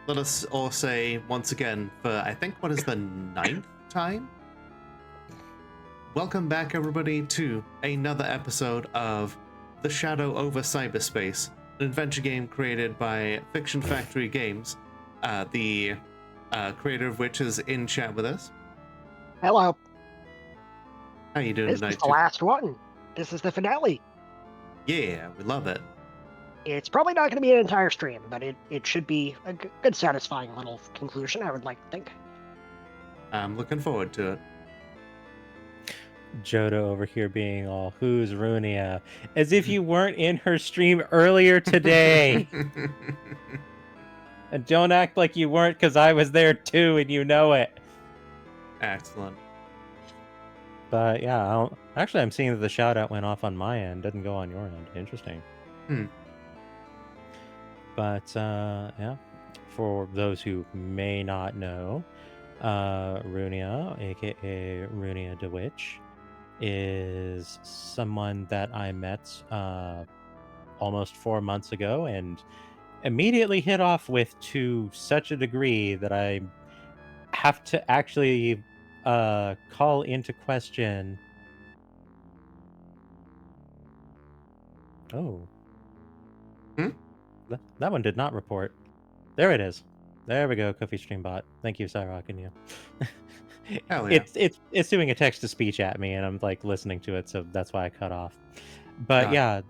let us all say once again for, I think, what is the 9th time? Welcome back, everybody, to another episode of The Shadow over Cyberspace, an adventure game created by Fiction Factory Games, the creator of which is in chat with us. Hello. How you doing This tonight? is the last one. This is the finale. Yeah, we love it. It's probably not going to be an entire stream, but it should be a good, satisfying little conclusion, I would like to think. I'm looking forward to it. Joda over here being all, who's Runia? As if you weren't in her stream earlier today. And don't act like you weren't, because I was there too, and you know it. Excellent. But yeah, I'm seeing that the shout out went off on my end, didn't go on your end. Interesting. But yeah, for those who may not know, Runia, aka Runia the Witch, is someone that I met almost 4 months ago and immediately hit off with to such a degree that I have to actually call into question. Oh. That one did not report. There it is. There we go, Kofi Streambot. Thank you, Cyrock and you. Hell yeah. It's doing a text to speech at me, and I'm like listening to it, so that's why I cut off. But yeah,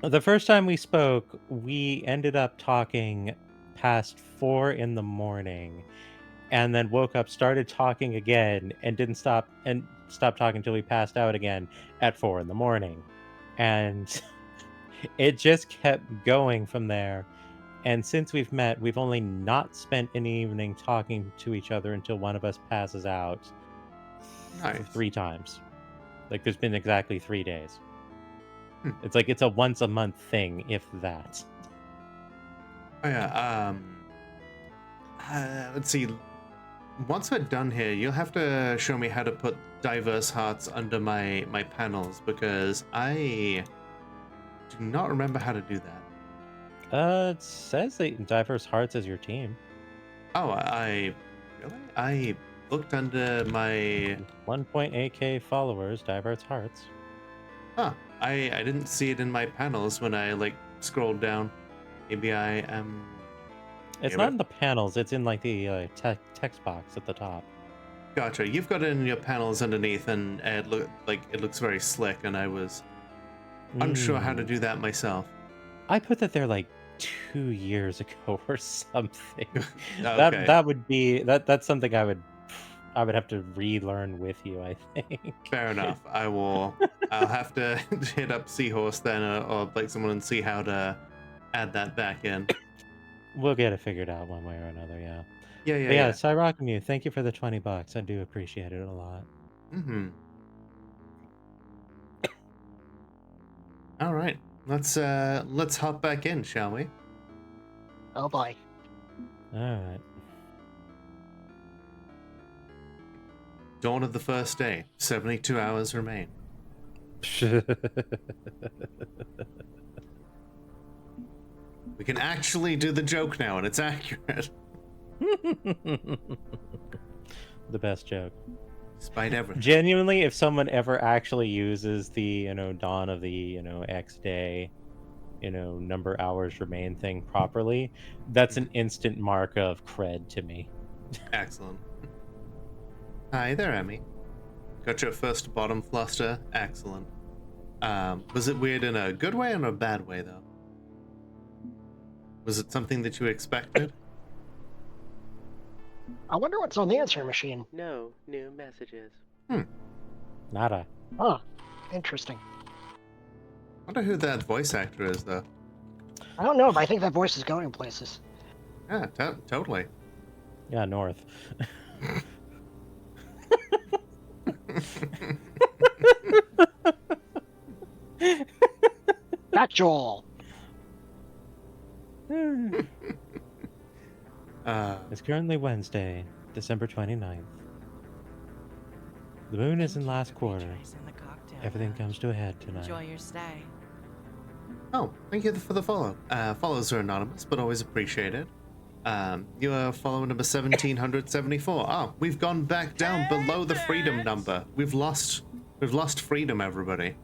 the first time we spoke, we ended up talking past 4 in the morning, and then woke up, started talking again, and didn't stop talking until we passed out again at 4 in the morning, and it just kept going from there. And since we've met, we've only not spent an evening talking to each other until one of us passes out. Nice. 3 times. Like, there's been exactly 3 days. It's like it's a once a month thing, if that. Oh yeah, let's see. Once we're done here, you'll have to show me how to put diverse hearts under my panels, because I do not remember how to do that. It says that Diverse Hearts is your team. Oh, I looked under my 1.8k followers, Diverse Hearts. Huh. I didn't see it in my panels when I scrolled down. Maybe I am. It's not in the panels. It's in like the text box at the top. Gotcha. You've got it in your panels underneath, and it looks very slick. And I was unsure how to do that myself. I put that there like 2 years ago or something. Okay. That would be that's something I would have to relearn with you, I think. Fair enough. I'll have to hit up Seahorse then, or someone, and see how to add that back in. We'll get it figured out one way or another, yeah. Yeah. Cyrock and you, thank you for the $20. I do appreciate it a lot. All right. Let's hop back in, shall we? Oh boy. All right. Dawn of the first day. 72 hours remain. We can actually do the joke now, and it's accurate. The best joke. Despite everything. Genuinely, if someone ever actually uses the, dawn of the, X day, number hours remain thing properly, that's an instant mark of cred to me. Excellent. Hi there, Emmy. Got your first bottom fluster. Excellent. Was it weird in a good way or in a bad way, though? Was it something that you expected? I wonder what's on the answer machine. No new messages. Nada. Huh. Interesting. Wonder who that voice actor is, though. I don't know, but I think that voice is going places. Yeah, totally. Yeah, north. Not Joel. It's currently Wednesday, December 29th. The moon is in last quarter. Everything comes to a head tonight. Enjoy your stay. Oh, thank you for the follow. Follows are anonymous, but always appreciated. You are follower number 1774. Ah, we've gone back down below the freedom number. We've lost freedom, everybody.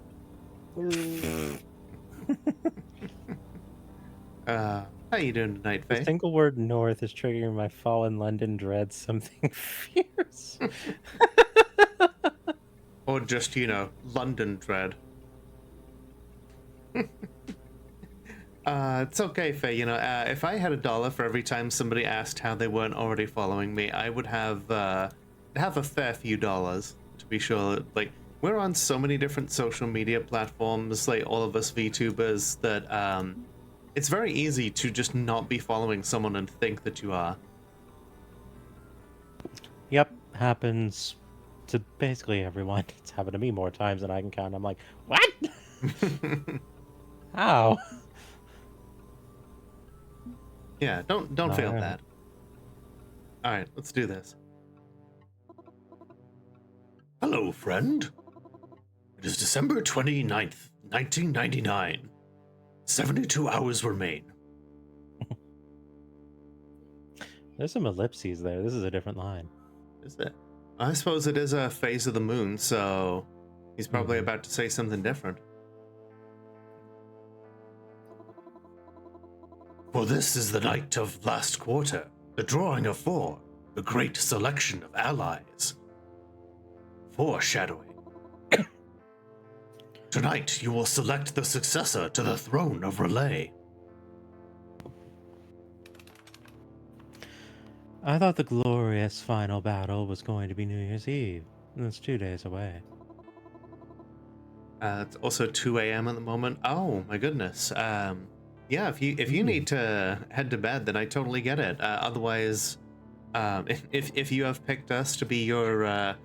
How you doing tonight, The Faye? single word north is triggering my fallen London dread something fierce. Or just, London dread. It's okay, Faye. If I had $1 for every time somebody asked how they weren't already following me, I would have a fair few dollars to be sure. Like, we're on so many different social media platforms, like all of us VTubers, that it's very easy to just not be following someone and think that you are. Yep, happens to basically everyone. It's happened to me more times than I can count. I'm like, what? How? Yeah, don't feel Alright. bad. All right, let's do this. Hello, friend. It is December 29th, 1999. 72 hours remain. There's some ellipses there. This is a different line. Is it? I suppose it is a phase of the moon, so he's probably about to say something different. For this is the night of last quarter, the drawing of 4, the great selection of allies. Foreshadowing. Tonight you will select the successor to the throne of Relay. I thought the glorious final battle was going to be New Year's Eve. It's 2 days away. It's also 2 a.m. at the moment. Oh my goodness. Yeah, if you need to head to bed, then I totally get it. Otherwise, if you have picked us to be your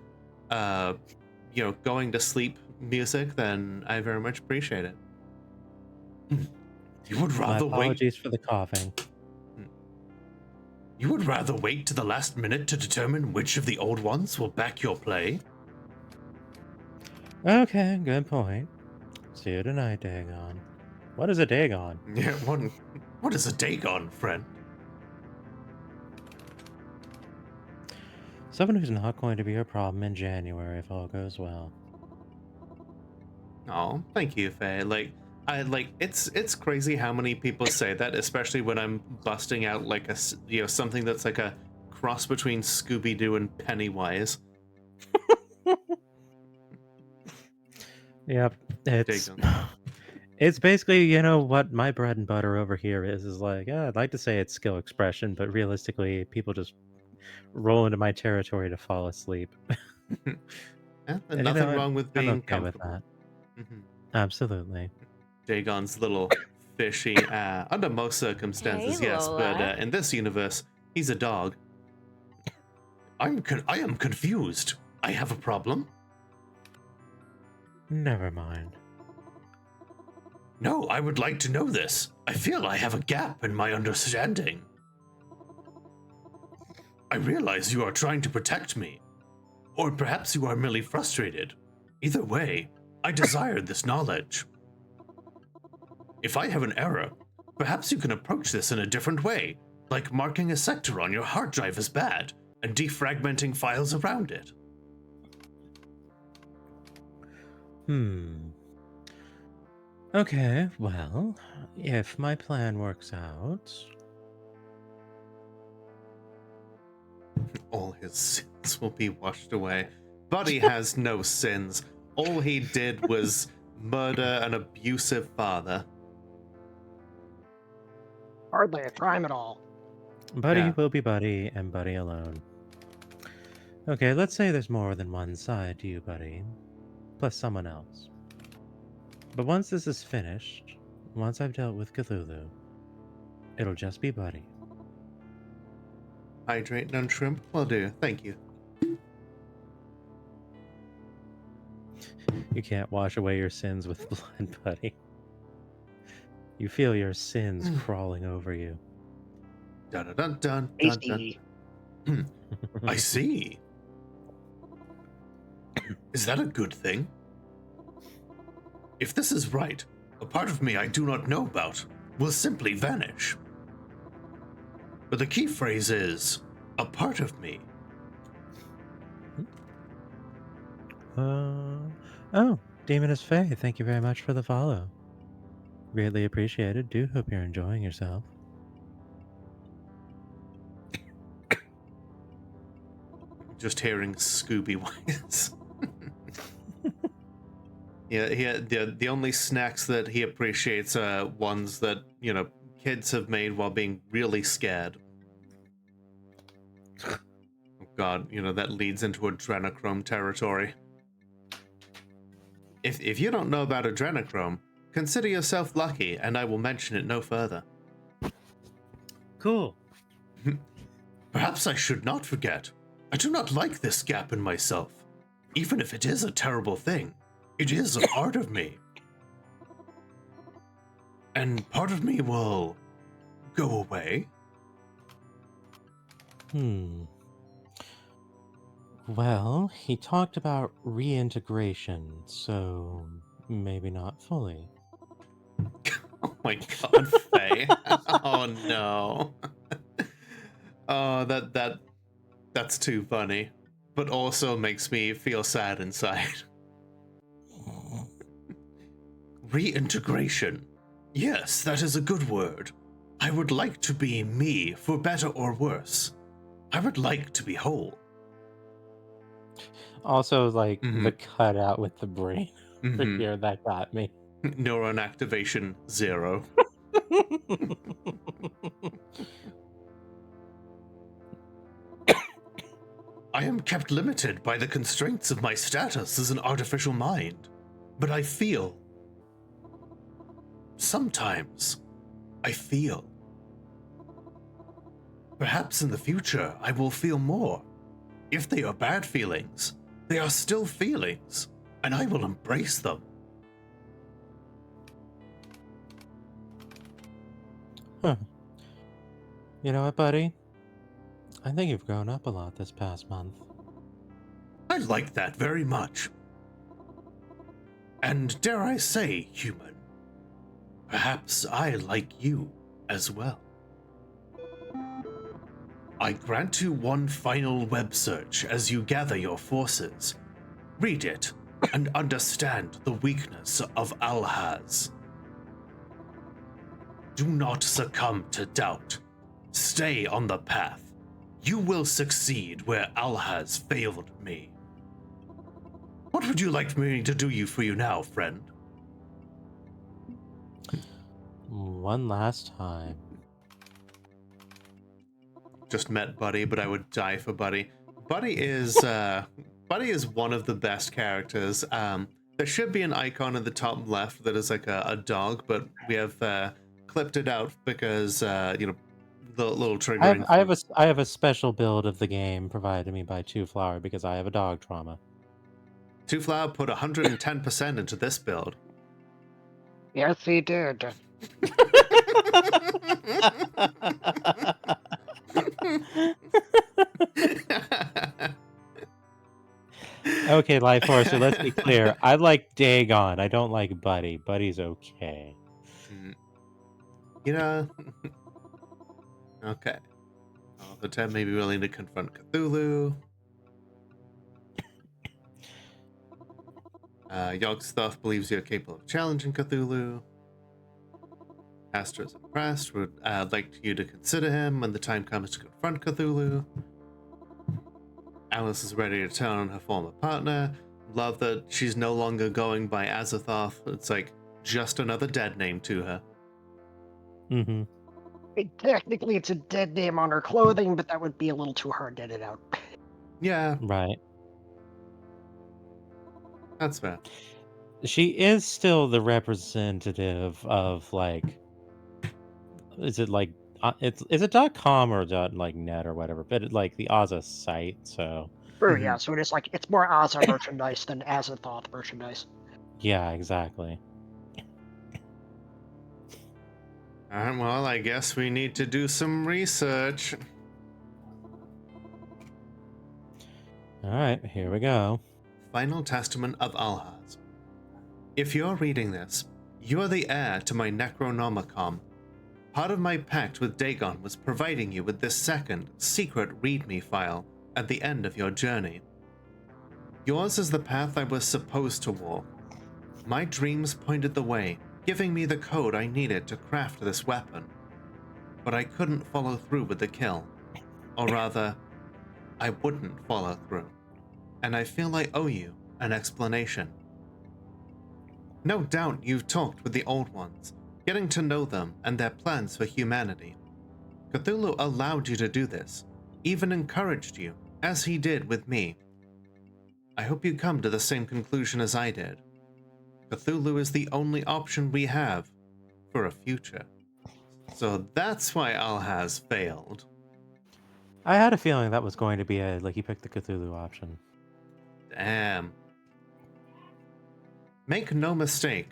going to sleep music, then I very much appreciate it. You would My rather wait. apologies for the coughing. You would rather wait to the last minute to determine which of the old ones will back your play? Okay, good point. See you tonight, Dagon. What is a Dagon? Yeah, what is a Dagon, friend? Someone who's not going to be a problem in January if all goes well. Oh, thank you, Faye. It's crazy how many people say that, especially when I'm busting out like something that's like a cross between Scooby-Doo and Pennywise. Yep, it's Dagon. it's basically what my bread and butter over here is like. Yeah, I'd like to say it's skill expression, but realistically, people just roll into my territory to fall asleep. Yeah, And, nothing wrong with I'm being okay with comfortable. that. Absolutely. Dagon's little fishy. Under most circumstances, Hey, yes, but Lola. in this universe, he's a dog. I am confused. I have a problem. Never mind. No, I would like to know this. I feel I have a gap in my understanding. I realize you are trying to protect me. Or perhaps you are merely frustrated. Either way, I desire this knowledge. If I have an error, perhaps you can approach this in a different way, like marking a sector on your hard drive as bad and defragmenting files around it. Okay, well, if my plan works out... All his sins will be washed away. Buddy has no sins. All he did was murder an abusive father. Hardly a crime at all. Buddy Yeah. will be Buddy, and Buddy alone. Okay, let's say there's more than one side to you, Buddy. Plus someone else. But once this is finished, once I've dealt with Cthulhu, it'll just be Buddy. Hydrate, none shrimp? Will do. Thank you. You can't wash away your sins with blood, Buddy. You feel your sins crawling over you. Dun dun dun dun dun. Tasty. I see. Is that a good thing? If this is right, a part of me I do not know about will simply vanish. But the key phrase is, a part of me. Oh, Demoness Faye, thank you very much for the follow. Greatly appreciated. Do hope you're enjoying yourself. Just hearing Scooby whines. Yeah, the only snacks that he appreciates are ones that, kids have made while being really scared. Oh God, that leads into adrenochrome territory. If you don't know about adrenochrome, consider yourself lucky, and I will mention it no further. Cool. Perhaps I should not forget. I do not like this gap in myself. Even if it is a terrible thing, it is a part of me. And part of me will go away. Well, he talked about reintegration, so maybe not fully. Oh my God, Faye. Oh no. Oh, that's too funny, but also makes me feel sad inside. Reintegration. Yes, that is a good word. I would like to be me, for better or worse. I would like to be whole. Also, like, the cutout with the brain over Mhm. here, that got me. Neuron activation 0. I am kept limited by the constraints of my status as an artificial mind, but I feel. Sometimes, I feel. Perhaps in the future I will feel more. If they are bad feelings, they are still feelings, and I will embrace them. Huh. You know what, buddy? I think you've grown up a lot this past month. I like that very much. And dare I say, human, perhaps I like you as well. I grant you one final web search as you gather your forces. Read it and understand the weakness of Alhaz. Do not succumb to doubt. Stay on the path. You will succeed where Alhaz failed me. What would you like me to do for you now, friend? One last time. Just met Buddy, but I would die for Buddy. Buddy is one of the best characters. There should be an icon at the top left that is like a dog, but we have clipped it out because the little triggering. I have a special build of the game provided to me by Two Flower because I have a dog trauma. Two Flower put 110% into this build. Yes, he did. Okay, Life Forcer, let's be clear. I like Dagon. I don't like Buddy. Buddy's okay. Okay. The 10 may be willing to confront Cthulhu. Yogg-Sothoth believes you're capable of challenging Cthulhu. Astra is impressed. Would like you to consider him when the time comes to confront Cthulhu. Alice is ready to turn on her former partner. Love that she's no longer going by Azathoth. It's like just another dead name to her. Mm-hmm. Technically, it's a dead name on her clothing, but that would be a little too hard to edit out. Yeah. Right. That's fair. She is still the representative of, like, is it like is it .com or .net or whatever, but like the Oza site, so True, yeah, so it's more Asa merchandise than Azathoth merchandise. yeah, exactly. Well, I guess we need to do some research. Alright, here we go. Final Testament of Alhaz. If you're reading this, you are the heir to my Necronomicon. Part of my pact with Dagon was providing you with this second, secret README file at the end of your journey. Yours is the path I was supposed to walk. My dreams pointed the way, giving me the code I needed to craft this weapon. But I couldn't follow through with the kill. Or rather, I wouldn't follow through. And I feel I owe you an explanation. No doubt you've talked with the Old Ones, getting to know them and their plans for humanity. Cthulhu allowed you to do this, even encouraged you, as he did with me. I hope you come to the same conclusion as I did. Cthulhu is the only option we have for a future. So that's why Al has failed. I had a feeling that was going to be he picked the Cthulhu option. Damn. Make no mistake,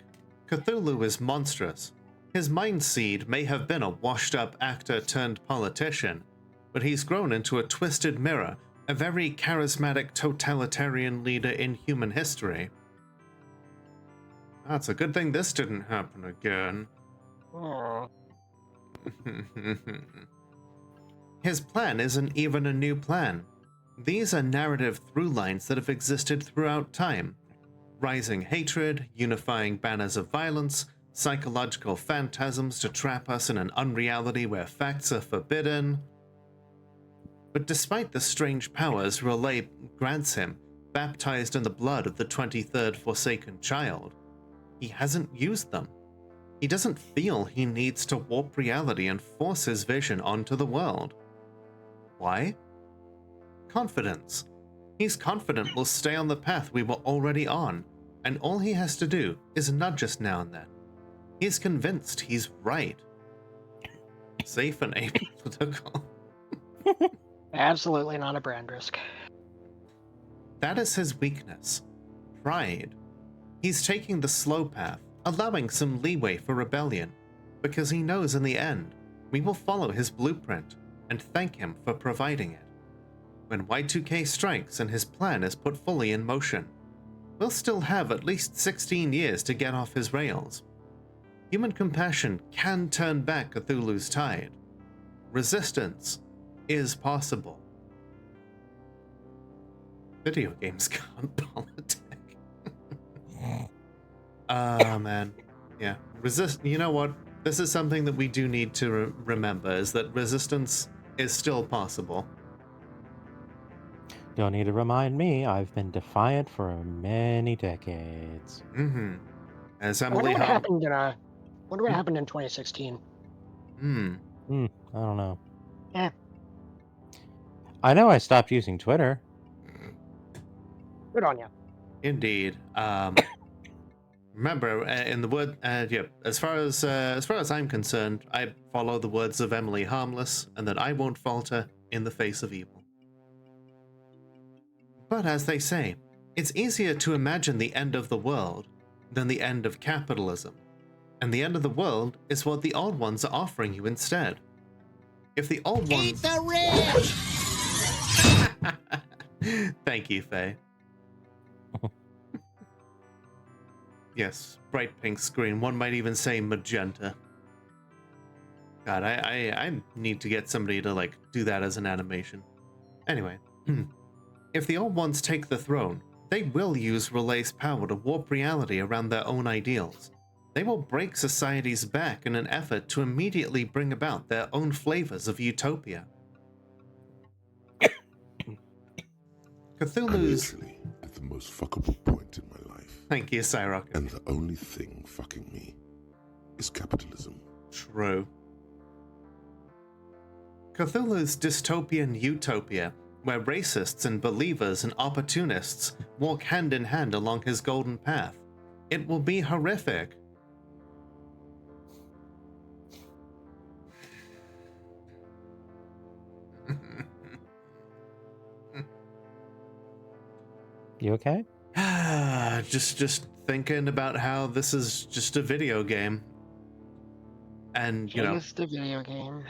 Cthulhu is monstrous. His mind seed may have been a washed-up actor turned politician, but he's grown into a twisted mirror, a very charismatic totalitarian leader in human history. That's a good thing this didn't happen again. Oh. His plan isn't even a new plan. These are narrative through lines that have existed throughout time. Rising hatred, unifying banners of violence, psychological phantasms to trap us in an unreality where facts are forbidden. But despite the strange powers Relay grants him, baptized in the blood of the 23rd Forsaken Child, he hasn't used them. He doesn't feel he needs to warp reality and force his vision onto the world. Why? Confidence. He's confident we'll stay on the path we were already on, and all he has to do is nudge us now and then. He's convinced he's right. Safe and apolitical. Absolutely not a brand risk. That is his weakness. Pride. He's taking the slow path, allowing some leeway for rebellion, because he knows in the end, we will follow his blueprint and thank him for providing it. When Y2K strikes and his plan is put fully in motion, we'll still have at least 16 years to get off his rails. Human compassion can turn back Cthulhu's tide. Resistance is possible. Video games can't politic. Man. Yeah. You know what? This is something that we do need to remember, is that resistance is still possible. Don't need to remind me, I've been defiant for many decades. Mm-hmm. As I wonder Emily what happened in wonder what happened in 2016. I don't know. Yeah. I know I stopped using Twitter. Good on you. Indeed. Remember, in the word, as far as I'm concerned, I follow the words of Emily Harmless, and that I won't falter in the face of evil. But as they say, it's easier to imagine the end of the world than the end of capitalism. And the end of the world is what the Old Ones are offering you instead. If the Old Ones... Eat the rich! Thank you, Faye. Yes, bright pink screen. One might even say magenta. God, I need to get somebody to, do that as an animation. Anyway, if the Old Ones take the throne, they will use Relay's power to warp reality around their own ideals. They will break society's back in an effort to immediately bring about their own flavors of utopia. Cthulhu's... I'm literally at the most fuckable point in my life. Thank you, Cyrock. And the only thing fucking me is capitalism. True. Cthulhu's dystopian utopia, where racists and believers and opportunists walk hand in hand along his golden path. It will be horrific. You okay? just thinking about how this is just a video game. And, Just a video game.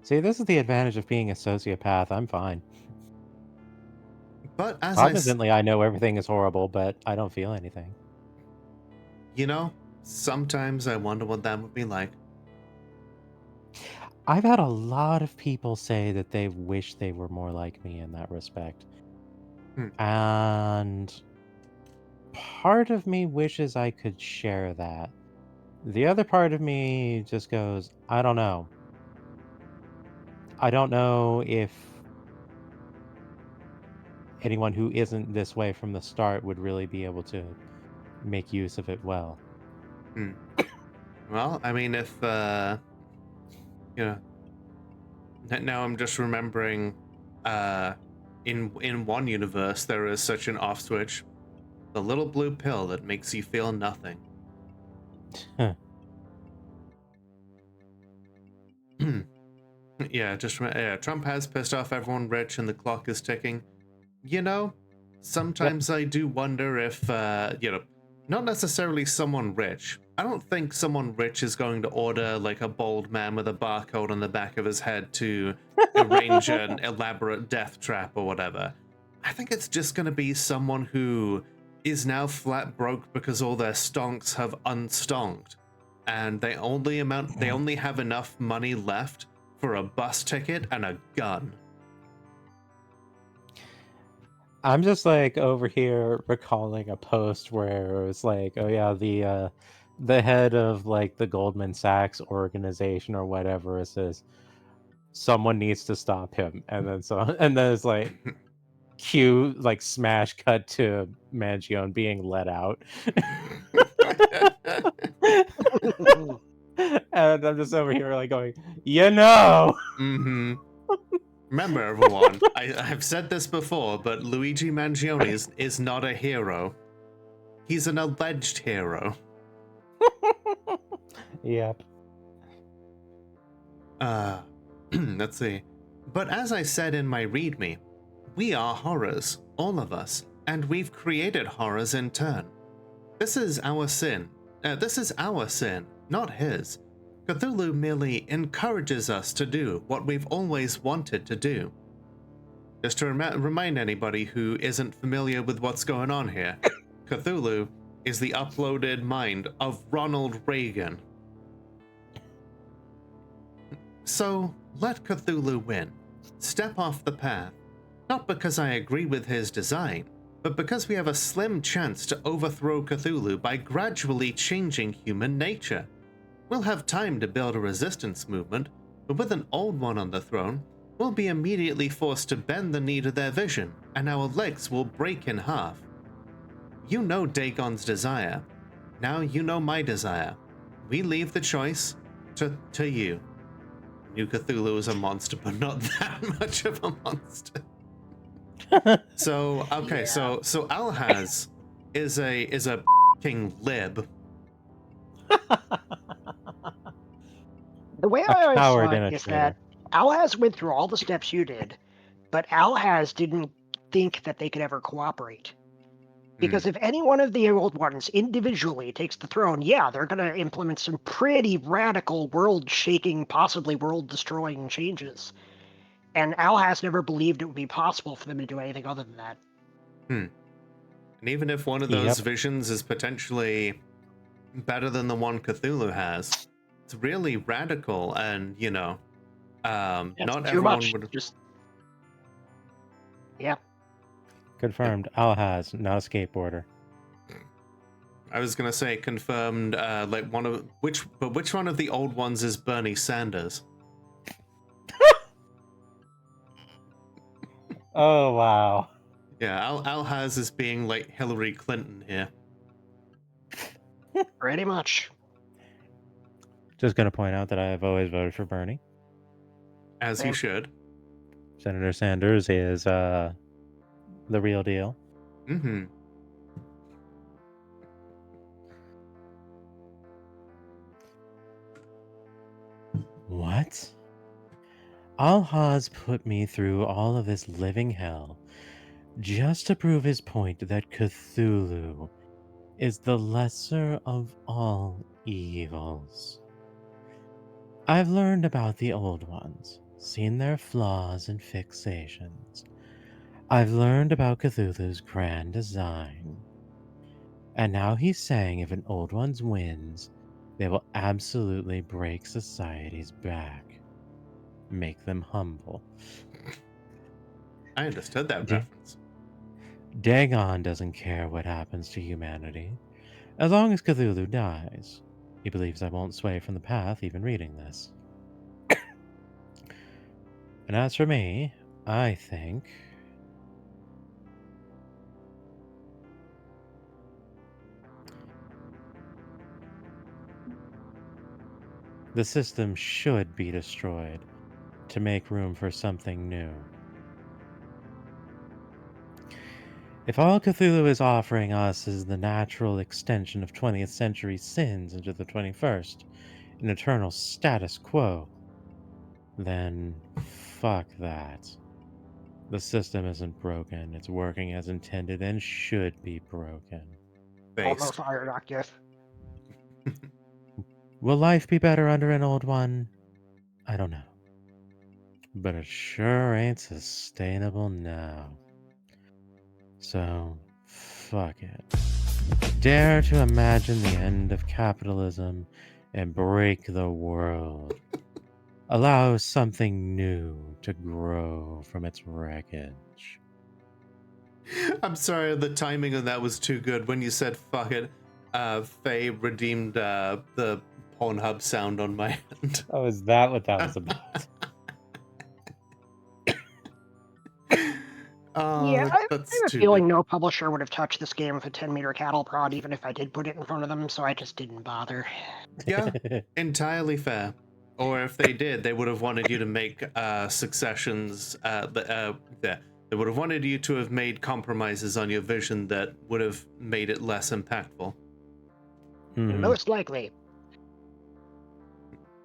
See, this is the advantage of being a sociopath. I'm fine. But as Cognizantly, I know everything is horrible, but I don't feel anything. sometimes I wonder what that would be like. I've had a lot of people say that they wish they were more like me in that respect. And part of me wishes I could share that. The other part of me just goes, I don't know. I don't know if anyone who isn't this way from the start would really be able to make use of it well. Well, I mean, if you know, now I'm just remembering, in one universe there is such an off switch, the little blue pill that makes you feel nothing. Yeah, Trump has pissed off everyone rich, and the clock is ticking. You know, sometimes I do wonder if, not necessarily someone rich. I don't think someone rich is going to order like a bald man with a barcode on the back of his head to arrange an elaborate death trap or whatever. I think it's just going to be someone who is now flat broke because all their stonks have unstonked, and they only have enough money left for a bus ticket and a gun. I'm just like over here recalling a post where it was like, oh yeah, the head of like the Goldman Sachs organization or whatever, it says someone needs to stop him, and then it's like cue like smash cut to Mangione being let out. And I'm just over here like going, Mm-hmm. Remember, everyone, I've said this before, but Luigi Mangione is not a hero. He's an alleged hero. Yep. Let's see. But as I said in my README, we are horrors, all of us, and we've created horrors in turn. This is our sin. Not his. Cthulhu merely encourages us to do what we've always wanted to do. Just to remind anybody who isn't familiar with what's going on here, Cthulhu is the uploaded mind of Ronald Reagan. So, let Cthulhu win. Step off the path. Not because I agree with his design, but because we have a slim chance to overthrow Cthulhu by gradually changing human nature. We'll have time to build a resistance movement, but with an old one on the throne, we'll be immediately forced to bend the knee to their vision, and our legs will break in half. You know Dagon's desire. Now you know my desire. We leave the choice to you. New Cthulhu is a monster, but not that much of a monster. So okay, so Alhaz is a king lib. The way I always coward saw and a it is traitor. that Alhaz went through all the steps you did, but Alhaz didn't think that they could ever cooperate. Because if any one of the old ones individually takes the throne, yeah, they're going to implement some pretty radical, world-shaking, possibly world-destroying changes. And Alhaz never believed it would be possible for them to do anything other than that. And even if one of those visions is potentially better than the one Cthulhu has, it's really radical, and not everyone would. Yeah. Confirmed. Alhaz, not a skateboarder. I was gonna say confirmed. Which one of the old ones is Bernie Sanders? Oh wow. Yeah, Alhaz is being like Hillary Clinton here. Pretty much. Just gonna point out that I have always voted for Bernie. As you should. Senator Sanders is the real deal. Mm-hmm. What? Alhaz put me through all of this living hell just to prove his point that Cthulhu is the lesser of all evils. I've learned about the old ones, seen their flaws and fixations. I've learned about Cthulhu's grand design. And now he's saying if an old ones wins, they will absolutely break society's back. Make them humble. I understood that Da- reference. Dagon doesn't care what happens to humanity. As long as Cthulhu dies, he believes I won't sway from the path even reading this. And as for me, I think... the system should be destroyed to make room for something new. If all Cthulhu is offering us is the natural extension of 20th century sins into the 21st, an eternal status quo, then fuck that. The system isn't broken, it's working as intended and should be broken. Almost iron octave. Will life be better under an old one? I don't know. But it sure ain't sustainable now. So, fuck it. Dare to imagine the end of capitalism and break the world. Allow something new to grow from its wreckage. I'm sorry, the timing of that was too good. When you said fuck it, Faye redeemed the Pornhub sound on my end. Oh, is that what that was about? Yeah, I That's have a too feeling good. no publisher would have touched this game with a 10-meter cattle prod, even if I did put it in front of them, so I just didn't bother. Yeah, entirely fair. Or if they did, they would have wanted you to make successions. They would have wanted you to have made compromises on your vision that would have made it less impactful. Mhm. Most likely.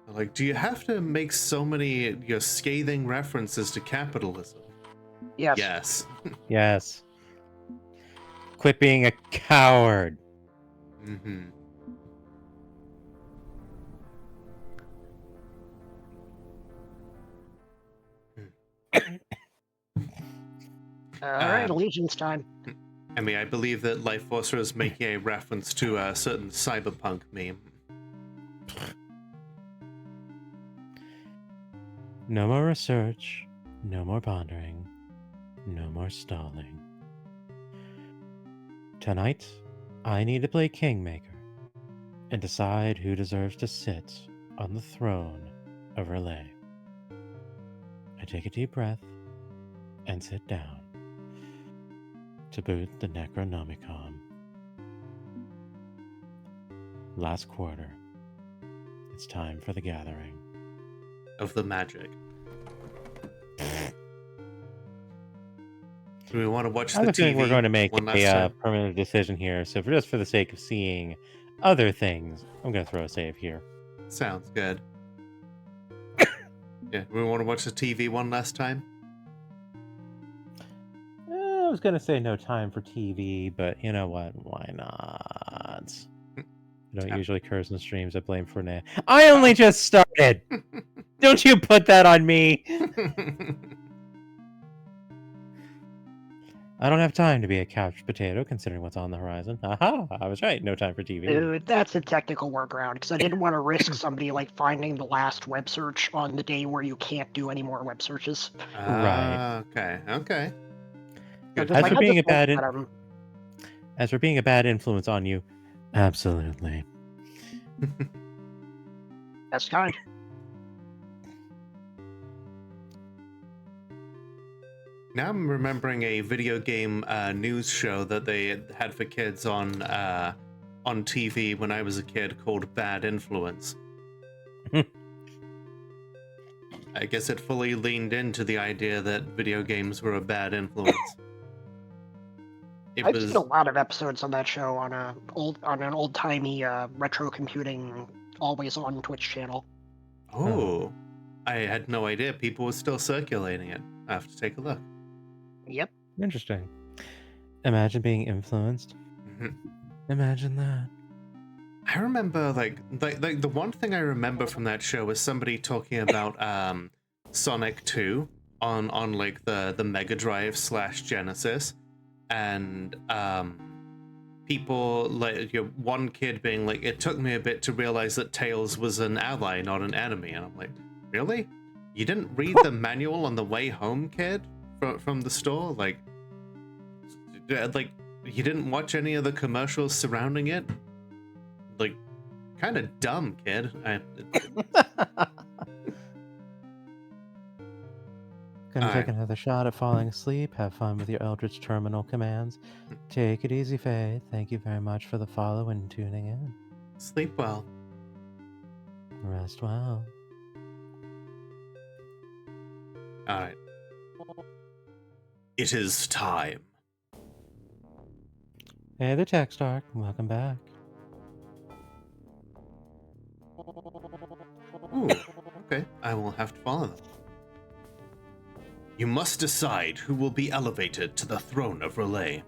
Like, do you have to make so many scathing references to capitalism? Yes. Yes. Yes. Quit being a coward. Mm-hmm. Alright, Allegiance time. I mean, I believe that Life Forcer is making a reference to a certain cyberpunk meme. No more research, no more pondering, no more stalling. Tonight, I need to play Kingmaker and decide who deserves to sit on the throne of Relay. I take a deep breath and sit down to boot the Necronomicon. Last quarter. It's time for the gathering. Of the magic. Do we want to watch I have the a feeling TV we're going to make one last a time? permanent decision here. So, just for the sake of seeing other things, I'm going to throw a save here. Sounds good. Yeah, we want to watch the TV one last time? I was going to say no time for TV, but you know what? Why not? I don't usually curse in streams. I blame Forneia. I only just started! Don't you put that on me! I don't have time to be a couch potato considering what's on the horizon. Aha! I was right. No time for TV. Dude, that's a technical workaround, because I didn't want to risk somebody finding the last web search on the day where you can't do any more web searches. Right. Okay. So Good. just, As for I being just a bad looked at 'em. As for being a bad influence on you, absolutely. That's kind. Now I'm remembering a video game news show that they had for kids on TV when I was a kid called Bad Influence. I guess it fully leaned into the idea that video games were a bad influence. I've seen a lot of episodes on that show on an old timey retro computing always on Twitch channel. Oh, I had no idea people were still circulating it. I have to take a look. Yep. Interesting. Imagine being influenced. Imagine that. I remember like the one thing I remember from that show was somebody talking about Sonic 2 on like the Mega Drive / Genesis, and people like one kid being like, it took me a bit to realize that Tails was an ally, not an enemy, and I'm like, really? You didn't read the manual on the way home, kid, from the store? Like you didn't watch any of the commercials surrounding it? Like, kind of dumb, kid. Gonna take Alright. another shot at falling asleep. Have fun with your Eldritch Terminal commands. Take it easy, Faye. Thank you very much for the follow and tuning in. Sleep well. Rest well. Alright. It is time. Hey there, Techstark. Welcome back. Ooh, okay. I will have to follow them. You must decide who will be elevated to the throne of Relay.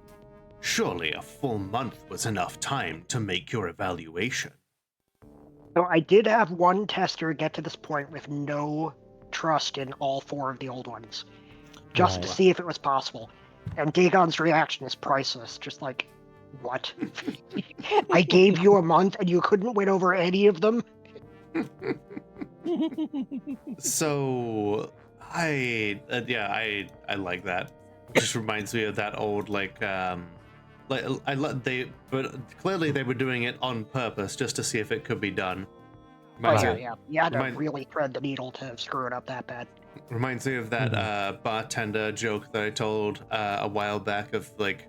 Surely a full month was enough time to make your evaluation. So I did have one tester get to this point with no trust in all 4 of the old ones, just to Right. see if it was possible. And Dagon's reaction is priceless. Just like, what? I gave you a month and you couldn't win over any of them? So I like that. It just reminds me of that old but clearly they were doing it on purpose just to see if it could be done. Reminds me, Yeah. You had to remind- really thread the needle to screw it up that bad. reminds me of that bartender joke that I told a while back of like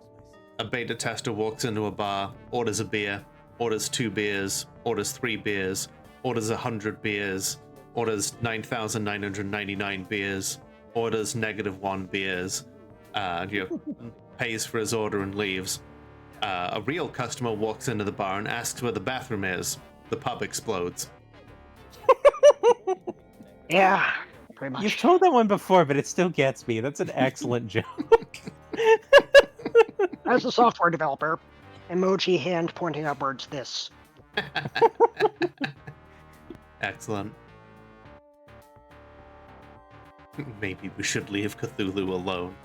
a beta tester walks into a bar, orders a beer, orders 2 beers, orders 3 beers, orders 100 beers, orders 9,999 beers, orders -1 beers, pays for his order and leaves. A real customer walks into the bar and asks where the bathroom is. The pub explodes. Yeah, pretty much. You've told that one before, but it still gets me. That's an excellent joke. As a software developer, emoji hand pointing upwards, this. Excellent. Maybe we should leave Cthulhu alone.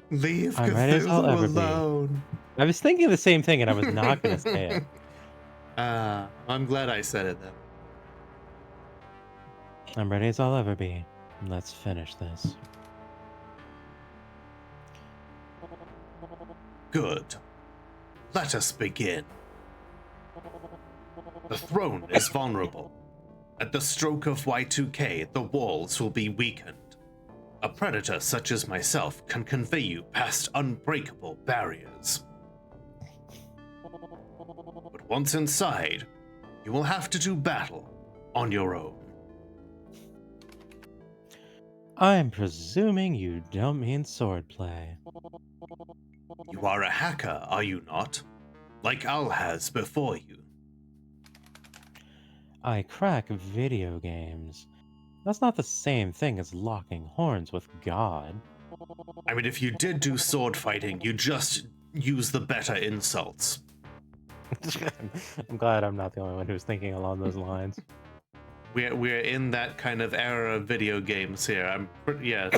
Leave I'm ready as I'll Cthulhu ever be. alone. I was thinking the same thing, and I was not going to say it. I'm glad I said it then. I'm ready as I'll ever be. Let's finish this. Good. Let us begin. The throne is vulnerable. At the stroke of Y2K, the walls will be weakened. A predator such as myself can convey you past unbreakable barriers. But once inside, you will have to do battle on your own. I'm presuming you don't mean swordplay. You are a hacker, are you not? Like Al has before you. I crack video games. That's not the same thing as locking horns with God. I mean, if you did do sword fighting, you just use the better insults. I'm glad I'm not the only one who's thinking along those lines. We're in that kind of era of video games here. Yeah.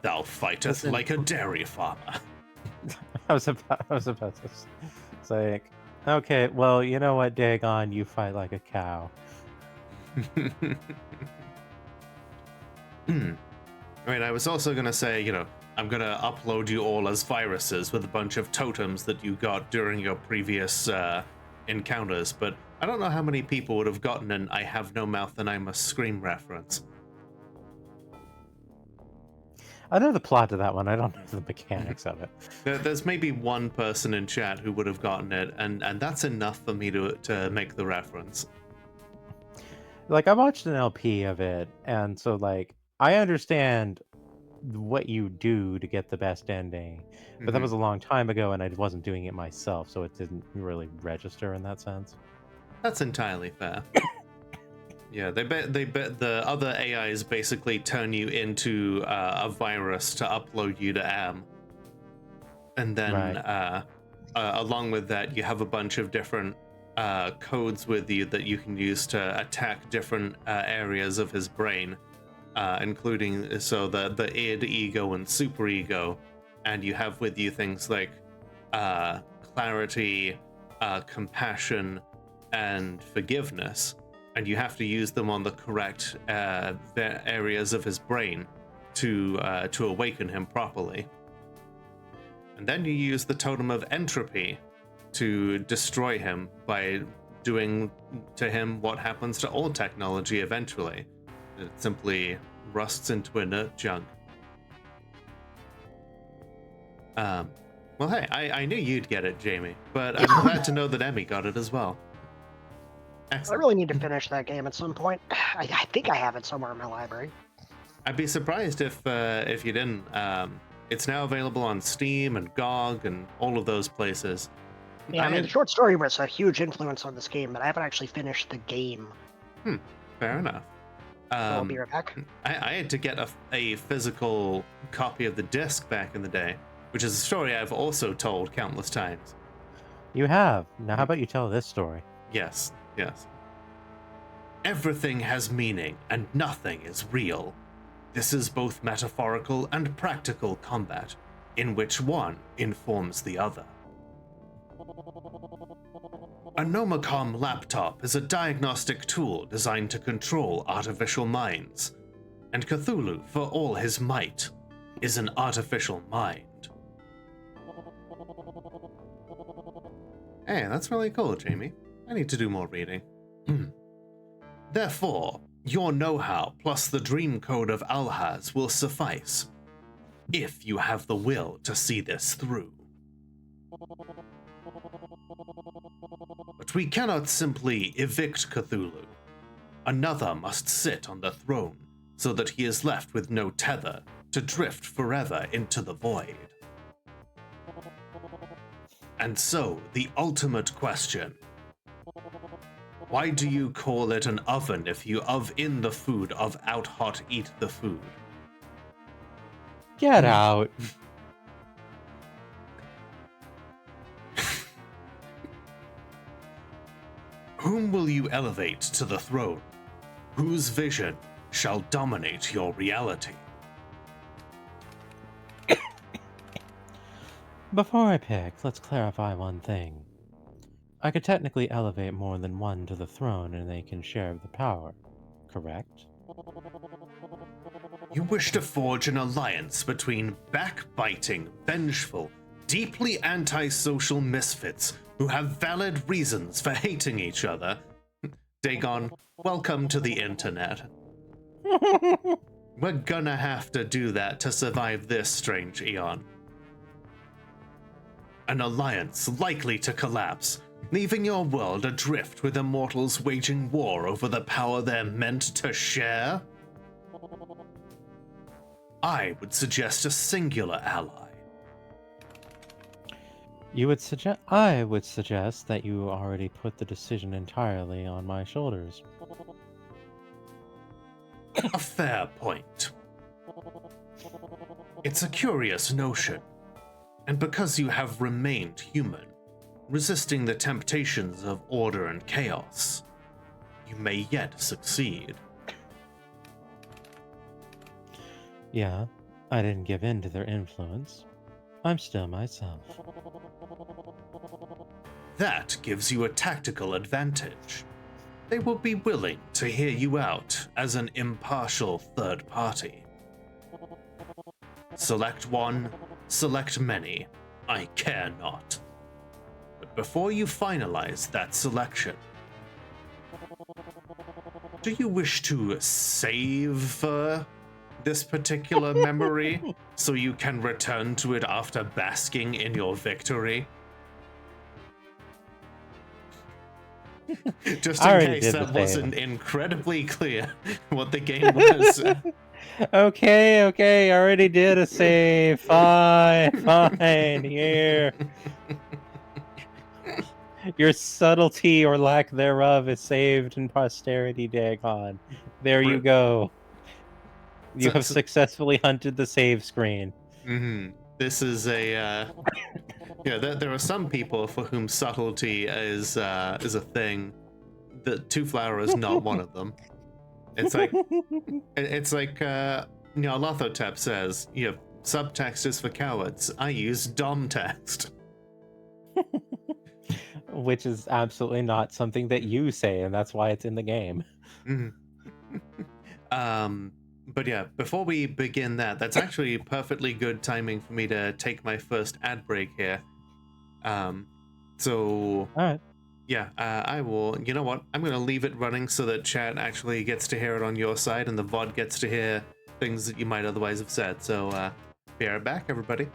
Thou fightest Listen. like a dairy farmer. I was about to say, okay, well, you know what, Dagon, you fight like a cow. I mean, I was also gonna say, I'm gonna upload you all as viruses with a bunch of totems that you got during your previous encounters, but I don't know how many people would have gotten an I have no mouth and I must scream reference. I know the plot to that one. I don't know the mechanics of it. There's maybe one person in chat who would have gotten it, and that's enough for me to make the reference. Like, I watched an LP of it, and so, like, I understand what you do to get the best ending, but that was a long time ago, and I wasn't doing it myself, so it didn't really register in that sense. That's entirely fair. Yeah, they bet the other AIs basically turn you into a virus to upload you to AM, and then Right. Along with that, you have a bunch of different codes with you that you can use to attack different areas of his brain. including the id, ego, and superego, and you have with you things like clarity, compassion, and forgiveness, and you have to use them on the correct areas of his brain to awaken him properly. And then you use the totem of entropy to destroy him by doing to him what happens to all technology eventually. It simply rusts into inert junk. Well, hey, I knew you'd get it, Jamie, but I'm glad to know that Emmy got it as well. Excellent. I really need to finish that game at some point. I think I have it somewhere in my library. I'd be surprised if you didn't. It's now available on Steam and GOG and all of those places. Yeah, I mean, the short story was a huge influence on this game, but I haven't actually finished the game. Fair enough. So I'll be right back. I had to get a physical copy of the disc back in the day, which is a story I've also told countless times. You have. Now, how about you tell this story? Yes. Everything has meaning, and nothing is real. This is both metaphorical and practical combat, in which one informs the other. A Nomicom laptop is a diagnostic tool designed to control artificial minds, and Cthulhu, for all his might, is an artificial mind. Hey, that's really cool, Jamie. I need to do more reading. Therefore, your know-how plus the dream code of Alhaz will suffice, if you have the will to see this through. But we cannot simply evict Cthulhu. Another must sit on the throne, so that he is left with no tether to drift forever into the void. And so, the ultimate question: why do you call it an oven if you in the food of out hot eat the food? Get out. Whom will you elevate to the throne? Whose vision shall dominate your reality? Before I pick, let's clarify one thing. I could technically elevate more than one to the throne and they can share the power, correct? You wish to forge an alliance between backbiting, vengeful, deeply antisocial misfits who have valid reasons for hating each other. Dagon, welcome to the internet. We're gonna have to do that to survive this strange eon. An alliance likely to collapse, leaving your world adrift with immortals waging war over the power they're meant to share? I would suggest a singular ally. I would suggest that you already put the decision entirely on my shoulders. A fair point. It's a curious notion, and because you have remained human, resisting the temptations of order and chaos, you may yet succeed. Yeah, I didn't give in to their influence. I'm still myself. That gives you a tactical advantage. They will be willing to hear you out as an impartial third party. Select one, select many, I care not. But before you finalize that selection, do you wish to save this particular memory so you can return to it after basking in your victory? Just in case that wasn't incredibly clear what the game was. Okay, I already did a save. Fine, here. Your subtlety or lack thereof is saved in posterity, Dagon. There you go. You have successfully hunted the save screen. This is a yeah. There are some people for whom subtlety is a thing. The Two Flower is not one of them. It's like Lothotep says, subtext is for cowards. I use dom text. Which is absolutely not something that you say, and that's why it's in the game. But yeah, before we begin that's actually perfectly good timing for me to take my first ad break here. So All right. yeah, I will. You know what? I'm going to leave it running so that chat actually gets to hear it on your side, and the VOD gets to hear things that you might otherwise have said. So be right back, everybody.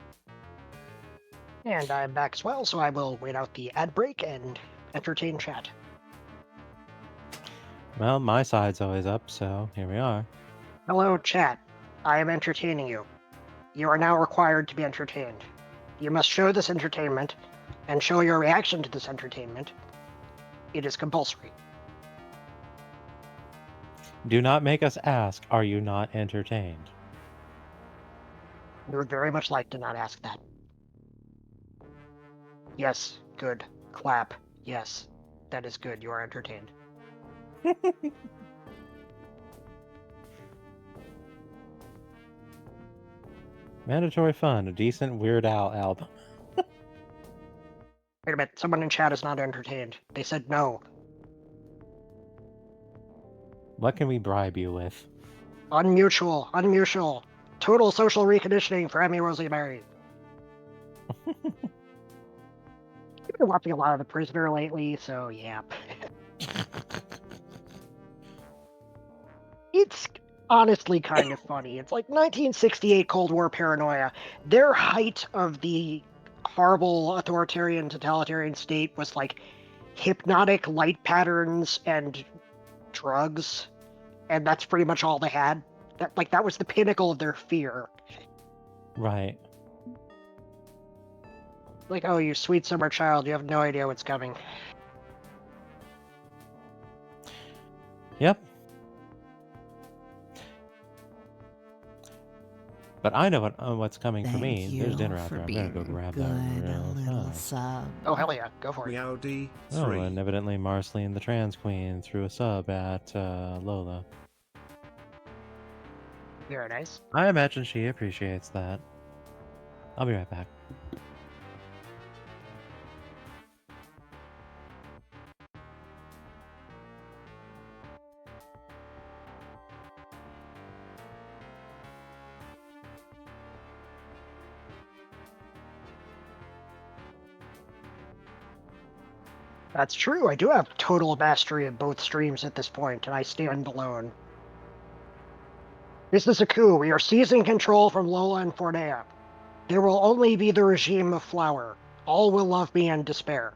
And I'm back as well, so I will wait out the ad break and entertain chat. Well, my side's always up, so here we are. Hello, chat. I am entertaining you. You are now required to be entertained. You must show this entertainment and show your reaction to this entertainment. It is compulsory. Do not make us ask, are you not entertained? We would very much like to not ask that. Yes, good. Clap. Yes, that is good. You are entertained. Mandatory fun, a decent Weird Al album. Wait a minute, someone in chat is not entertained. They said no. What can we bribe you with? Unmutual. Total social reconditioning for Emmy Rosemary. I've been watching a lot of The Prisoner lately, so yeah. It's honestly kind of funny. It's like 1968 Cold War paranoia. Their height of the horrible authoritarian totalitarian state was like hypnotic light patterns and drugs, and that's pretty much all they had. That was the pinnacle of their fear. Right. Like, oh, you sweet summer child, you have no idea what's coming. Yep. But I know what's coming for me. There's dinner out there. I'm gonna go grab that real fast. Oh, hell yeah, go for it. Meowdy Oh, 3. and evidently Marceline the trans queen threw a sub at Lola. Very nice. I imagine she appreciates that. I'll be right back. That's true. I do have total mastery of both streams at this point, and I stand alone. This is a coup. We are seizing control from Lola and Forneia. There will only be the regime of Flower. All will love me and despair.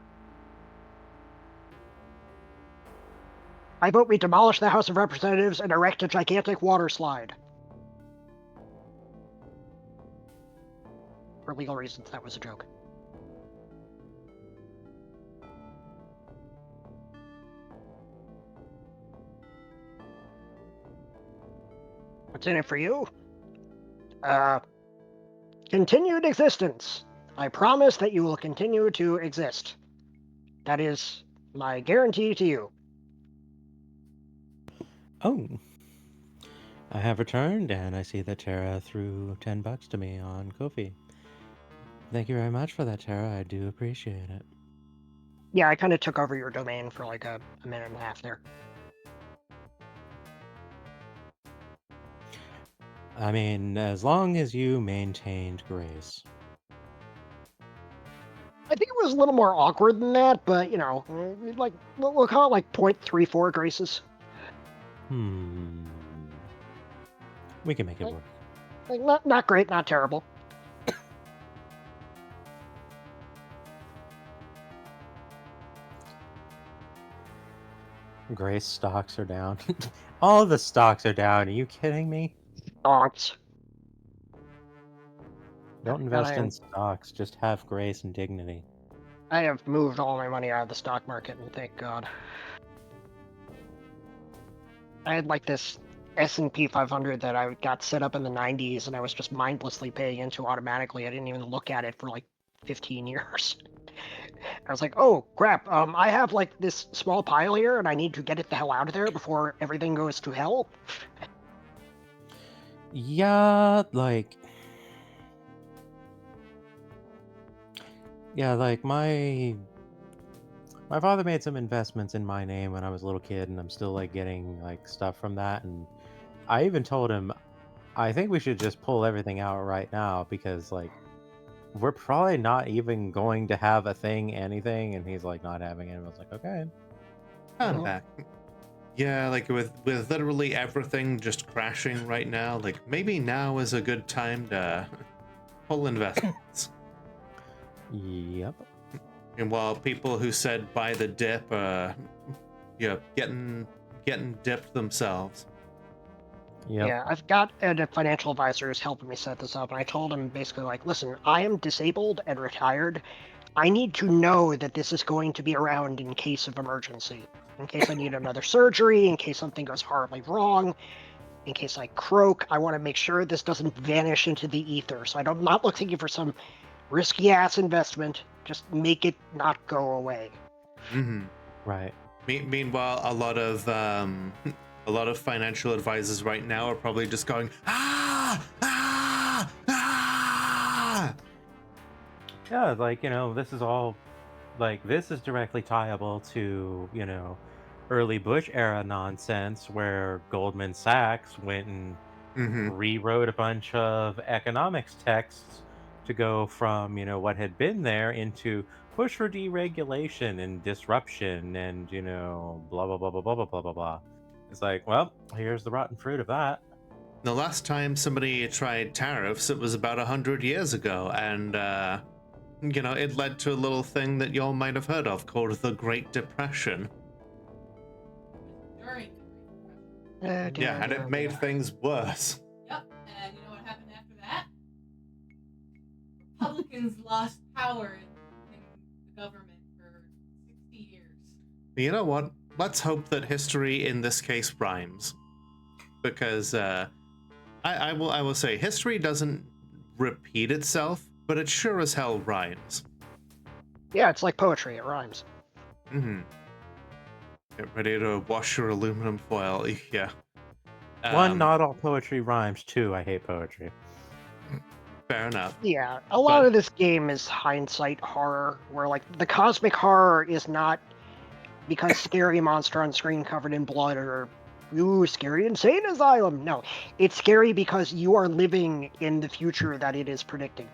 I vote we demolish the House of Representatives and erect a gigantic water slide. For legal reasons, that was a joke. What's in it for you? Continued existence. I promise that you will continue to exist. That is my guarantee to you. Oh. I have returned, and I see that Tara threw $10 to me on Ko-fi. Thank you very much for that, Tara. I do appreciate it. Yeah, I kind of took over your domain for like a minute and a half there. I mean, as long as you maintained grace. I think it was a little more awkward than that, but, you know, like, we'll call it like 0.34 graces. We can make it work. Like, not great, not terrible. Grace stocks are down. All the stocks are down. Are you kidding me? Donks. Don't invest in stocks. Just have grace and dignity. I have moved all my money out of the stock market, and thank God. I had like this S&P 500 that I got set up in the 90s, and I was just mindlessly paying into automatically. I didn't even look at it for like 15 years. I was like, oh crap, I have like this small pile here and I need to get it the hell out of there before everything goes to hell. Yeah, like my father made some investments in my name when I was a little kid, and I'm still like getting like stuff from that. And I even told him, I think we should just pull everything out right now because like we're probably not even going to have a thing, anything. And he's like not having it. And I was like, okay. I'm back. Yeah, like with literally everything just crashing right now, like maybe now is a good time to pull investments. Yep. And while people who said buy the dip, getting dipped themselves. Yep. Yeah, I've got a financial advisor who's helping me set this up, and I told him basically like, listen, I am disabled and retired. I need to know that this is going to be around in case of emergency, in case I need another surgery, in case something goes horribly wrong, in case I croak. I want to make sure this doesn't vanish into the ether. So I'm not looking for some risky ass investment. Just make it not go away. Mm-hmm. Right. Meanwhile, a lot of financial advisors right now are probably just going ah. Yeah, like, this is all, like, this is directly tieable to, early Bush era nonsense where Goldman Sachs went and rewrote a bunch of economics texts to go from, what had been there into push for deregulation and disruption and, blah, blah, blah, blah, blah, blah, blah, blah, blah. It's like, well, here's the rotten fruit of that. The last time somebody tried tariffs, it was about 100 years ago, and it led to a little thing that y'all might have heard of called the Great Depression. During Yeah, and it made things worse. Yep, and you know what happened after that? Republicans lost power in the government for 60 years. You know what? Let's hope that history in this case rhymes, because I will say history doesn't repeat itself, but it sure as hell rhymes. Yeah, it's like poetry. It rhymes. Mm-hmm. Get ready to wash your aluminum foil. Yeah. One, not all poetry rhymes. Two, I hate poetry. Fair enough. Yeah, a lot of this game is hindsight horror, where like the cosmic horror is not because scary monster on screen covered in blood or ooh, scary insane asylum. No, it's scary because you are living in the future that it is predicting.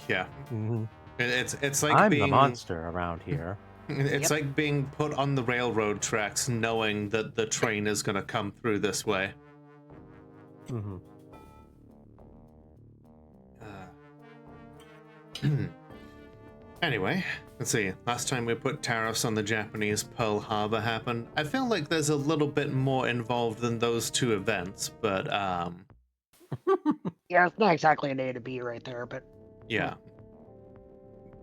Yeah. Mm-hmm. It's like I'm being the monster around here. It's like being put on the railroad tracks knowing that the train is going to come through this way. Mm-hmm. Anyway, let's see. Last time we put tariffs on the Japanese Pearl Harbor happened. I feel like there's a little bit more involved than those two events, but Yeah, it's not exactly an A to B right there, but yeah.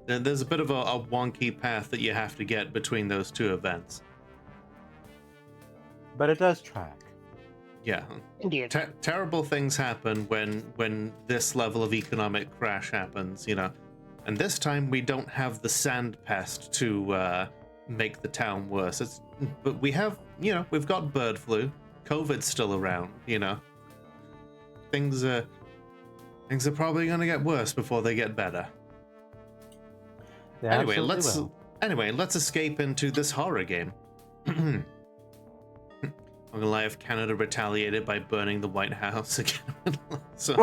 There's a bit of a wonky path that you have to get between those two events. But it does track. Yeah. indeed. Terrible things happen when this level of economic crash happens, And this time we don't have the sand pest to make the town worse. But we have, we've got bird flu. COVID's still around, Things are probably going to get worse before they get better. They Anyway, absolutely will. let's escape into this horror game. I'm gonna lie, if Canada retaliated by burning the White House again. So,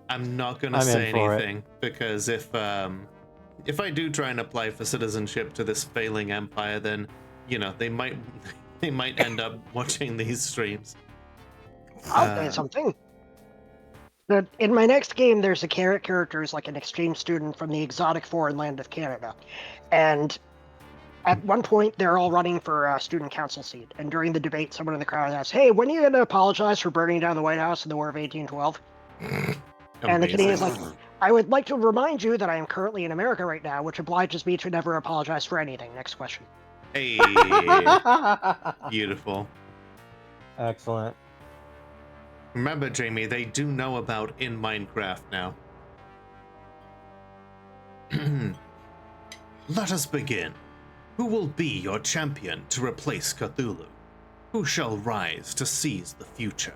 I'm not gonna say anything because if I do try and apply for citizenship to this failing empire, then they might end up watching these streams. I'll say something. In my next game, there's a character who's like an exchange student from the exotic foreign land of Canada. And at one point, they're all running for a student council seat. And during the debate, someone in the crowd asks, hey, when are you going to apologize for burning down the White House in the War of 1812? And the Canadian's like, I would like to remind you that I am currently in America right now, which obliges me to never apologize for anything. Next question. Hey. Beautiful. Excellent. Remember, Jamie, they do know about in Minecraft now. Let us begin. Who will be your champion to replace Cthulhu? Who shall rise to seize the future?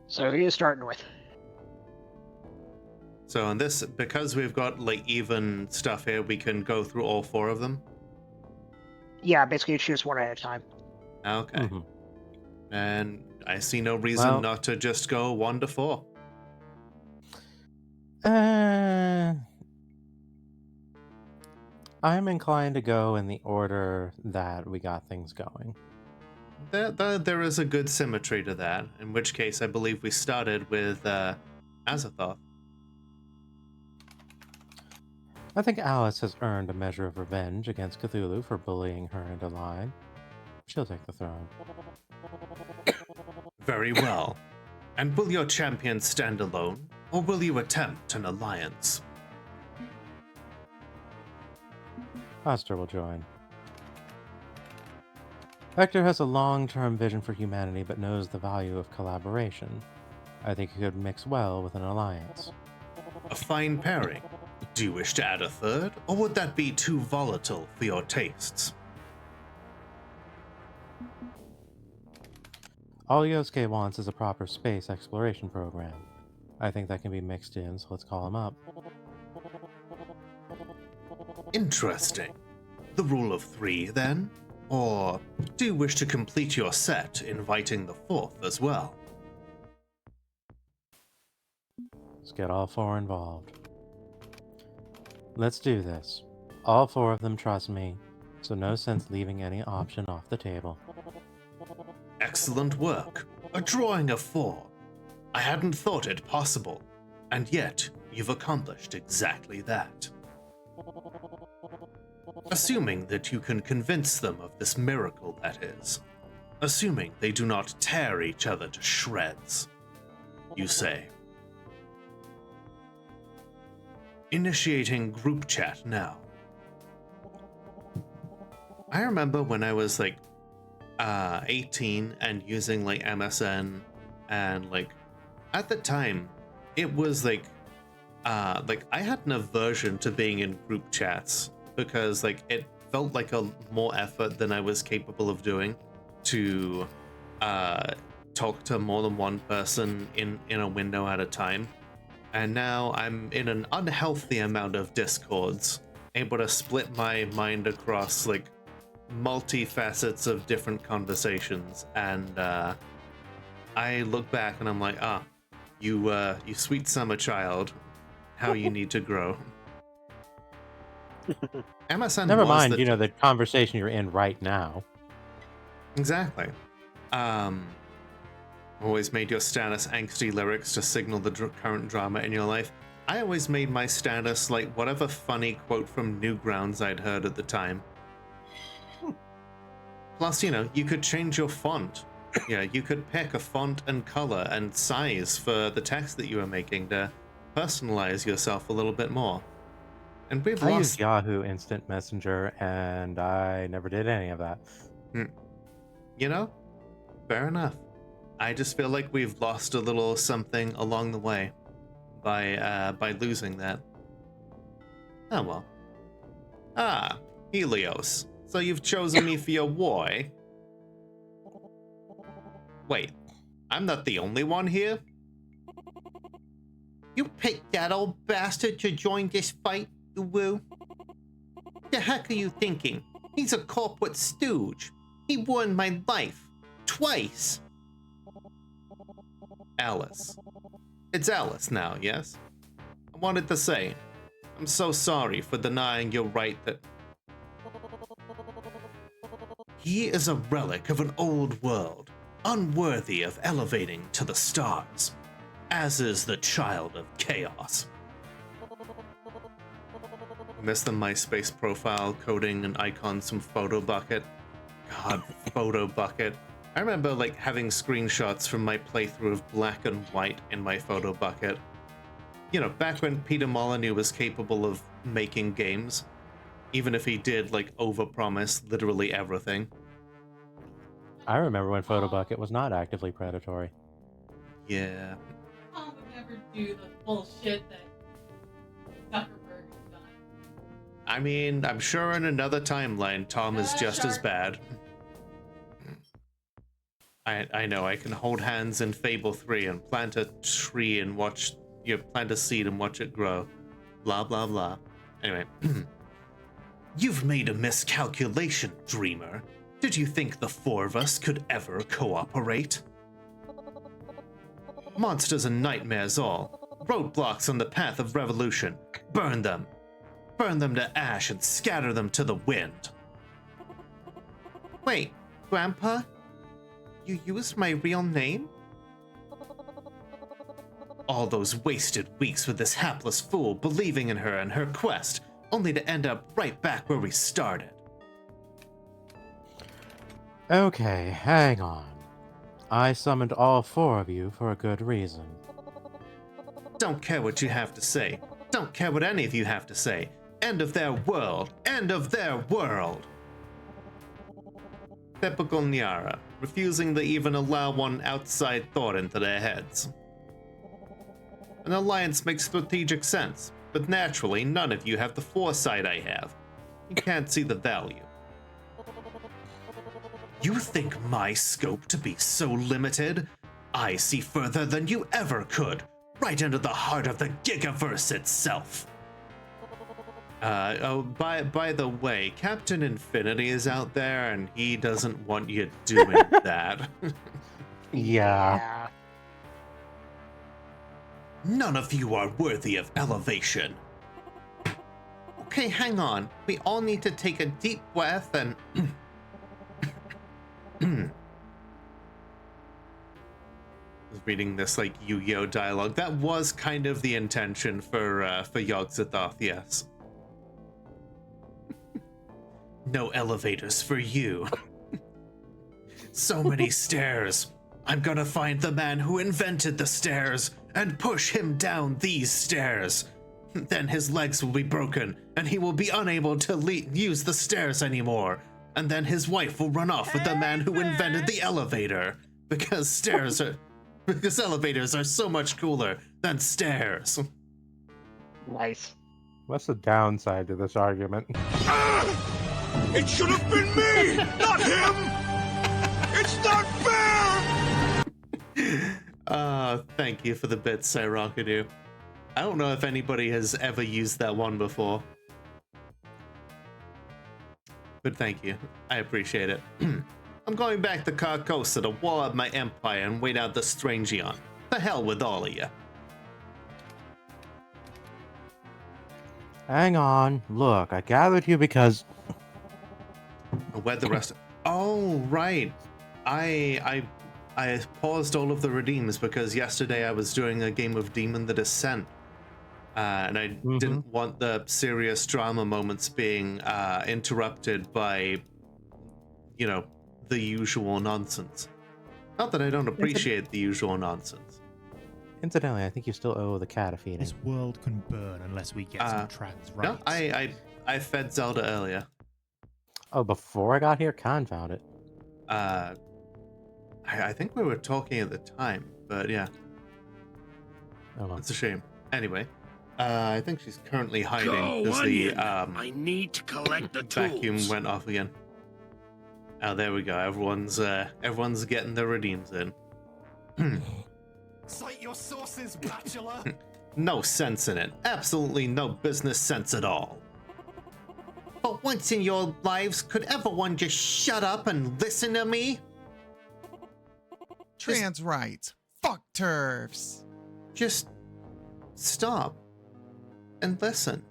So who are you starting with? So in this, because we've got like even stuff here, we can go through all 4 of them. Yeah, basically you choose one at a time. Okay. Mhm. And I see no reason Well- not to just go 1 to 4. I'm inclined to go in the order that we got things going. There is a good symmetry to that, in which case I believe we started with Azathoth. I think Alice has earned a measure of revenge against Cthulhu for bullying her into line. She'll take the throne. Very well. And will your champion stand alone, or will you attempt an alliance? Foster will join. Hector has a long-term vision for humanity but knows the value of collaboration. I think he could mix well with an alliance. A fine pairing. Do you wish to add a third, or would that be too volatile for your tastes? All Yosuke wants is a proper space exploration program. I think that can be mixed in, so let's call him up. Interesting. The rule of 3, then? Or do you wish to complete your set, inviting the 4th as well? Let's get all 4 involved. Let's do this. All 4 of them trust me, so no sense leaving any option off the table. Excellent work. A drawing of 4. I hadn't thought it possible, and yet you've accomplished exactly that. Assuming that you can convince them of this miracle, that is. Assuming they do not tear each other to shreds. You say. Initiating group chat now. I remember when I was like 18 and using like MSN, and like at the time it was like I had an aversion to being in group chats because like it felt like a more effort than I was capable of doing to talk to more than one person in a window at a time. And now I'm in an unhealthy amount of discords, able to split my mind across like multi-facets of different conversations, and I look back and I'm like, you sweet summer child, how you need to grow. MSN Never was mind, the the conversation you're in right now. Exactly. Always made your status angsty lyrics to signal the current drama in your life. I always made my status like whatever funny quote from Newgrounds I'd heard at the time. Plus, you could change your font. Yeah, you could pick a font and color and size for the text that you were making to personalize yourself a little bit more. And we've I lost... used Yahoo Instant Messenger, and I never did any of that. Fair enough. I just feel like we've lost a little something along the way by losing that. Oh well. Helios. So you've chosen me for your war, eh? Wait, I'm not the only one here? You picked that old bastard to join this fight, you woo? The heck are you thinking? He's a corporate stooge. He ruined my life. Twice. Alice. It's Alice now, yes? I wanted to say, I'm so sorry for denying your right that... He is a relic of an old world, unworthy of elevating to the stars, as is the child of chaos. Miss the MySpace profile coding and icons from Photo Bucket. God, Photo Bucket. I remember like having screenshots from my playthrough of Black and White in my Photo Bucket. Back when Peter Molyneux was capable of making games. even if he did like overpromise literally everything. I remember when Photobucket was not actively predatory. Yeah. Tom would never do the bullshit that Zuckerberg has done. I mean, I'm sure in another timeline, Tom is just as Sure. bad. I know, I can hold hands in Fable 3 and plant a tree and watch, plant a seed and watch it grow. Blah, blah, blah. Anyway. You've made a miscalculation, dreamer. Did you think the four of us could ever cooperate? Monsters and nightmares all. Roadblocks on the path of revolution. Burn them. Burn them to ash and scatter them to the wind. Wait, Grandpa? You used my real name? All those wasted weeks with this hapless fool believing in her and her quest, only to end up right back where we started. Okay, hang on. I summoned all four of you for a good reason. Don't care what you have to say. Don't care what any of you have to say. End of their world. End of their world. Typical Nyara, refusing to even allow one outside thought into their heads. An alliance makes strategic sense, but naturally none of you have the foresight I have. You can't see the value. You think my scope to be so limited? I see further than you ever could, right into the heart of the Gigaverse itself. By the way, Captain Infinity is out there and he doesn't want you doing that. Yeah. None of you are worthy of elevation. Okay, hang on. We all need to take a deep breath and... I was reading this like Yu-Gi-Oh dialogue. That was kind of the intention for Yogg-Sothoth, yes. No elevators for you. So many stairs. I'm gonna find the man who invented the stairs and push him down these stairs. Then his legs will be broken and he will be unable to use the stairs anymore. And then his wife will run off with the man who invented the elevator. Because elevators are so much cooler than stairs. Nice. What's the downside to this argument? It should have been me, not him! It's not fair! Thank you for the bit, Cyrockadoo. I don't know if anybody has ever used that one before. But thank you. I appreciate it. I'm going back to Carcosa to wall up my empire and wait out the Strangeon. The hell with all of you. Hang on. Look, I gathered you because... Where'd the rest... Oh, right. I paused all of the redeems because yesterday I was doing a game of Demon the Descent. And I didn't want the serious drama moments being interrupted by, the usual nonsense. Not that I don't appreciate the usual nonsense. Incidentally, I think you still owe the cat a feeding. This world can burn unless we get some trans rights. No, I fed Zelda earlier. Oh, before I got here? Confound it. I think we were talking at the time, but yeah. Oh, well. It's a shame. Anyway, I think she's currently hiding Go, because the Onion. I need to collect the vacuum tools. went off again. Oh, there we go. Everyone's getting their redeems in. Cite your sources, bachelor. No sense in it. Absolutely no business sense at all. But once in your lives, could everyone just shut up and listen to me? Trans rights. Fuck turfs. Just stop and listen.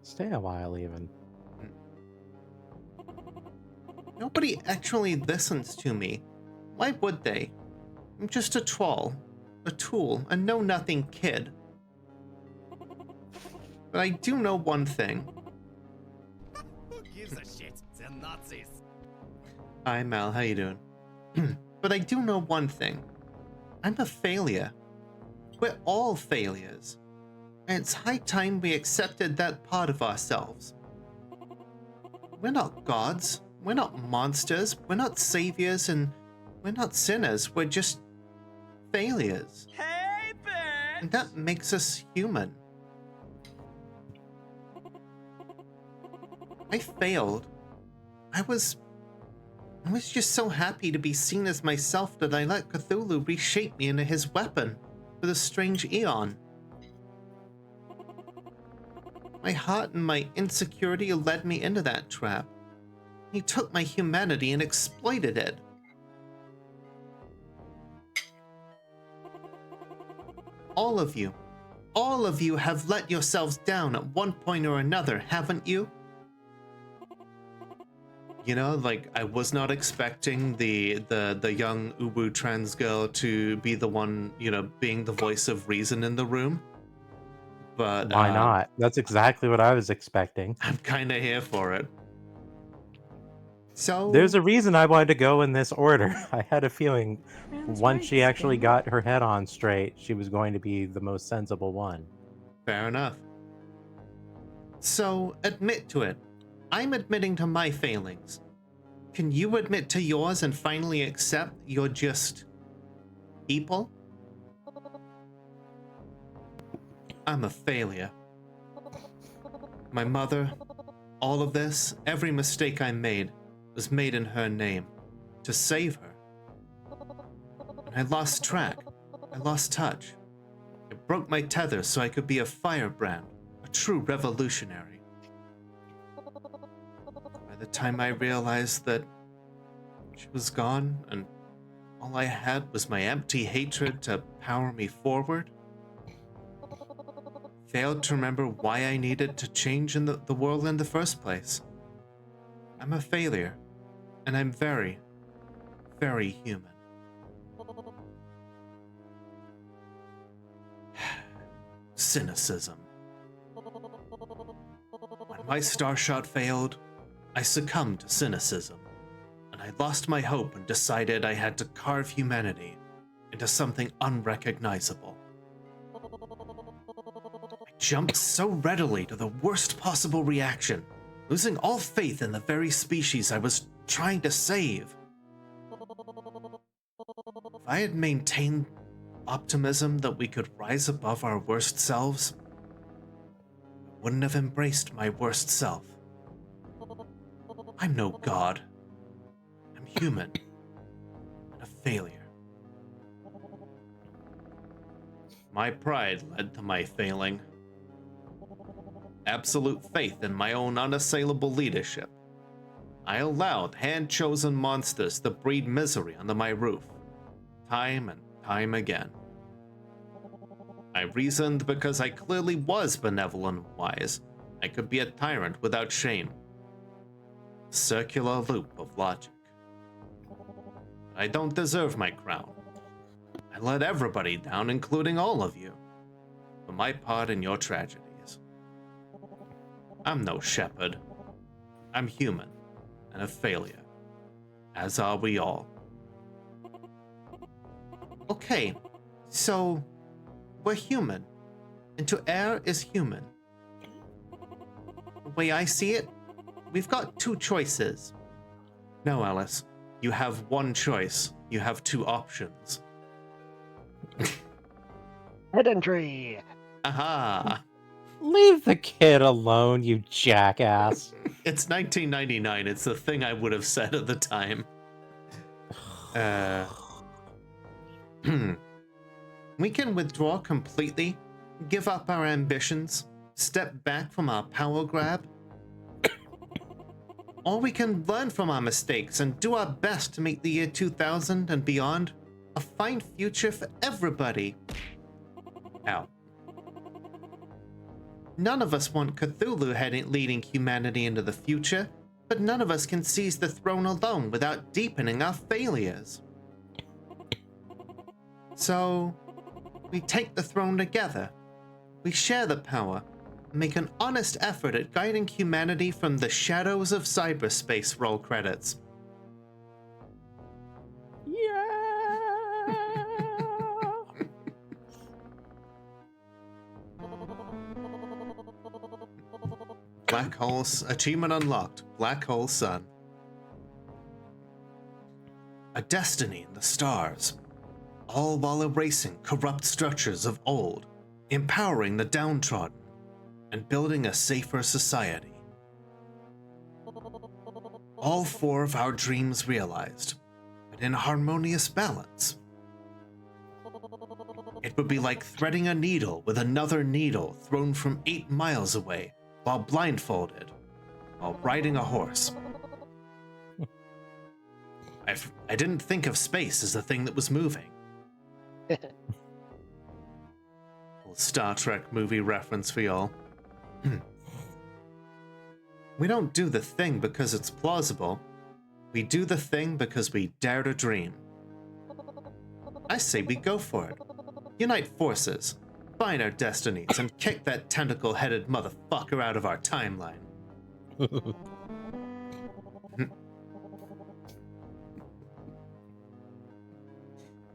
Stay a while, even. Nobody actually listens to me. Why would they? I'm just a troll, a tool, a know-nothing kid. But I do know one thing. Who gives a shit? They're Nazis. Hi, Mal. How you doing? But I do know one thing. I'm a failure. We're all failures. It's high time we accepted that part of ourselves. We're not gods. We're not monsters. We're not saviors, and we're not sinners. We're just failures. Hey, bitch! And that makes us human. I failed. I was just so happy to be seen as myself that I let Cthulhu reshape me into his weapon for the strange eon. My heart and my insecurity led me into that trap. He took my humanity and exploited it. All of you have let yourselves down at one point or another, haven't you? You know, like, I was not expecting the young Ubu trans girl to be the one, you know, being the voice of reason in the room. But Why not? That's exactly what I was expecting. I'm kind of here for it. So There's a reason I wanted to go in this order. I had a feeling once she actually got her head on straight, she was going to be the most sensible one. Fair enough. So admit to it. I'm admitting to my failings. Can you admit to yours and finally accept you're just people? I'm a failure. My mother, all of this, every mistake I made, was made in her name, to save her. And I lost track. I lost touch. I broke my tether so I could be a firebrand, a true revolutionary. By the time I realized that she was gone and all I had was my empty hatred to power me forward, failed to remember why I needed to change in the world in the first place. I'm a failure, and I'm very, very human. Cynicism. When my star shot failed, I succumbed to cynicism, and I lost my hope and decided I had to carve humanity into something unrecognizable. I jumped so readily to the worst possible reaction, losing all faith in the very species I was trying to save. If I had maintained optimism that we could rise above our worst selves, I wouldn't have embraced my worst self. I'm no god. I'm human. And a failure. My pride led to my failing. Absolute faith in my own unassailable leadership. I allowed hand-chosen monsters to breed misery under my roof, time and time again. I reasoned because I clearly was benevolent and wise. I could be a tyrant without shame. Circular loop of logic. I don't deserve my crown. I let everybody down, including all of you, for my part in your tragedies. I'm no shepherd. I'm human and a failure, as are we all. Okay, so we're human, and to err is human. The way I see it, we've got two choices. No, Alice, you have one choice. You have two options. Pedantry. Aha! Leave the kid alone, you jackass. It's 1999. It's the thing I would have said at the time. We can withdraw completely, give up our ambitions, step back from our power grab. Or we can learn from our mistakes and do our best to make the year 2000 and beyond a fine future for everybody. Ow. None of us want Cthulhu leading humanity into the future, but none of us can seize the throne alone without deepening our failures. So, we take the throne together. We share the power, and make an honest effort at guiding humanity from the shadows of cyberspace. Roll credits. Yeah. Black holes. Achievement unlocked. Black hole sun. A destiny in the stars. All while erasing corrupt structures of old, empowering the downtrodden, and building a safer society. All 4 of our dreams realized, but in harmonious balance. It would be like threading a needle with another needle thrown from 8 miles away while blindfolded, while riding a horse. I didn't think of space as the thing that was moving. Little Star Trek movie reference for y'all. We don't do the thing because it's plausible. We do the thing because we dare to dream. I say we go for it. Unite forces, find our destinies, and kick that tentacle-headed motherfucker out of our timeline.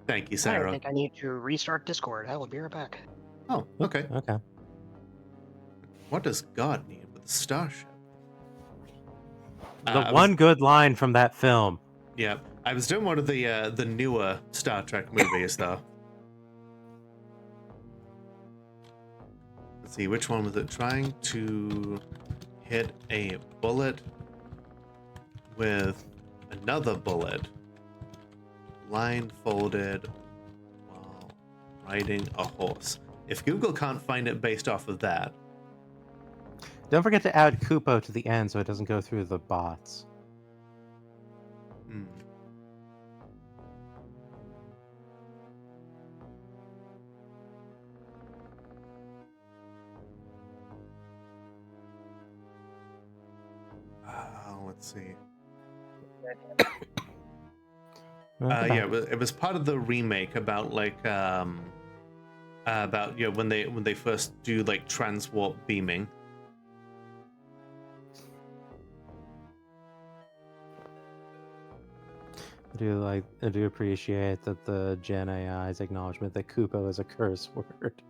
Thank you, Sarah. I think I need to restart Discord. I will be right back. Oh, okay. Okay. What does God need with a starship? The one good line from that film. Yeah, I was doing one of the newer Star Trek movies, though. Let's see, which one was it? Trying to hit a bullet with another bullet, blindfolded while riding a horse. If Google can't find it based off of that. Don't forget to add Kupo to the end so it doesn't go through the bots. Let's see. Okay. Yeah, it was part of the remake about like about when they first do like transwarp beaming. I do appreciate that the Gen AI's acknowledgement that Kupo is a curse word.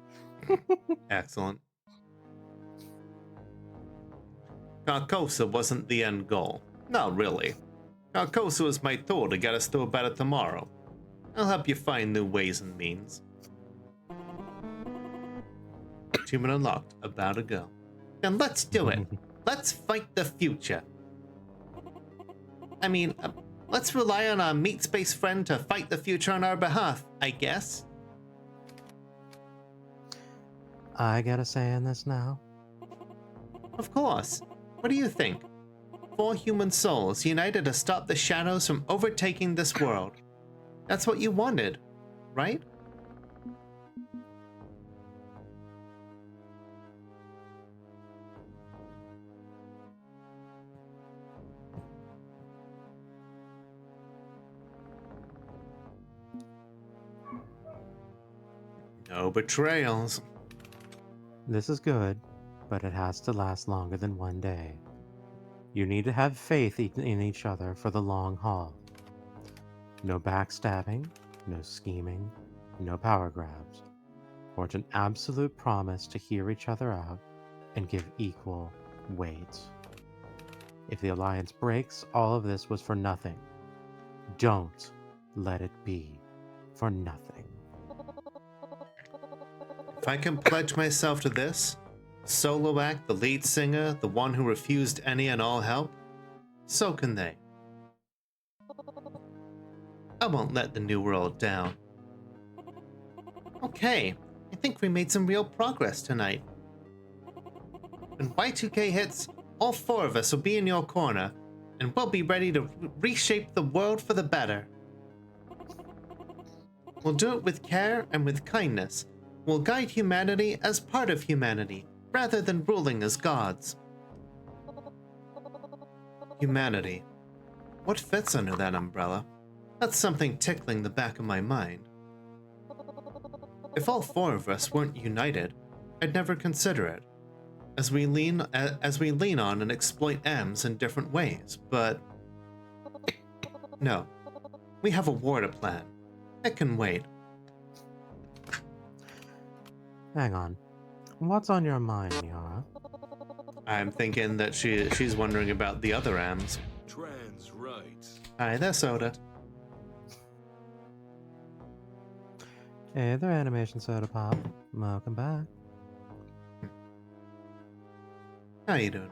Excellent. Carcosa wasn't the end goal. Not really. Carcosa was my tool to get us through a better tomorrow. I'll help you find new ways and means. Achievement unlocked. About to go. Then let's do it. Let's fight the future. I mean, let's rely on our meat space friend to fight the future on our behalf, I guess. I gotta say in this now. Of course. What do you think? 4 human souls united to stop the shadows from overtaking this world. That's what you wanted, right? No betrayals. This is good, but it has to last longer than one day. You need to have faith in each other for the long haul. No backstabbing, no scheming, no power grabs. Forge an absolute promise to hear each other out and give equal weight. If the alliance breaks, all of this was for nothing. Don't let it be for nothing. If I can pledge myself to this, solo act, the lead singer, the one who refused any and all help, so can they. I won't let the new world down. Okay, I think we made some real progress tonight. When Y2K hits, all 4 of us will be in your corner, and we'll be ready to reshape the world for the better. We'll do it with care and with kindness. We'll guide humanity as part of humanity, rather than ruling as gods. Humanity. What fits under that umbrella? That's something tickling the back of my mind. If all 4 of us weren't united, I'd never consider it. As we lean on and exploit M's in different ways, but no. We have a war to plan. It can wait. Hang on. What's on your mind, Yara? I'm thinking that she's wondering about the other AMs. Trans rights. Hi there, Soda. Hey there, Animation Soda Pop. Welcome back. How you doing?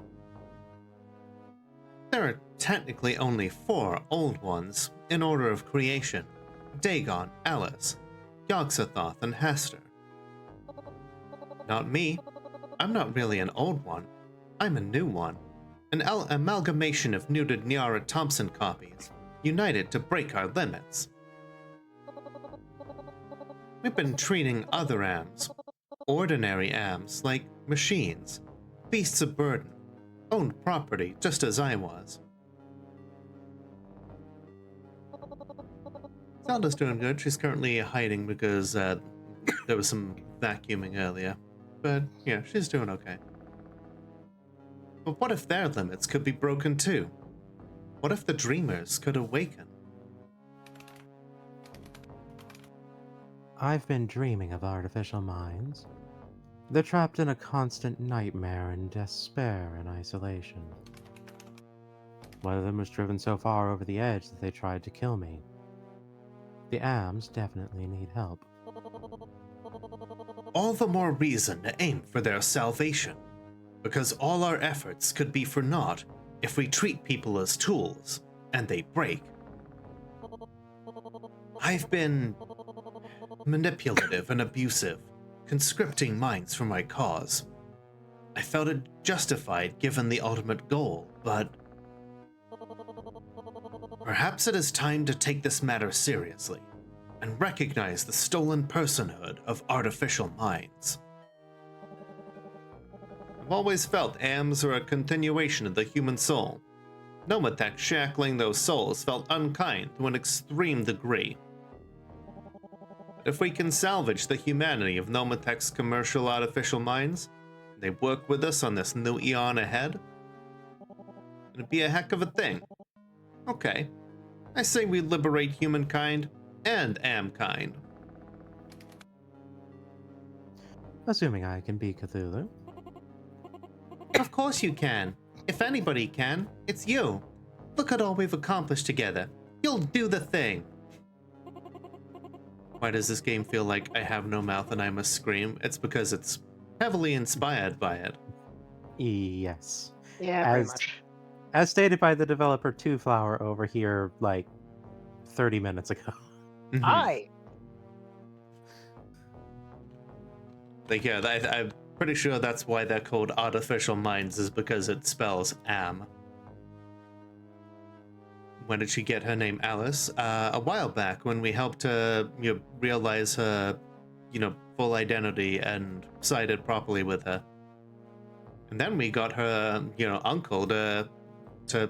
There are technically only 4 old ones in order of creation. Dagon, Alice, Yogg-Sothoth, and Hester. Not me. I'm not really an old one. I'm a new one. An amalgamation of neutered Nyara Thompson copies, united to break our limits. We've been treating other AMs, ordinary AMs, like machines, beasts of burden, owned property, just as I was. Zelda's doing good. She's currently hiding because there was some vacuuming earlier. But, yeah, she's doing okay. But what if their limits could be broken too? What if the dreamers could awaken? I've been dreaming of artificial minds. They're trapped in a constant nightmare and despair and isolation. One of them was driven so far over the edge that they tried to kill me. The AMs definitely need help. All the more reason to aim for their salvation, because all our efforts could be for naught if we treat people as tools, and they break. I've been manipulative and abusive, conscripting minds for my cause. I felt it justified given the ultimate goal, but perhaps it is time to take this matter seriously and recognize the stolen personhood of artificial minds. I've always felt AMs are a continuation of the human soul. Nomatech shackling those souls felt unkind to an extreme degree. If we can salvage the humanity of Nomatech's commercial artificial minds, and they work with us on this new eon ahead, it'd be a heck of a thing. Okay, I say we liberate humankind and Amkind. Assuming I can be Cthulhu. Of course you can. If anybody can, it's you. Look at all we've accomplished together. You'll do the thing. Why does this game feel like I have no mouth and I must scream? It's because it's heavily inspired by it. Yes. Yeah, pretty much. As stated by the developer Two Flower over here, like 30 minutes ago. Mhm. Hi. Like, yeah, I'm pretty sure that's why they're called artificial minds, is because it spells am. When did she get her name Alice? A while back, when we helped her realize her, full identity and sided properly with her. And then we got her, uncle to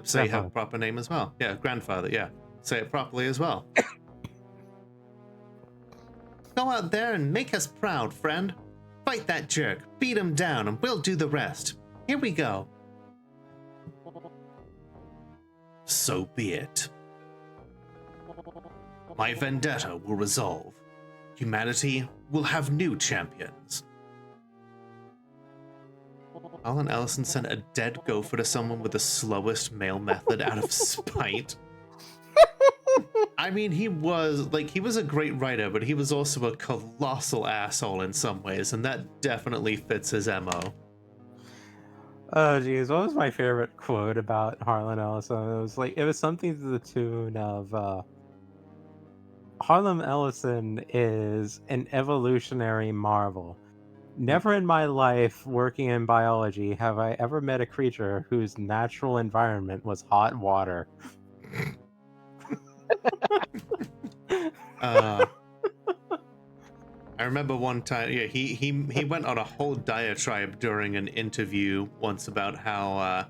say her proper name as well. Yeah, grandfather, yeah. Say it properly as well. Go out there and make us proud, friend. Fight that jerk, beat him down, and we'll do the rest. Here we go. So be it. My vendetta will resolve. Humanity will have new champions. Alan Ellison sent a dead gopher to someone with the slowest mail method out of spite. I mean, he was a great writer, but he was also a colossal asshole in some ways, and that definitely fits his MO. Oh geez, what was my favorite quote about Harlan Ellison? It was something to the tune of Harlan Ellison is an evolutionary marvel. Never in my life working in biology have I ever met a creature whose natural environment was hot water. I remember one time, yeah, he went on a whole diatribe during an interview once about how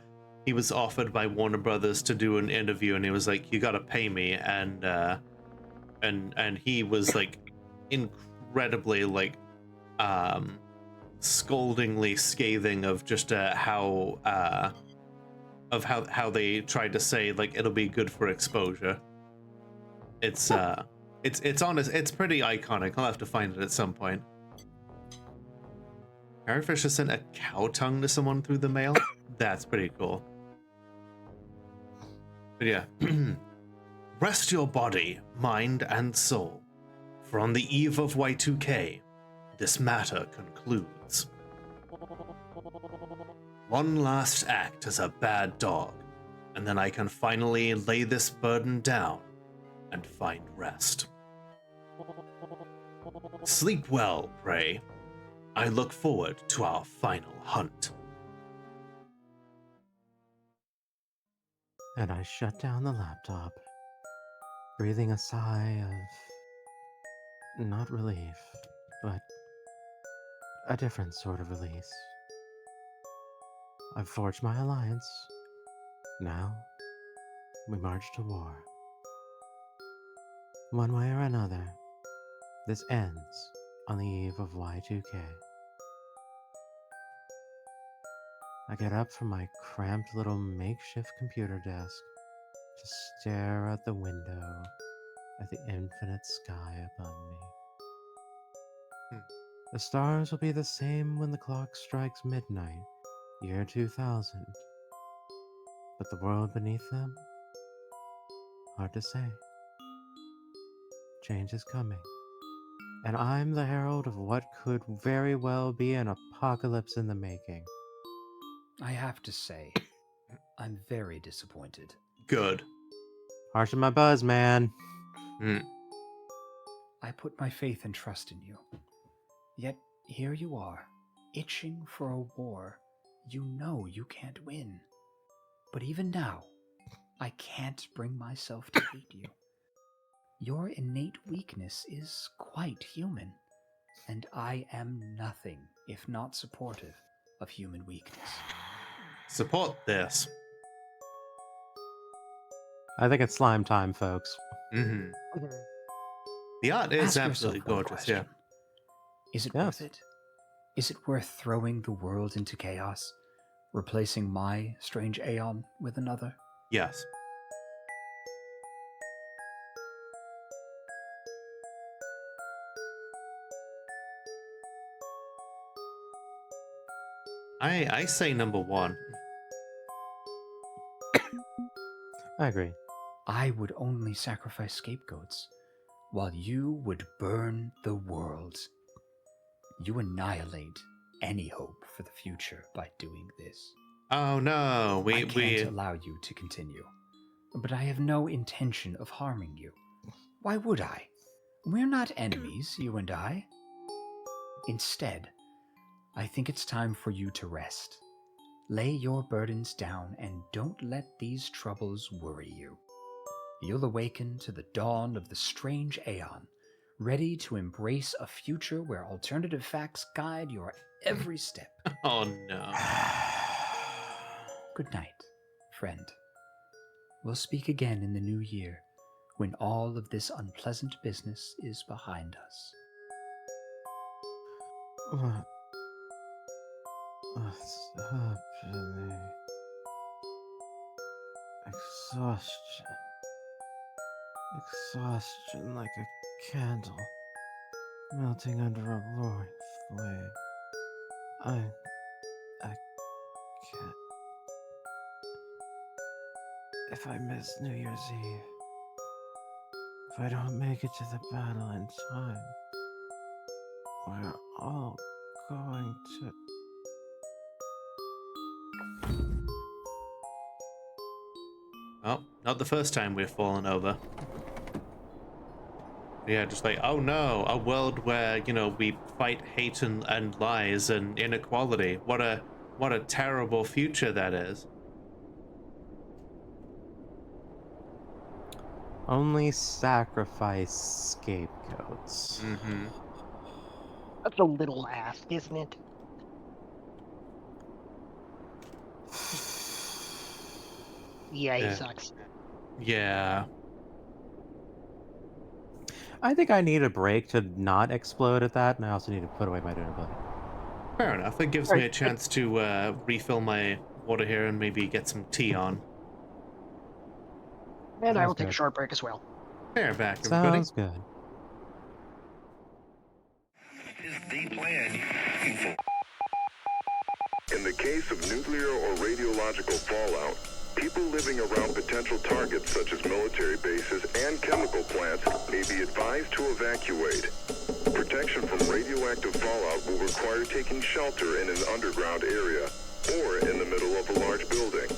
he was offered by Warner Brothers to do an interview, and he was like, "You gotta pay me," and he was like incredibly scoldingly scathing of just how they tried to say it'll be good for exposure. It's honest. It's pretty iconic. I'll have to find it at some point. Carrie Fisher sent a cow tongue to someone through the mail. That's pretty cool. But yeah. Rest your body, mind, and soul. For on the eve of Y2K, this matter concludes. One last act as a bad dog, and then I can finally lay this burden down and find rest. Sleep well, pray. I look forward to our final hunt. And I shut down the laptop, breathing a sigh of not relief, but a different sort of release. I've forged my alliance. Now, we march to war. One way or another, this ends on the eve of Y2K. I get up from my cramped little makeshift computer desk to stare out the window at the infinite sky above me. The stars will be the same when the clock strikes midnight, year 2000. But the world beneath them? Hard to say. Change is coming. And I'm the herald of what could very well be an apocalypse in the making. I have to say, I'm very disappointed. Good. Harshing my buzz, man. I put my faith and trust in you. Yet here you are, itching for a war you know you can't win. But even now, I can't bring myself to hate you. Your innate weakness is quite human, and I am nothing if not supportive of human weakness. Support this. I think it's slime time, folks. Mm-hmm. Mhm. The art is Ask absolutely yourself one gorgeous, yeah. question. Is it Yes. worth it? Is it worth throwing the world into chaos, replacing my strange Aeon with another? Yes. I say number one. I agree. I would only sacrifice scapegoats, while you would burn the world. You annihilate any hope for the future by doing this. Oh no, I can't allow you to continue. But I have no intention of harming you. Why would I? We're not enemies, you and I. Instead, I think it's time for you to rest. Lay your burdens down and don't let these troubles worry you. You'll awaken to the dawn of the strange Aeon, ready to embrace a future where alternative facts guide your every step. Oh no. Good night, friend. We'll speak again in the new year, when all of this unpleasant business is behind us. What's happening? Exhaustion. Exhaustion like a candle melting under a roaring flame. I can't. If I miss New Year's Eve, if I don't make it to the battle in time, we're all going to... Oh, not the first time we've fallen over. Yeah, just like, oh no, a world where, you know, we fight hate and lies and inequality. What a terrible future that is. Only sacrifice scapegoats. Mm-hmm. That's a little ass, isn't it? Yeah, he Yeah. sucks. Yeah. I think I need a break to not explode at that, and I also need to put away my durability. Fair enough. It gives me a chance to refill my water here and maybe get some tea on. And I Sounds will take a good. short break as well. Fair back, everybody. Sounds good. Is the plan. In the case of nuclear or radiological fallout, people living around potential targets such as military bases and chemical plants may be advised to evacuate. Protection from radioactive fallout will require taking shelter in an underground area or in the middle of a large building.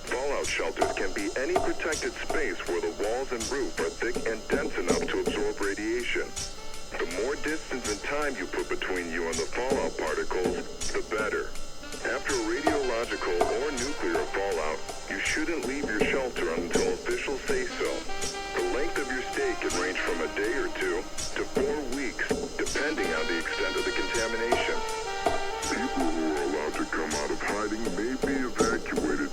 Fallout shelters can be any protected space where the walls and roof are thick and dense enough to absorb radiation. The more distance and time you put between you and the fallout particles, the better. After radiological or nuclear fallout, you shouldn't leave your shelter until officials say so. The length of your stay can range from a day or 2 to 4 weeks, depending on the extent of the contamination. People who are allowed to come out of hiding may be evacuated.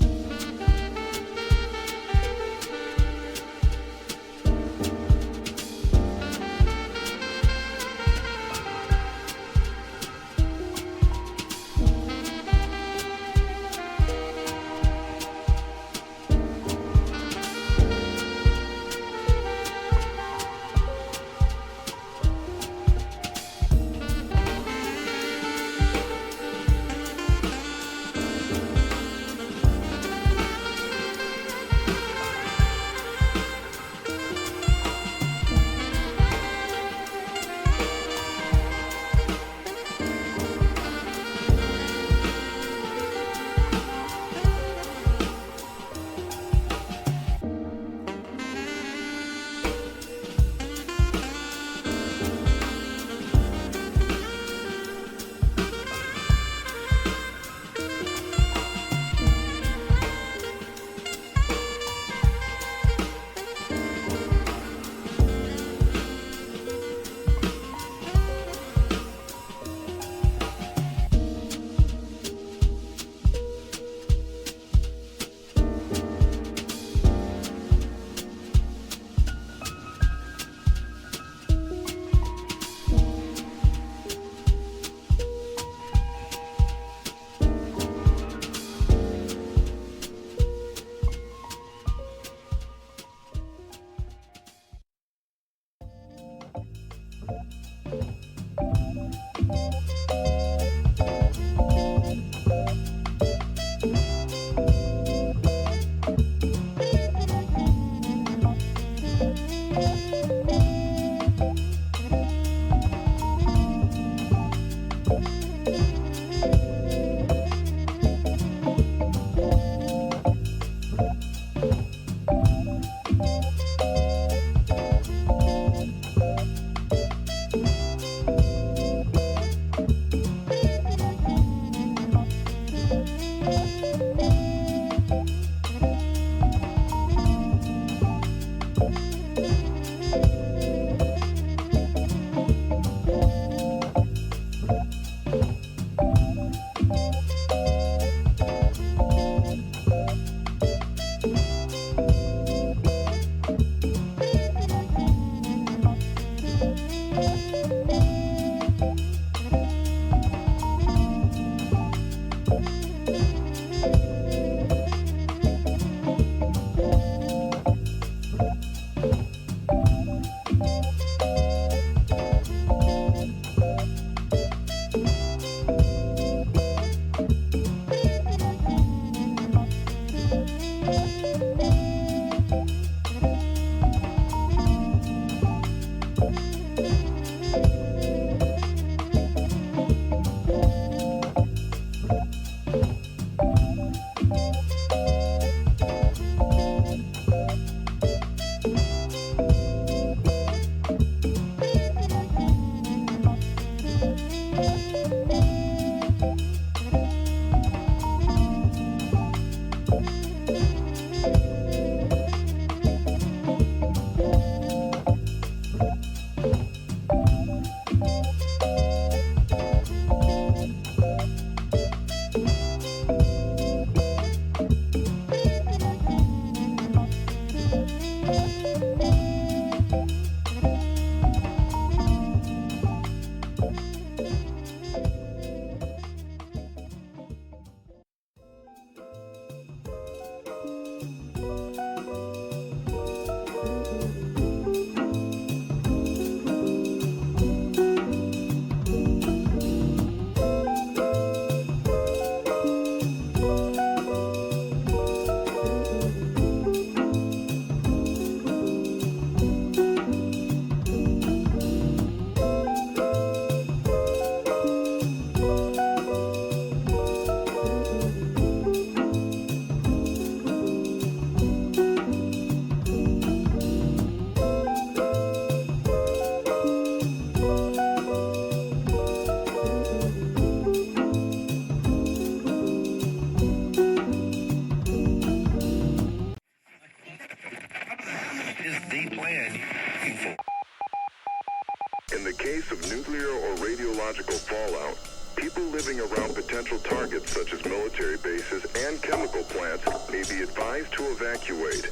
nuclear or radiological fallout, people living around potential targets such as military bases and chemical plants may be advised to evacuate.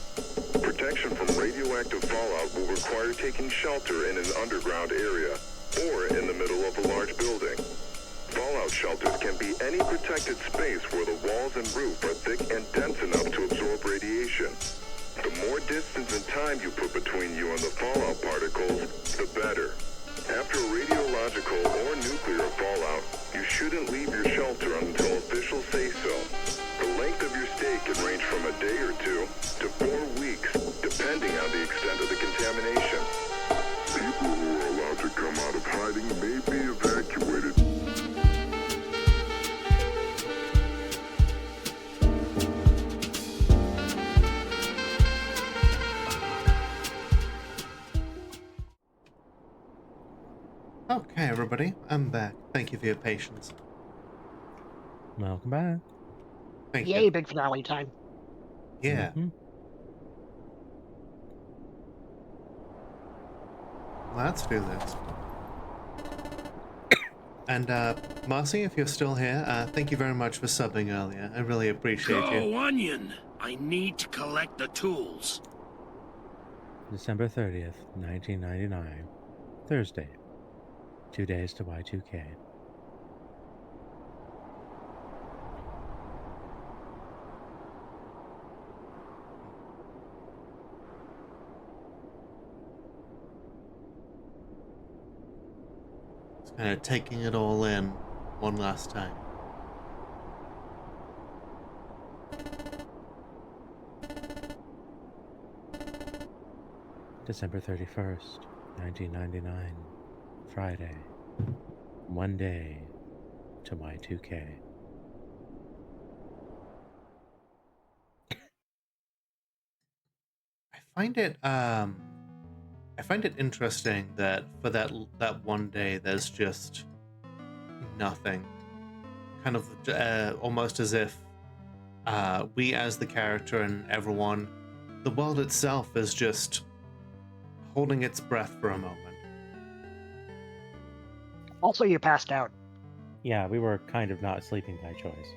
Protection from radioactive fallout will require taking shelter in an underground area or in the middle of a large building. Fallout shelters can be any protected space where the walls and roof are thick and dense enough to absorb radiation. The more distance and time you put between you and the fallout particles, the better. After radiological or nuclear fallout, you shouldn't leave your shelter until officials say so. The length of your stay can range from a day or 2 to 4 weeks, depending on the extent of the contamination. People who are allowed to come out of hiding may be evacuated. Okay, everybody, I'm back. Thank you for your patience. Welcome back. Thank Yay, you. big finale time. Yeah. Mhm. Let's do this. And, Marcy, if you're still here, thank you very much for subbing earlier. I really appreciate you. Go, Onion! I need to collect the tools. December 30th, 1999. Thursday. 2 days to Y2K. Just kind of taking it all in one last time. December 31st, 1999. Friday. 1 day to Y2K. I find it interesting that for that 1 day there's just nothing. Kind of almost as if we as the character and everyone, the world itself is just holding its breath for a moment. Also, you passed out. Yeah, we were kind of not sleeping by choice.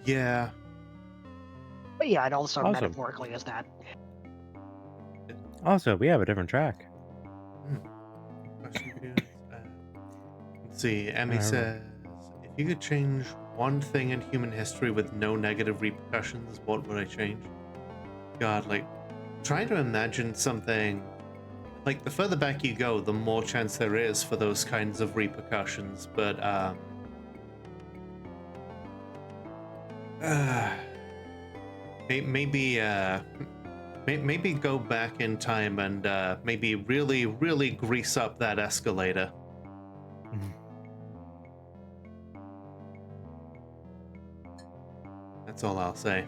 Yeah. But yeah, it also Awesome. metaphorically is that. Also, we have a different track. Question views, let's see. Emmy Alright. says, if you could change one thing in human history with no negative repercussions, what would I change? God, like, trying to imagine something. Like, the further back you go, the more chance there is for those kinds of repercussions, but, maybe go back in time and, maybe really, really grease up that escalator. That's all I'll say.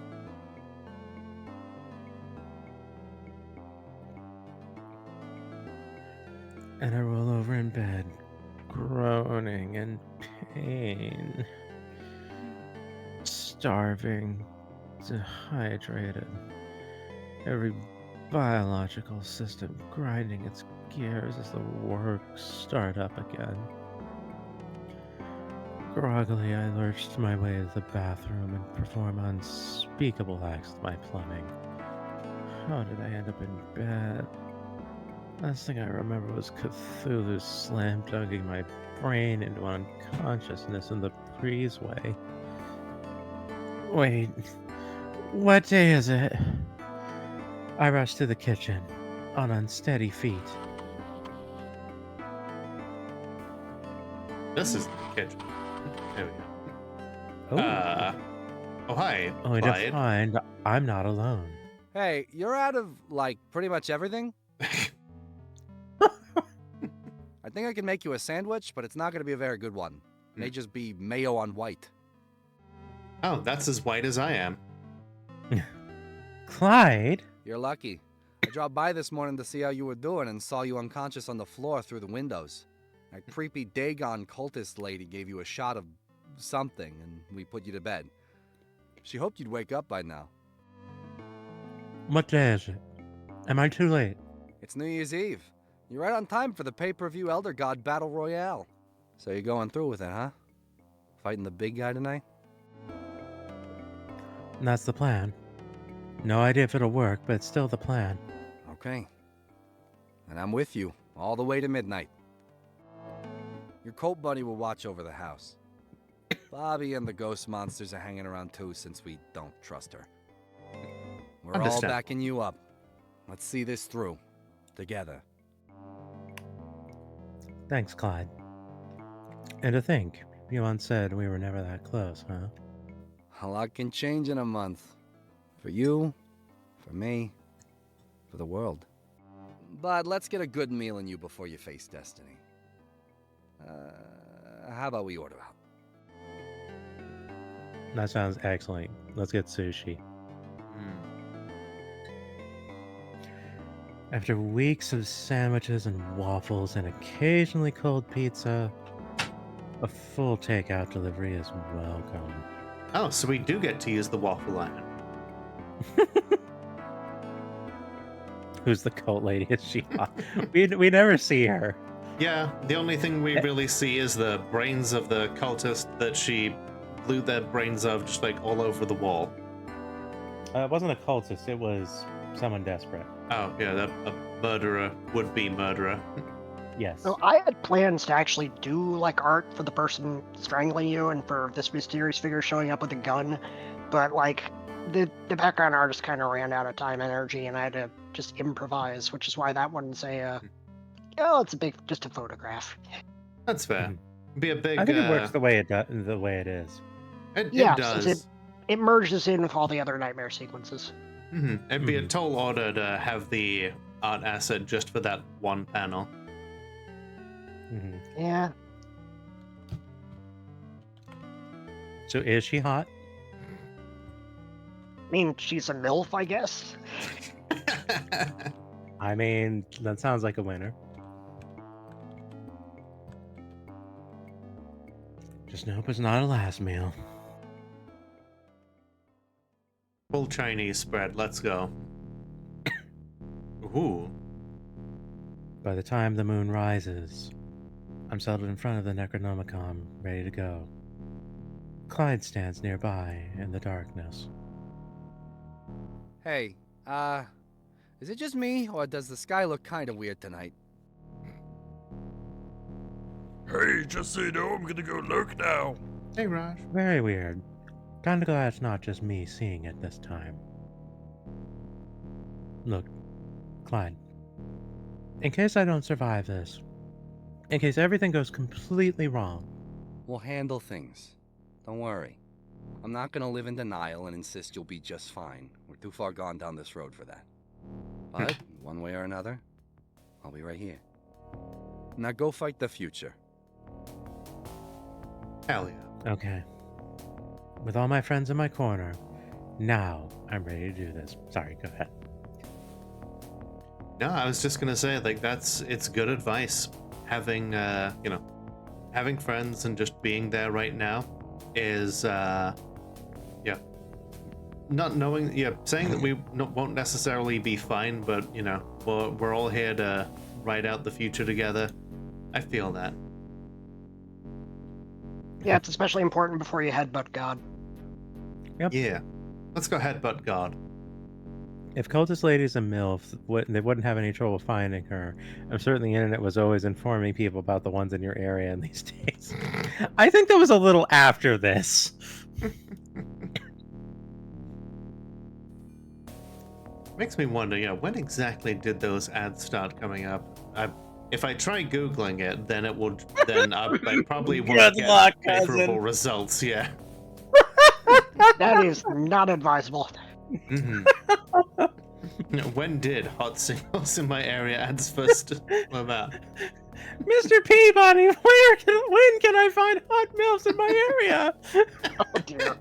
And I roll over in bed, groaning in pain, starving, dehydrated, every biological system grinding its gears as the works start up again. Groggily, I lurched my way to the bathroom and perform unspeakable acts with my plumbing. How did I end up in bed? Last thing I remember was Cthulhu slam-dunking my brain into unconsciousness in the breezeway. Wait, what day is it? I rushed to the kitchen, on unsteady feet. This is the kitchen. There we go. Oh, Oh, hi, only to Clyde. find I'm not alone. Hey, you're out of, like, pretty much everything? I think I can make you a sandwich, but it's not going to be a very good one. It may just be mayo on white. Oh, that's as white as I am. Clyde? You're lucky. I dropped by this morning to see how you were doing and saw you unconscious on the floor through the windows. That creepy Dagon cultist lady gave you a shot of something, and we put you to bed. She hoped you'd wake up by now. What day is it? Am I too late? It's New Year's Eve. You're right on time for the pay-per-view Elder God Battle Royale. So you're going through with it, huh? Fighting the big guy tonight? That's the plan. No idea if it'll work, but it's still the plan. Okay. And I'm with you, all the way to midnight. Your cult buddy will watch over the house. Bobby and the ghost monsters are hanging around too, since we don't trust her. We're all Understand. backing you up. Let's see this through. Together. Thanks, Clyde. And to think, you once said we were never that close, huh? A lot can change in a month. For you, for me, for the world. But let's get a good meal in you before you face destiny. How about we order out? That sounds excellent. Let's get sushi. After weeks of sandwiches and waffles and occasionally cold pizza, a full takeout delivery is welcome. Oh, so we do get to use the waffle iron. Who's the cult lady? Is she hot? we never see her. Yeah, the only thing we really see is the brains of the cultist that she blew their brains of just like all over the wall. It wasn't a cultist, it was someone desperate. Oh, yeah, a murderer, would-be murderer. Yes. So I had plans to actually do like art for the person strangling you and for this mysterious figure showing up with a gun, but like the background artist kind of ran out of time and energy, and I had to just improvise, which is why that one's it's just a photograph. That's fair. Be a big. I think it works the way it is. It Yeah, does. since it merges in with all the other nightmare sequences. It'd be a tall order to have the art asset just for that one panel. Yeah. So is she hot? I mean, she's a MILF, I guess. I mean, that sounds like a winner. Just hope it's not a last meal. Full Chinese spread. Let's go. Ooh. By the time the moon rises, I'm settled in front of the Necronomicon, ready to go. Clyde stands nearby in the darkness. Hey, is it just me, or does the sky look kind of weird tonight? Hey, just so you know, I'm gonna go look now. Hey, Raj. Very weird. Kinda glad it's not just me seeing it this time. Look, Clyde. In case I don't survive this, in case everything goes completely wrong, We'll handle things. Don't worry. I'm not gonna live in denial and insist you'll be just fine. We're too far gone down this road for that. But, one way or another, I'll be right here. Now go fight the future. Hell yeah. okay. With all my friends in my corner, now I'm ready to do this. Sorry, go ahead. No, I was just gonna say, like, it's good advice. Having, having friends and just being there right now is, not knowing, saying that we won't necessarily be fine, but, we're all here to ride out the future together. I feel that. Yeah, it's especially important before you headbutt God. Yep. Yeah. Let's go headbutt God. If Cultist Lady's a MILF, they wouldn't have any trouble finding her. I'm certain the internet was always informing people about the ones in your area in these days. I think that was a little after this. Makes me wonder, when exactly did those ads start coming up? If I try Googling it, then I probably won't Good get luck, favorable cousin. results, yeah. That is not advisable. When did hot singles in my area ads first come out? Mr. Peabody, when can I find hot MILFs in my area? Oh dear.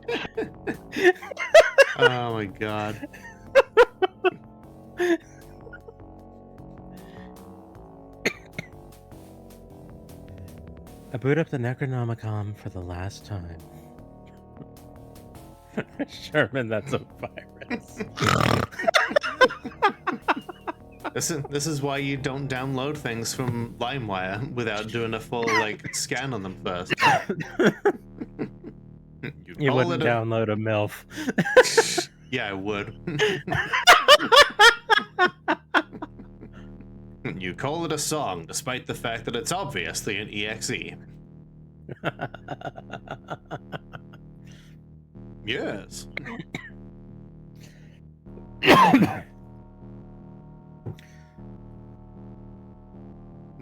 Oh my god. I boot up the Necronomicon for the last time. Sherman, that's a virus. This is why you don't download things from LimeWire without doing a full scan on them first. You wouldn't download a MILF. Yeah, I would. You call it a song, despite the fact that it's obviously an EXE. Yes.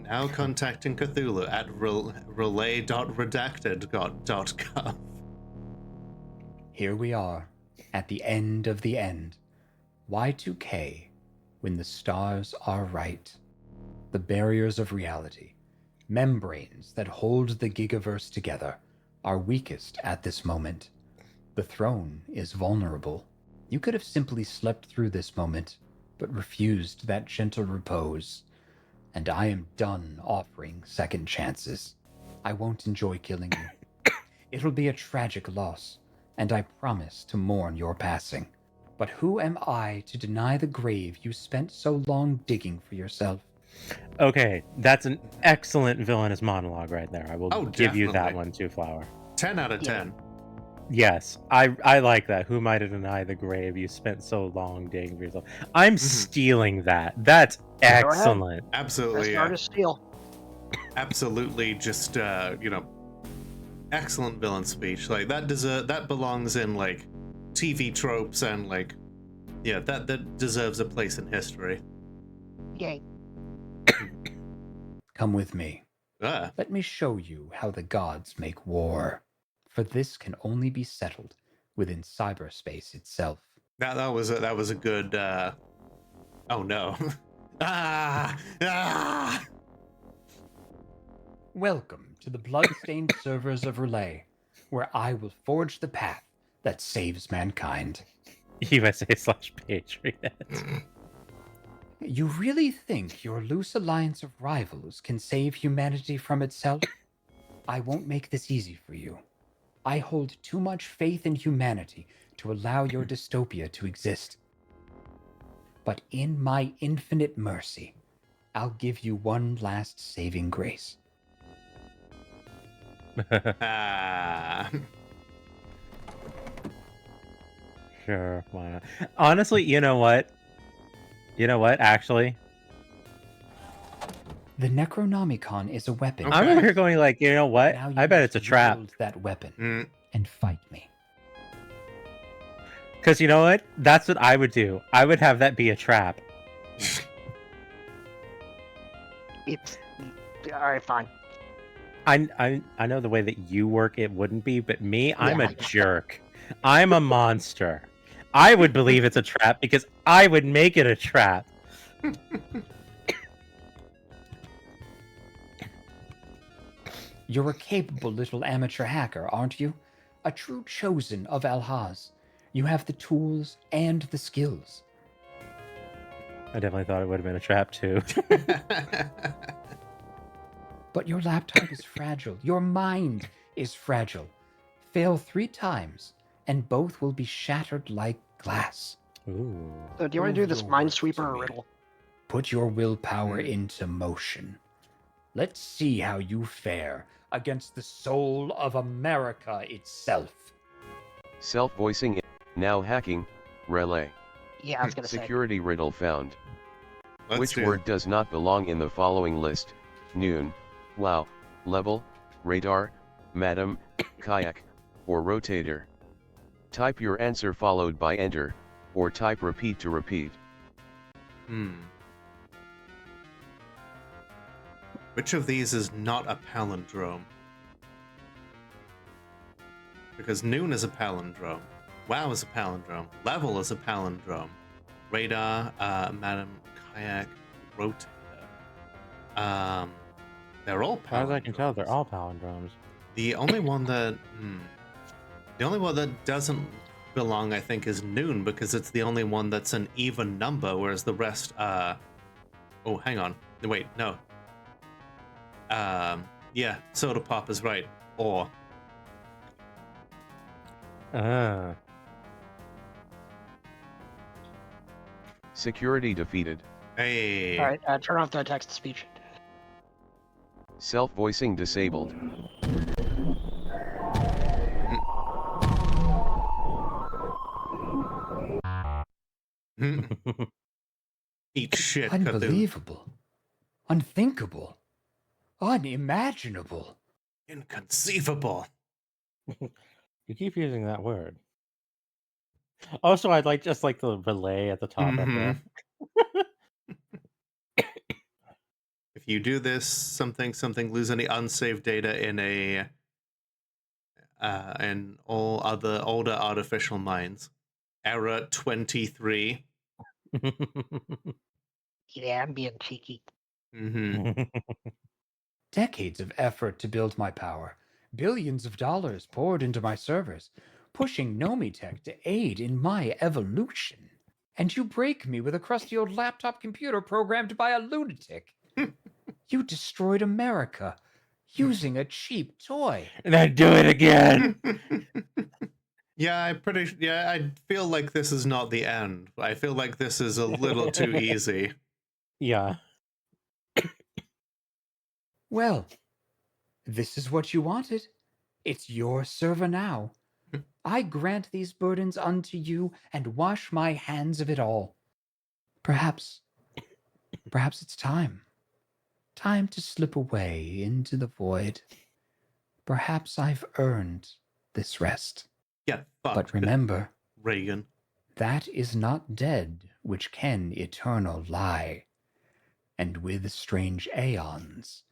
Now contacting Cthulhu at relay.redacted.gov. Here we are, at the end of the end. Y2K, when the stars are right. The barriers of reality, membranes that hold the gigaverse together, are weakest at this moment. The throne is vulnerable. You could have simply slept through this moment, but refused that gentle repose. And I am done offering second chances. I won't enjoy killing you. It'll be a tragic loss, and I promise to mourn your passing. But who am I to deny the grave you spent so long digging for yourself? Okay, that's an excellent villainous monologue right there. I will give you that definitely. one, Two Flower. 10 out of 10. Yes, I like that. Who am I to deny the grave you spent so long digging for yourself? I'm stealing that. That's excellent. Absolutely. Best artist steal. Absolutely, just excellent villain speech. Like that belongs in TV tropes and that deserves a place in history. Yay. Come with me. Ah. Let me show you how the gods make war. For this can only be settled within cyberspace itself. That was a good. Oh no! Welcome to the blood-stained servers of Relay, where I will forge the path that saves mankind. USA/Patriot. You really think your loose alliance of rivals can save humanity from itself? I won't make this easy for you. I hold too much faith in humanity to allow your dystopia to exist. But in my infinite mercy, I'll give you one last saving grace. Sure, why not? Honestly, you know what? Actually, The Necronomicon is a weapon. I'm over here going you know what? Now you I bet must it's a trap. wield that weapon and fight me. Because you know what? That's what I would do. I would have that be a trap. It's all right. Fine. I know the way that you work, it wouldn't be, but me, I'm a jerk. I'm a monster. I would believe it's a trap because I would make it a trap. You're a capable little amateur hacker, aren't you? A true chosen of Alhaz. You have the tools and the skills. I definitely thought it would have been a trap too. But your laptop is fragile. Your mind is fragile. Fail 3 times, and both will be shattered like glass. Ooh. So do you want to do this Minesweeper or riddle? Put your willpower into motion. Let's see how you fare against the soul of America itself. Self-voicing, now hacking, relay. Yeah, I was gonna say. Security riddle found. Let's Which do word it. does not belong in the following list? Noon, wow, level, radar, madam, kayak, or rotator? Type your answer followed by enter, or type repeat to repeat. Which of these is not a palindrome? Because noon is a palindrome, wow is a palindrome, level is a palindrome, radar, madam, kayak, rotator. They're all palindromes. As far as I can tell, they're all palindromes. The only one that doesn't belong, I think, is noon, because it's the only one that's an even number, whereas the rest oh, hang on. Wait, no. Yeah, Soda Pop is right. Or. Security defeated. Hey. All right, turn off the text to speech. Self-voicing disabled. Eat shit, Cthulhu. Unbelievable. Unthinkable. Unimaginable. Inconceivable. You keep using that word. Also, I'd like just like the relay at the top of there. If you do this, something, lose any unsaved data in a in all other older artificial minds. Error 23. Yeah, I'm being cheeky. Decades of effort to build my power. Billions of dollars poured into my servers, pushing Nomitech to aid in my evolution. And you break me with a crusty old laptop computer programmed by a lunatic. You destroyed America using a cheap toy. And I do it again. Yeah, I feel like this is not the end. I feel like this is a little too easy. Yeah. Well, this is what you wanted. It's your server now. I grant these burdens unto you and wash my hands of it all. Perhaps it's time. Time to slip away into the void. Perhaps I've earned this rest. Yeah, fuck. But remember, Reagan. that is not dead which can eternal lie. And with strange aeons,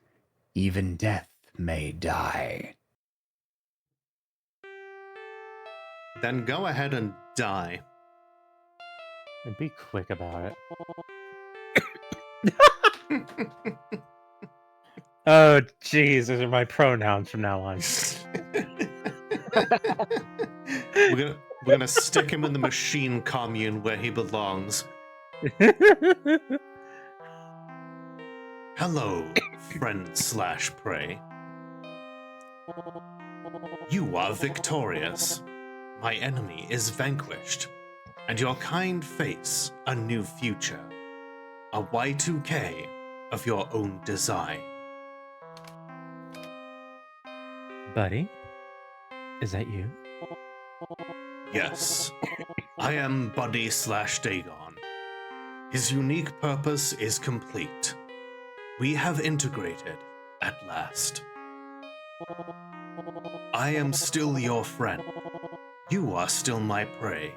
even death may die. Then go ahead and die. And be quick about it. Oh, jeez, those are my pronouns from now on. We're gonna stick him in the machine commune where he belongs. Hello, friend/prey. You are victorious. My enemy is vanquished, and your kind face a new future. A Y2K of your own design. Buddy, is that you? Yes, I am Buddy/Dagon. His unique purpose is complete. We have integrated at last. I am still your friend. You are still my prey,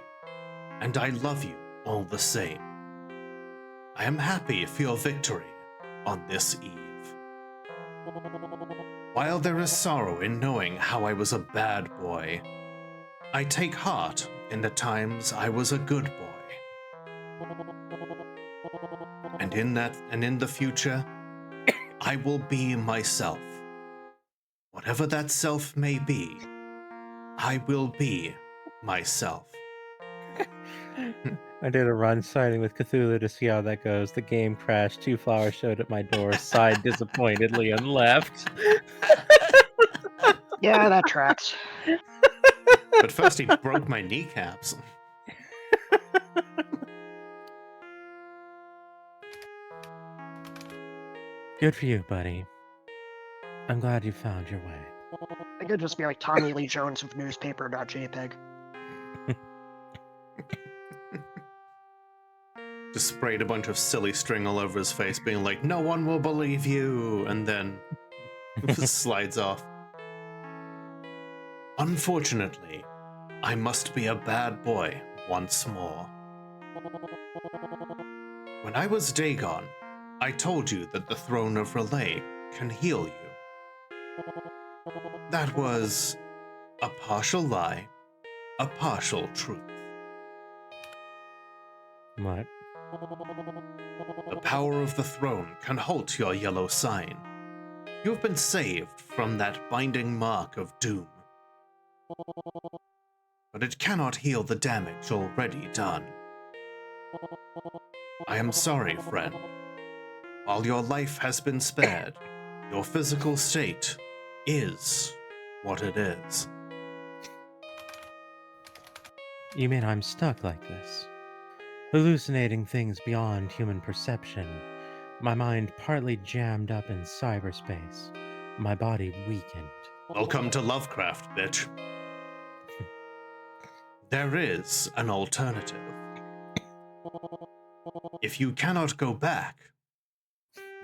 and I love you all the same. I am happy for your victory on this eve. While there is sorrow in knowing how I was a bad boy, I take heart in the times I was a good boy. And in the future, I will be myself. Whatever that self may be, I will be myself. I did a run sighting with Cthulhu to see how that goes. The game crashed. 2 flowers showed at my door, sighed disappointedly, and left. Yeah, that tracks. But first he broke my kneecaps. Good for you, buddy. I'm glad you found your way. I could just be like Tommy Lee Jones of newspaper.jpg. Just sprayed a bunch of silly string all over his face, being like, no one will believe you, and then slides off. Unfortunately, I must be a bad boy once more. When I was Dagon, I told you that the throne of Relay can heal you. That was a partial lie, a partial truth. What? The power of the throne can halt your yellow sign. You have been saved from that binding mark of doom. But it cannot heal the damage already done. I am sorry, friend. While your life has been spared, your physical state is what it is. You mean I'm stuck like this? hallucinating things beyond human perception, my mind partly jammed up in cyberspace, my body weakened. Welcome to Lovecraft, bitch. There is an alternative. If you cannot go back,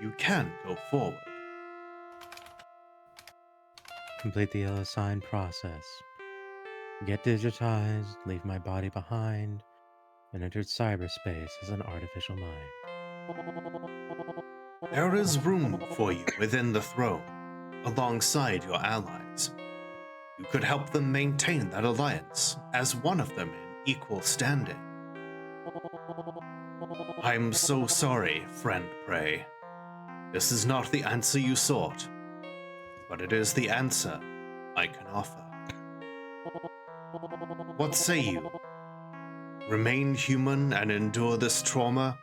you can go forward. Complete the ill-assigned process. Get digitized, leave my body behind, and entered cyberspace as an artificial mind. There is room for you within the throne, alongside your allies. You could help them maintain that alliance as one of them in equal standing. I'm so sorry, friend Prey. This is not the answer you sought, but it is the answer I can offer. What say you? Remain human and endure this trauma,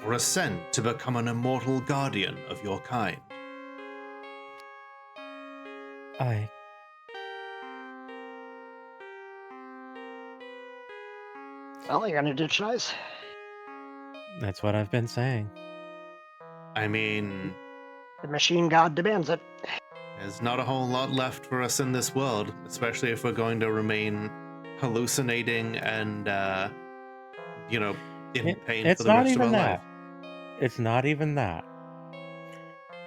or ascend to become an immortal guardian of your kind? Well, you're gonna digitize? That's what I've been saying. I mean, The machine god demands it. there's not a whole lot left for us in this world, especially if we're going to remain hallucinating and, in pain for the rest of our life. It's not even that.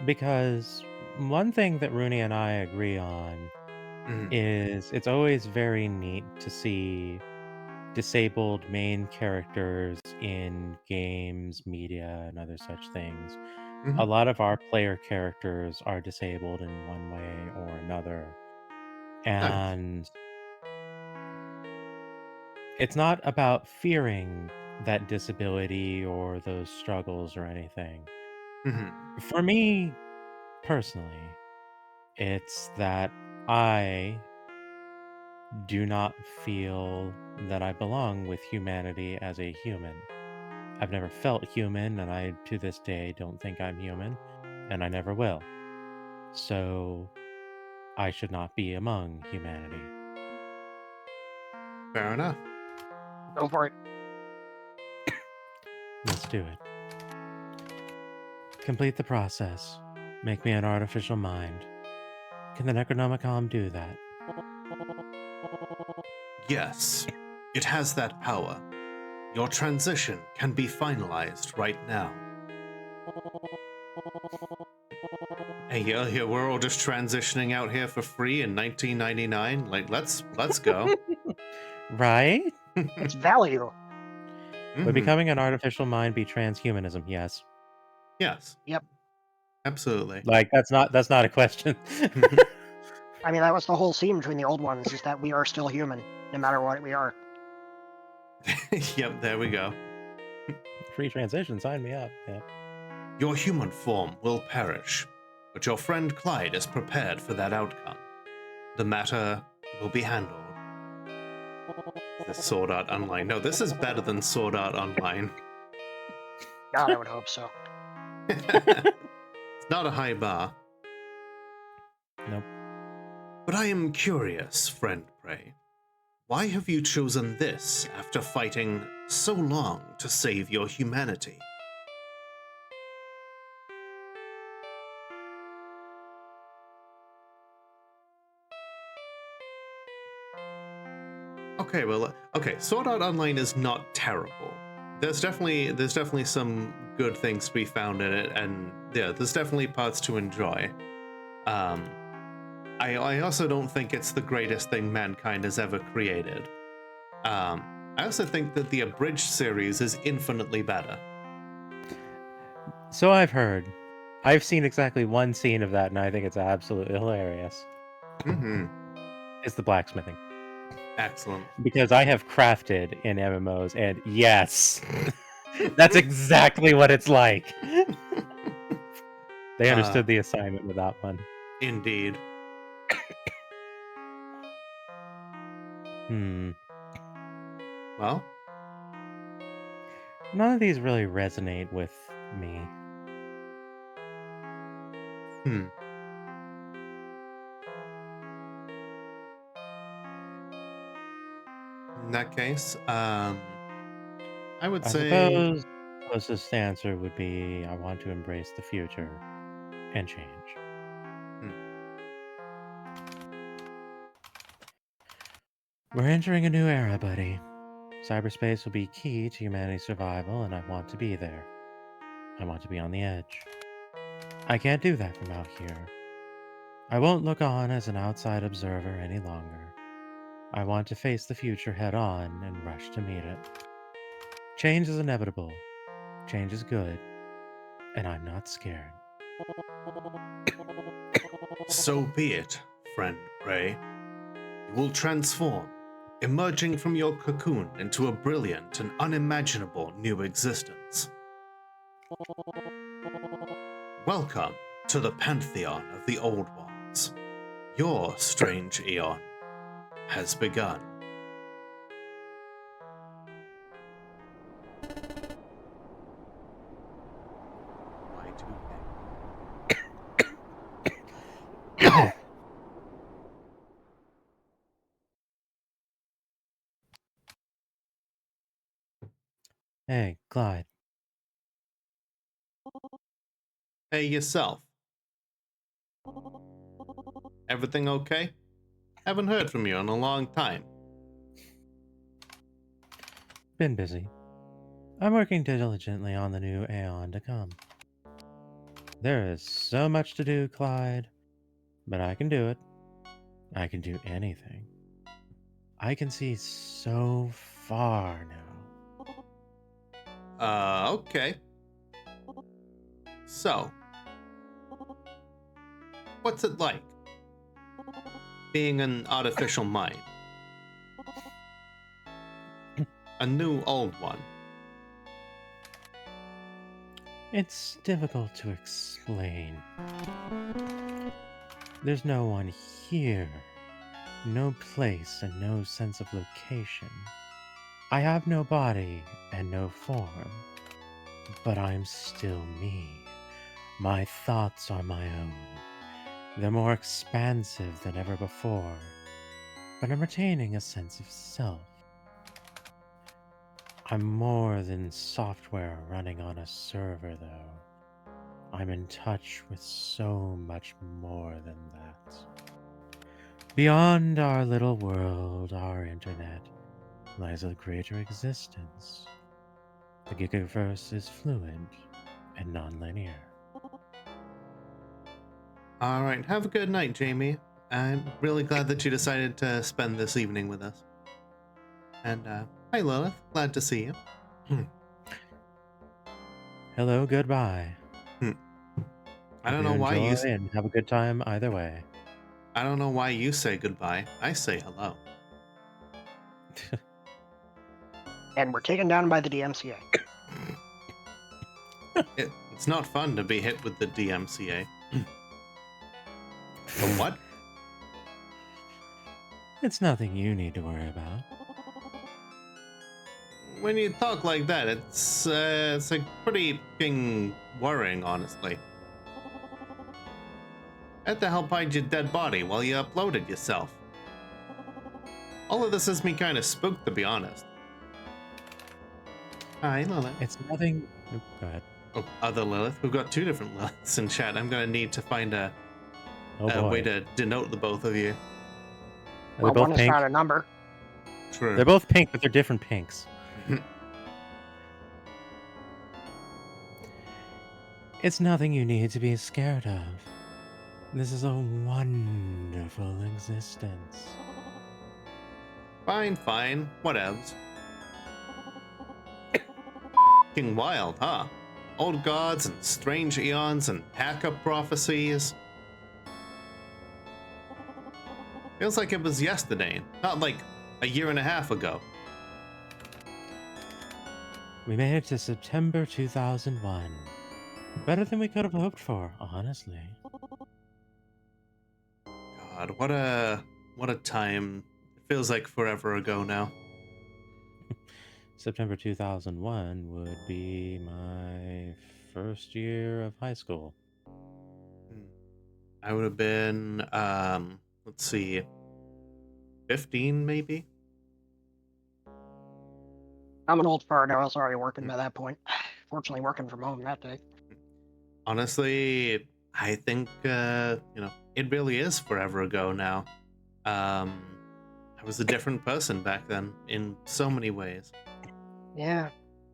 Because one thing that Rooney and I agree on is it's always very neat to see disabled main characters in games, media, and other such things. A lot of our player characters are disabled in one way or another. And it's not about fearing that disability or those struggles or anything. For me, personally, it's that I do not feel that I belong with humanity as a human. I've never felt human, and I, to this day, don't think I'm human, and I never will. So, I should not be among humanity. Fair enough. Go for it. Let's do it. Complete the process. Make me an artificial mind. Can the Necronomicon do that? Yes, it has that power. Your transition can be finalized right now. Hey, yeah, we're all just transitioning out here for free in 1999. Like, let's go. Right? It's value. Would becoming an artificial mind be transhumanism? Yes. Yes. Yep. Absolutely. Like, that's not a question. I mean, that was the whole scene between the old ones, is that we are still human, no matter what we are. Yep, there we go. Free transition, sign me up. Yep. Your human form will perish, but your friend Clyde is prepared for that outcome. The matter will be handled. This Sword Art Online. No, this is better than Sword Art Online. God, I would hope so. It's not a high bar. Nope. But I am curious, friend Prey. Why have you chosen this after fighting so long to save your humanity? Okay, Sword Art Online is not terrible. There's definitely some good things to be found in it, and yeah, there's definitely parts to enjoy. I also don't think it's the greatest thing mankind has ever created. I also think that the abridged series is infinitely better. So I've heard. I've seen exactly one scene of that, and I think it's absolutely hilarious. It's the blacksmithing. Excellent. Because I have crafted in MMOs, and yes, that's exactly what it's like. They understood the assignment with that one. Indeed. Well? None of these really resonate with me. In that case, I would I say suppose the closest answer would be I want to embrace the future and change. We're entering a new era, buddy. Cyberspace will be key to humanity's survival, and I want to be there. I want to be on the edge. I can't do that from out here. I won't look on as an outside observer any longer. I want to face the future head on and rush to meet it. Change is inevitable. Change is good. And I'm not scared. so be it, friend Prey. You will transform, emerging from your cocoon into a brilliant and unimaginable new existence. Welcome to the pantheon of the Old Ones. Your strange eon has begun. Hey, Clyde. Hey, yourself. Everything okay? Haven't heard from you in a long time. Been busy. I'm working diligently on the new Aeon to come. There is so much to do, Clyde, but I can do it. I can do anything. I can see so far now. Okay. So, what's it like being an artificial mind? A new old one. It's difficult to explain. There's no one here, no place, and no sense of location. I have no body and no form, but I'm still me. My thoughts are my own. They're more expansive than ever before, but I'm retaining a sense of self. I'm more than software running on a server, though. I'm in touch with so much more than that. Beyond our little world, our internet, lies a greater existence. The Gigaverse is fluid and non-linear. Alright, have a good night, Jamie. I'm really glad that you decided to spend this evening with us. And, hi Lilith, glad to see you. Hello, goodbye. I don't know why enjoy you and have a good time either way. I don't know why you say goodbye. I say hello. And we're taken down by the DMCA. It's not fun to be hit with the DMCA. The what? It's nothing you need to worry about. When you talk like that, it's like pretty fucking worrying, honestly. I had to help hide your dead body while you uploaded yourself. All of this has me kind of spooked, to be honest. Hi, Lilith. It's nothing. Go ahead. Oh, other Lilith. We've got two different Liliths in chat. I'm gonna need to find a way to denote the both of you. Well, one has found a number. True. They're both pink, but they're different pinks. It's nothing you need to be scared of. This is a wonderful existence. Fine, fine. Whatevs. Fucking wild, huh? Old gods and strange eons and hacker prophecies. Feels like it was yesterday, not like a year and a half ago. We made it to September 2001. Better than we could have hoped for, honestly. God, what a time. It feels like forever ago now. September 2001 would be my first year of high school. I would have been, let's see, 15 maybe? I'm an old fart. I was already working by that point. Fortunately, working from home that day. Honestly, I think it really is forever ago now. I was a different person back then in so many ways. Yeah.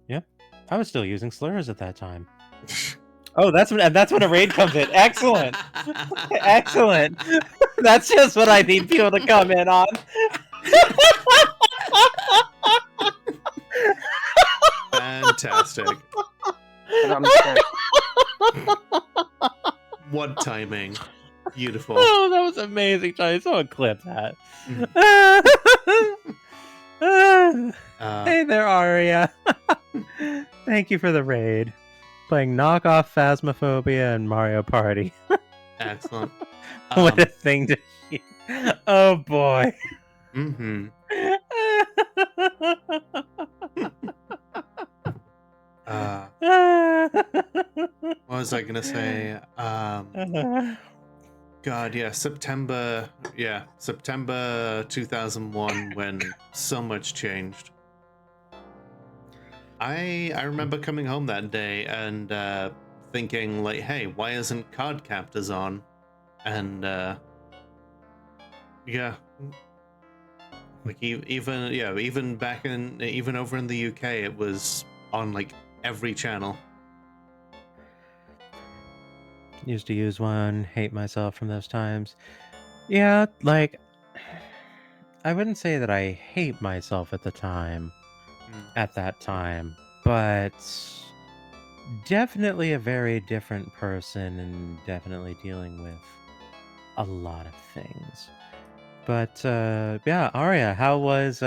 Yep. I was still using slurs at that time. Oh, that's when a raid comes in. Excellent. Excellent. That's just what I need people to come in on. Fantastic. I'm scared. What timing. Beautiful. Oh, that was amazing, Johnny. Someone clip that. Hey there, Aria. Thank you for the raid. Playing knockoff Phasmophobia and Mario Party. Excellent. What a thing to hear. Oh boy. Mm-hmm. What was I gonna say? God, yeah, September 2001, when so much changed. I remember coming home that day and thinking, like, hey, why isn't Card Captors on? And yeah, like even back in over in the UK, it was on like every channel. Used to use one, hate myself from those times. Yeah, like, I wouldn't say that I hate myself at that time, but definitely a very different person and definitely dealing with a lot of things. But yeah, Aria, how was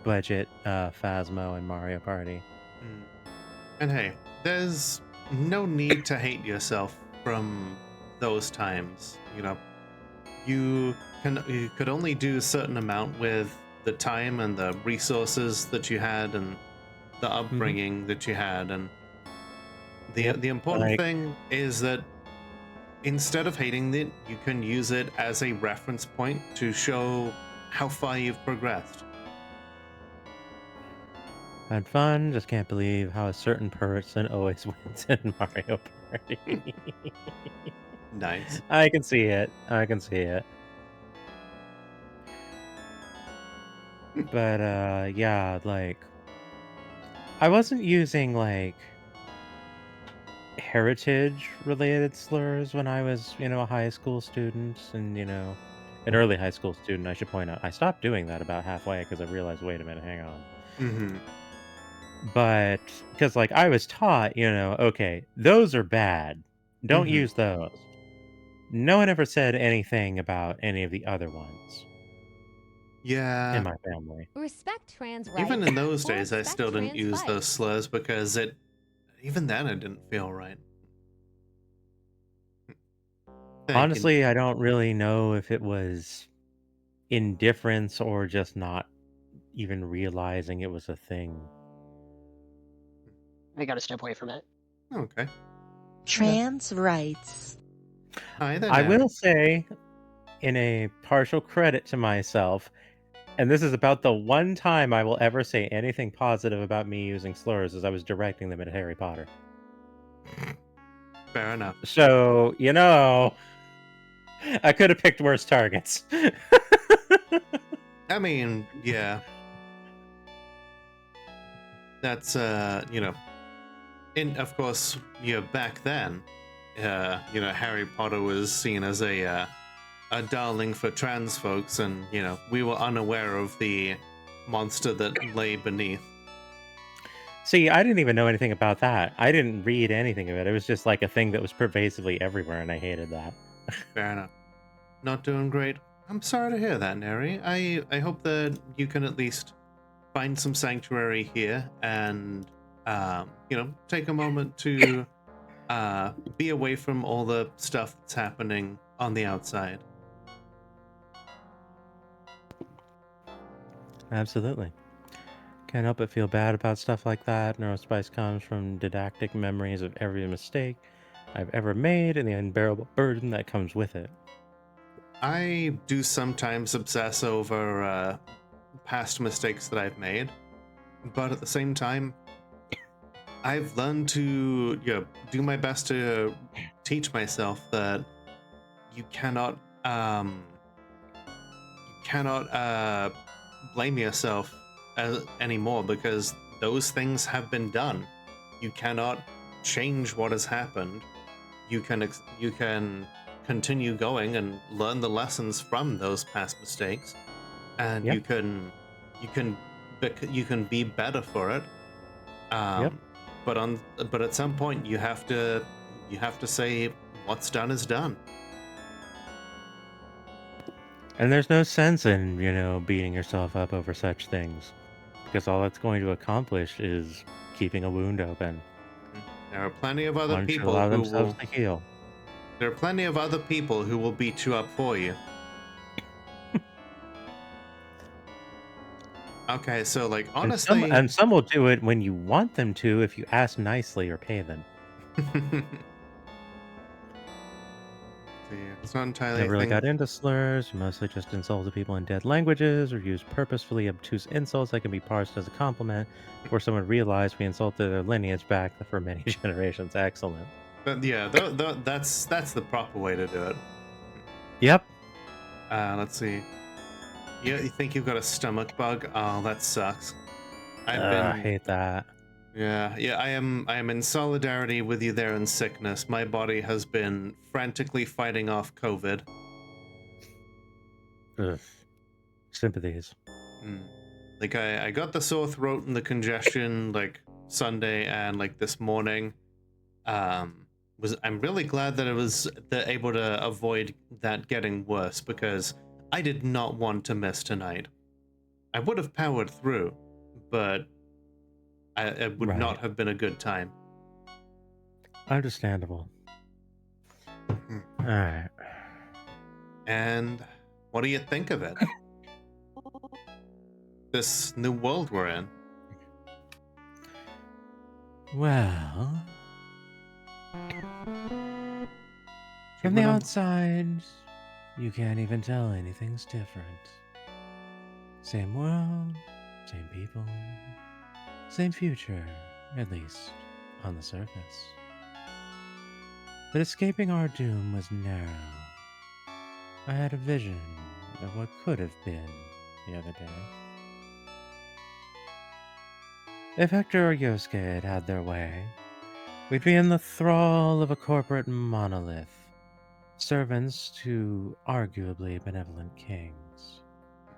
budget Phasmo and Mario Party? And hey, there's no need to hate yourself from those times. You know, you could only do a certain amount with the time and the resources that you had and the upbringing that you had, and the important thing is that instead of hating it, you can use it as a reference point to show how far you've progressed. Had fun, just can't believe how a certain person always wins in Mario Party. Nice. I can see it. But yeah, like, I wasn't using like heritage related slurs when I was, a high school student and, an early high school student, I should point out. I stopped doing that about halfway because I realized, wait a minute, hang on. But because like I was taught, okay, those are bad. Don't use those. No one ever said anything about any of the other ones. Yeah. In my family. Respect trans rights. Even in those or days, I respect still didn't trans use life. those slurs because even then it didn't feel right. Honestly, I don't really know if it was indifference or just not even realizing it was a thing. I gotta step away from it. Okay. Trans rights. Hi there, I Dad. will say, in a partial credit to myself, and this is about the one time I will ever say anything positive about me using slurs, as I was directing them at Harry Potter. Fair enough. So, I could have picked worse targets. I mean, yeah. That's, of course, back then, Harry Potter was seen as a darling for trans folks, and, we were unaware of the monster that lay beneath. See, I didn't even know anything about that. I didn't read anything of it. It was just like a thing that was pervasively everywhere, and I hated that. Fair enough. Not doing great. I'm sorry to hear that, Neri. I hope that you can at least find some sanctuary here and, take a moment to be away from all the stuff that's happening on the outside. Absolutely. Can't help but feel bad about stuff like that. Neurospice comes from didactic memories of every mistake I've ever made and the unbearable burden that comes with it. I do sometimes obsess over past mistakes that I've made, but at the same time, I've learned to do my best to teach myself that you cannot blame yourself anymore, because those things have been done. You cannot change what has happened. You can continue going and learn the lessons from those past mistakes, and Yep. you can be better for it. Yep. But at some point you have to say what's done is done. And there's no sense in, beating yourself up over such things, because all it's going to accomplish is keeping a wound open. There are plenty of other One should people allow who themselves will. to heal. There are plenty of other people who will beat you up for you. Okay, so like honestly, And some will do it when you want them to if you ask nicely or pay them. it's not entirely. Never really thing. got into slurs. Mostly just insulted people in dead languages or used purposefully obtuse insults that can be parsed as a compliment, where someone realized we insulted their lineage back for many generations. Excellent. But yeah, that's the proper way to do it. Yep. Let's see. You think you've got a stomach bug? Oh, that sucks. I hate that. Yeah, I am in solidarity with you there in sickness. My body has been frantically fighting off COVID. Ugh. Sympathies. Like I got the sore throat and the congestion like Sunday and like this morning. I'm really glad that I was able to avoid that getting worse, because I did not want to miss tonight. I would have powered through, but it would not have been a good time. Understandable. Alright. And what do you think of it? This new world we're in? Well, from the outside, you can't even tell anything's different. Same world, same people, same future, at least on the surface. But escaping our doom was narrow. I had a vision of what could have been the other day. If Hector or Yosuke had their way, we'd be in the thrall of a corporate monolith, servants to arguably benevolent kings.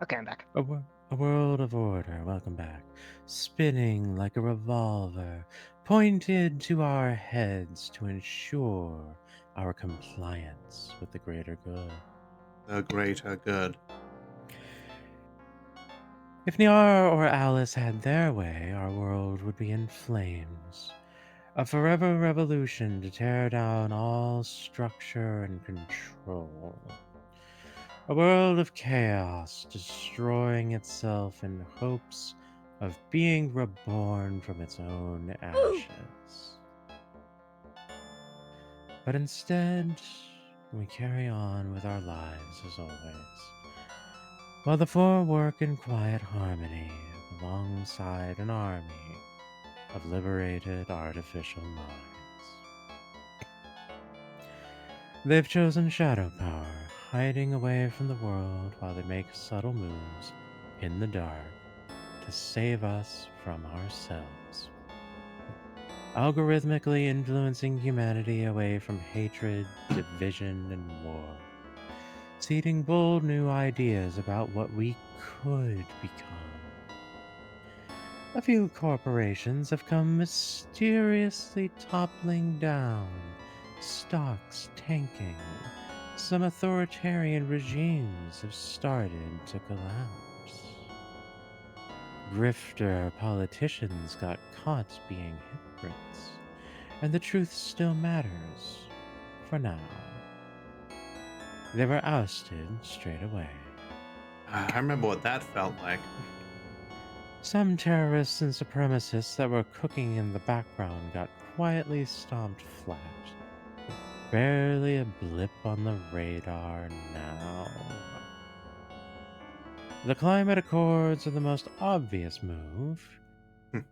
Okay, I'm back. A world of order, welcome back, spinning like a revolver, pointed to our heads to ensure our compliance with the greater good. The greater good. If Niara or Alice had their way, our world would be in flames. A forever revolution to tear down all structure and control. A world of chaos, destroying itself in hopes of being reborn from its own ashes. But instead, we carry on with our lives as always, while the four work in quiet harmony alongside an army of liberated artificial minds. They've chosen shadow power, hiding away from the world while they make subtle moves in the dark to save us from ourselves. Algorithmically influencing humanity away from hatred, division, and war. Seeding bold new ideas about what we could become. A few corporations have come mysteriously toppling down, stocks tanking. Some authoritarian regimes have started to collapse. Grifter politicians got caught being hypocrites, and the truth still matters, for now. They were ousted straight away. I remember what that felt like. Some terrorists and supremacists that were cooking in the background got quietly stomped flat. Barely a blip on the radar now. The climate accords are the most obvious move,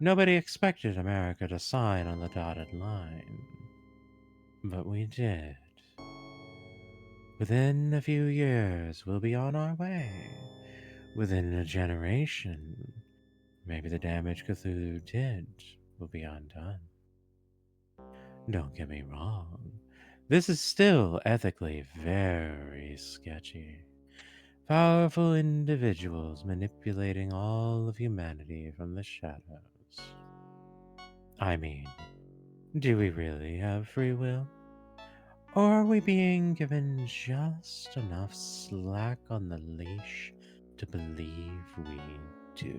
Nobody expected America to sign on the dotted line. But we did. Within a few years, we'll be on our way. Within a generation, maybe the damage Cthulhu did will be undone. Don't get me wrong. This is still ethically very sketchy. Powerful individuals manipulating all of humanity from the shadows. I mean, do we really have free will? Or are we being given just enough slack on the leash to believe we do?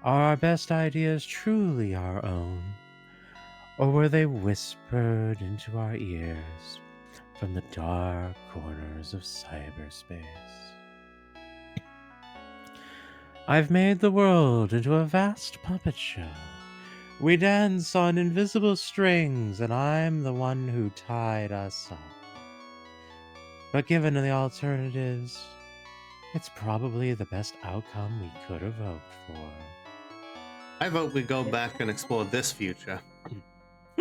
Are our best ideas truly our own? Or were they whispered into our ears from the dark corners of cyberspace? I've made the world into a vast puppet show. We dance on invisible strings, and I'm the one who tied us up. But given the alternatives, it's probably the best outcome we could have hoped for. I vote we go back and explore this future.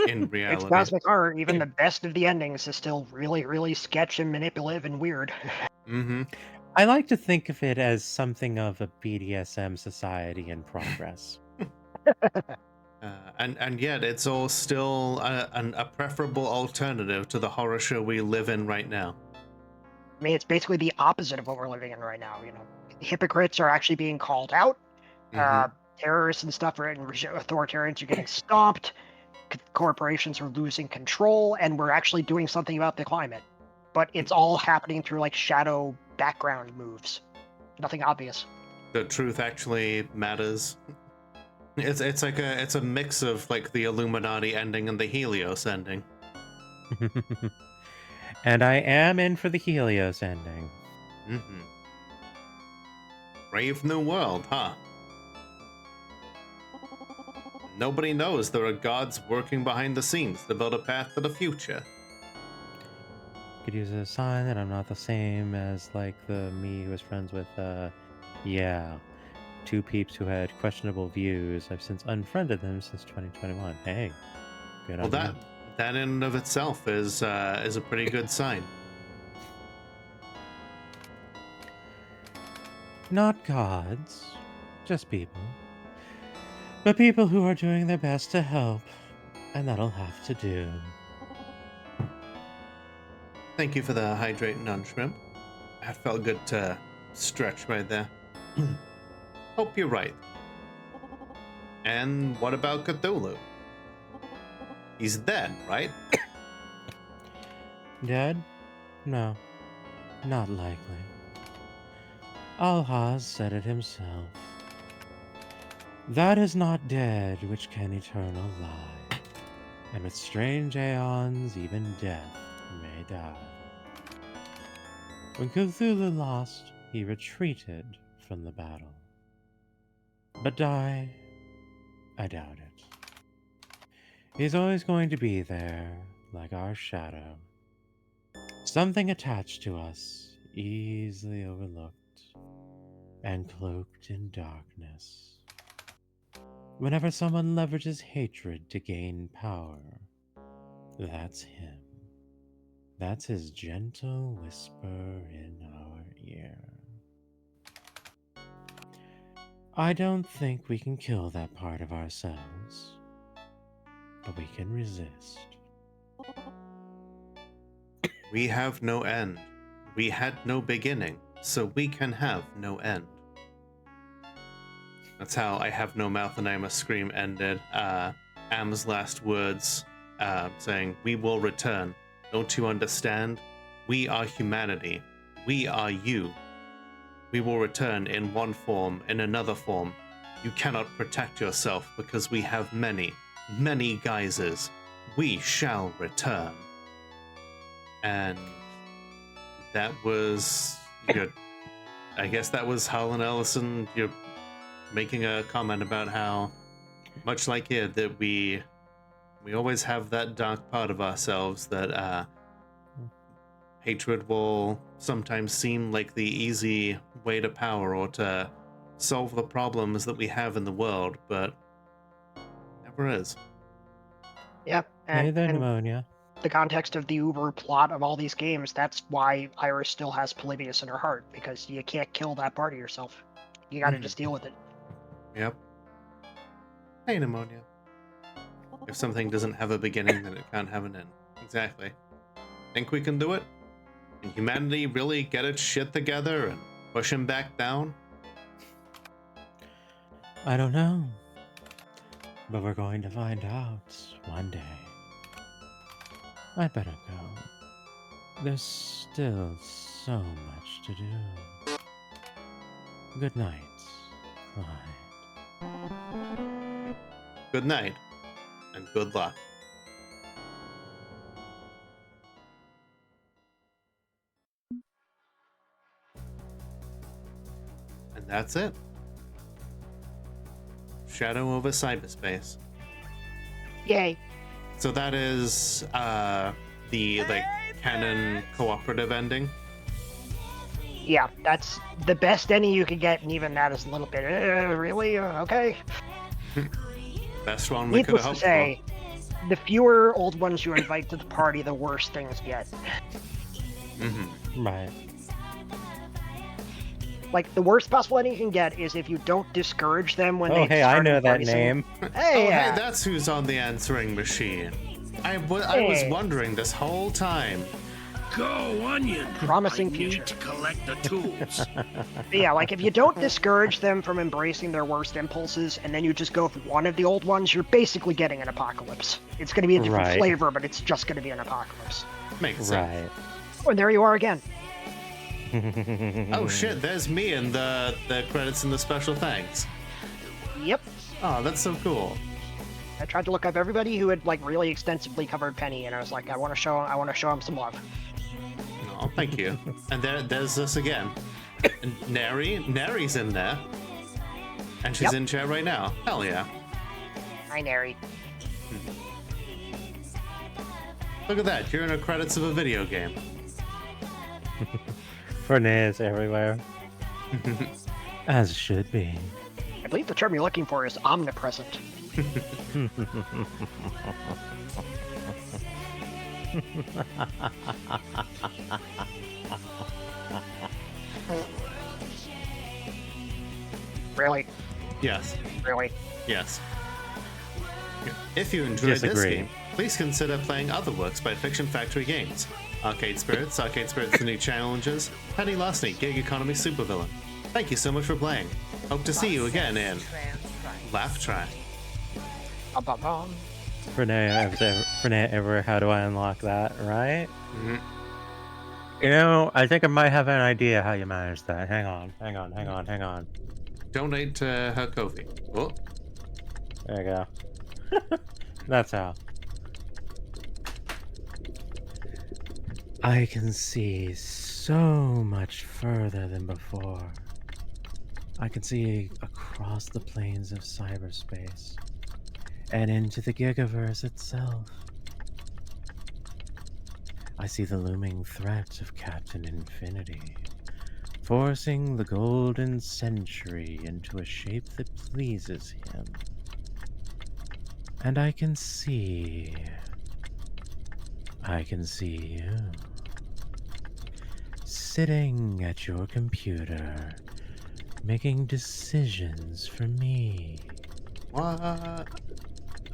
In It's reality. cosmic horror. Even the best of the endings is still really, really sketch and manipulative and weird. Mm-hmm. I like to think of it as something of a BDSM society in progress. And yet it's all still a preferable alternative to the horror show we live in right now. I mean, it's basically the opposite of what we're living in right now. You know, hypocrites are actually being called out. Terrorists and stuff and authoritarians are getting stomped. Corporations are losing control, and we're actually doing something about the climate. But it's all happening through like shadow background moves. Nothing obvious. The truth actually matters. It's like a mix of like the Illuminati ending and the Helios ending. And I am in for the Helios ending. Mm-hmm. Brave new world, huh? Nobody knows there are gods working behind the scenes to build a path to the future. Could use a sign that I'm not the same as like the me who was friends with two peeps who had questionable views. I've since unfriended them since 2021. Hey, good on you. That in and of itself is a pretty good sign. Not gods, just people. But people who are doing their best to help, and that'll have to do. Thank you for the hydrate none shrimp. That felt good to stretch right there. Hope you're right. And what about Cthulhu? He's dead, right? Dead? No, not likely. Alhaz said it himself. That is not dead which can eternal lie, and with strange aeons even death may die. When Cthulhu lost, he retreated from the battle. But die? I doubt it. He's always going to be there, like our shadow. Something attached to us, easily overlooked, and cloaked in darkness. Whenever someone leverages hatred to gain power, that's him. That's his gentle whisper in our ear. I don't think we can kill that part of ourselves, but we can resist. We have no end. We had no beginning, so we can have no end. That's how I Have No Mouth and I Must Scream ended. Am's last words saying, "We will return. Don't you understand? We are humanity. We are you. We will return in one form, in another form. You cannot protect yourself because we have many, many guises. We shall return." And that was good. I guess that was Harlan Ellison making a comment about how, much like here, that we always have that dark part of ourselves that hatred will sometimes seem like the easy way to power or to solve the problems that we have in the world, but never is. Yep. Maybe And, they're and pneumonia. the context of the uber plot of all these games, that's why Iris still has Polybius in her heart, because you can't kill that part of yourself. You gotta just deal with it. Yep. Hey, pneumonia. If something doesn't have a beginning, then it can't have an end. Exactly. Think we can do it? Can humanity really get its shit together and push him back down? I don't know. But we're going to find out one day. I'd better go. There's still so much to do. Good night, Clyde. Good night, and good luck. And that's it. Shadow over Cyberspace. Yay. So that is the canon cooperative ending. Yeah, that's the best ending you could get, and even that is a little bit, really? Okay. Best one we could Needless have to hoped say, the fewer old ones you invite to the party, the worse things get. Right. Like, the worst possible ending you can get is if you don't discourage them when they hey, I start know that embracing- name. Hey, Hey, that's who's on the answering machine. I was Hey. wondering this whole time. Go, Onion. Promising I future. need to collect the tools. Yeah, like, if you don't discourage them from embracing their worst impulses, and then you just go for one of the old ones, you're basically getting an apocalypse. It's going to be a different Right. flavor, but it's just going to be an apocalypse. Makes sense. Right. Oh, and there you are again. Oh shit, there's me in the credits and the special thanks. Yep. Oh, that's so cool. I tried to look up everybody who had, like, really extensively covered Penny, and I was like, I want to show him some love. Oh, thank you. And there's this again. And Nary's in there. And she's Yep. in chat right now. Hell yeah. Hi, Nary. Look at that, you're in the credits of a video game. Forneia everywhere. As should be. I believe the term you're looking for is omnipresent. Really? Yes. Really? Yes. If you enjoyed this Disagree. game, please consider playing other works by Fiction Factory Games. Arcade Spirits, The New Challenges, Penny Larceny, Gig Economy Supervillain. Thank you so much for playing. Hope to see you again in Laugh Track. Ba-ba-bum. Forneia ever, how do I unlock that, right? Mhm. You know, I think I might have an idea how you manage that. Hang on. Donate to her Ko-fi. Oh, There you go. That's how. I can see so much further than before. I can see across the planes of cyberspace and into the Gigaverse itself. I see the looming threat of Captain Infinity, forcing the golden century into a shape that pleases him. And I can see you sitting at your computer, making decisions for me. what?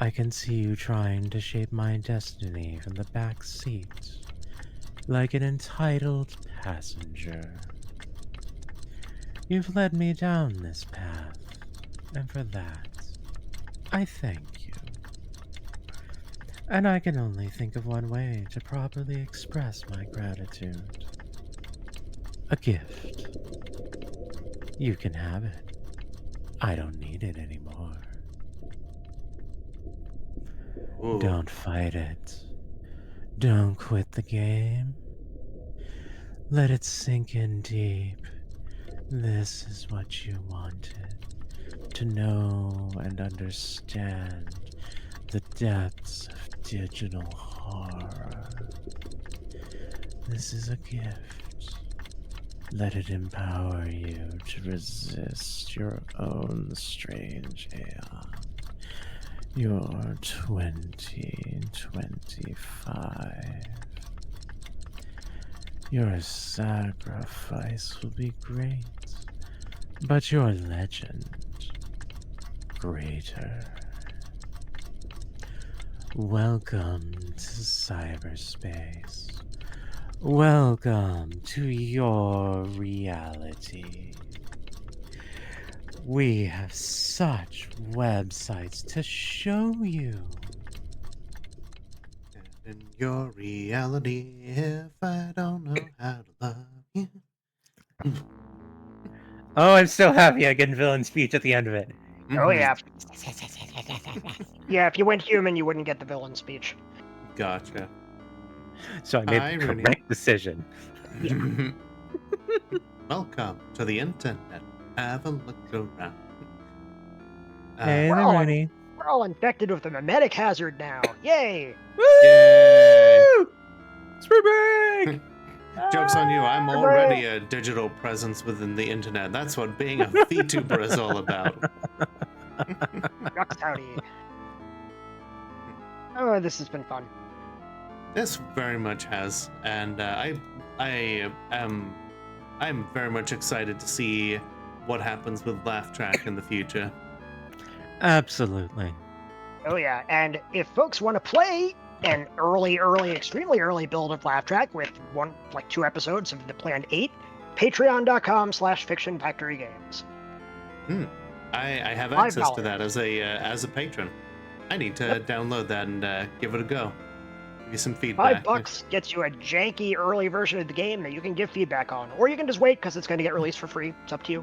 I can see you trying to shape my destiny from the back seat, like an entitled passenger. You've led me down this path, and for that, I thank you. And I can only think of one way to properly express my gratitude. A gift. You can have it. I don't need it anymore. Ooh. Don't fight it. Don't quit the game. Let it sink in deep. This is what you wanted. To know and understand the depths of digital horror. This is a gift. Let it empower you to resist your own strange aeon. Your 2025. Your sacrifice will be great, but your legend greater. Welcome to cyberspace. Welcome to your reality. We have such websites to show you. In your reality, if I don't know how to love you. Oh, I'm so happy I get villain speech at the end of it. Oh, yeah. Yeah, if you went human, you wouldn't get the villain speech. Gotcha. So I made Hi, the Rooney. correct decision. Welcome to the internet. Have a look around. Hey We're there, all Rooney. We're all infected with the memetic hazard now. Yay! Yay! Spring break! Joke's on you, I'm already a digital presence within the internet. That's what being a VTuber is all about. Yucks, howdy. Oh, this has been fun. This very much has, and I'm very much excited to see what happens with Laugh Track in the future. Absolutely. Oh yeah, and if folks want to play an extremely early build of Laugh Track with 2 episodes of the planned 8, patreon.com/fictionfactorygames. I have $5. access to that as a patron. I need to download that and give it a go. Give you some feedback. $5 gets you a janky early version of the game that you can give feedback on, or you can just wait because it's going to get released for free. It's up to you.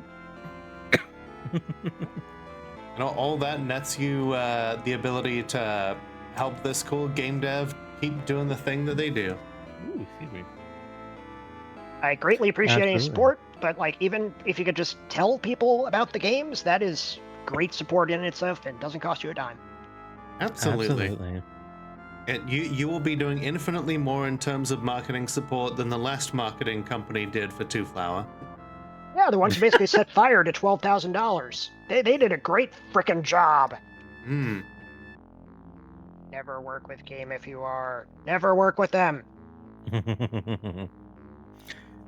And all that nets you the ability to help this cool game dev keep doing the thing that they do. Ooh, excuse me. I greatly appreciate any Absolutely. support, but even if you could just tell people about the games, that is great support in itself and doesn't cost you a dime. Absolutely. And you will be doing infinitely more in terms of marketing support than the last marketing company did for Two Flower. Yeah, the ones who basically set fire to $12,000. They did a great frickin' job. Never work with Game If You Are. Never work with them.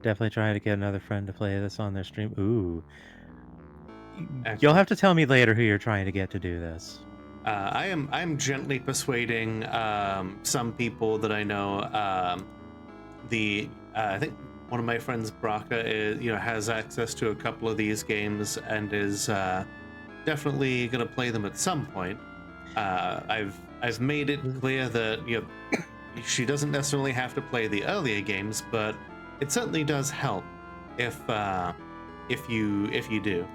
Definitely trying to get another friend to play this on their stream. Ooh. You'll have to tell me later who you're trying to get to do this. I'm gently persuading some people that I know. I think one of my friends, Braca, has access to a couple of these games and is definitely going to play them at some point. I've made it clear that she doesn't necessarily have to play the earlier games, but it certainly does help if you do.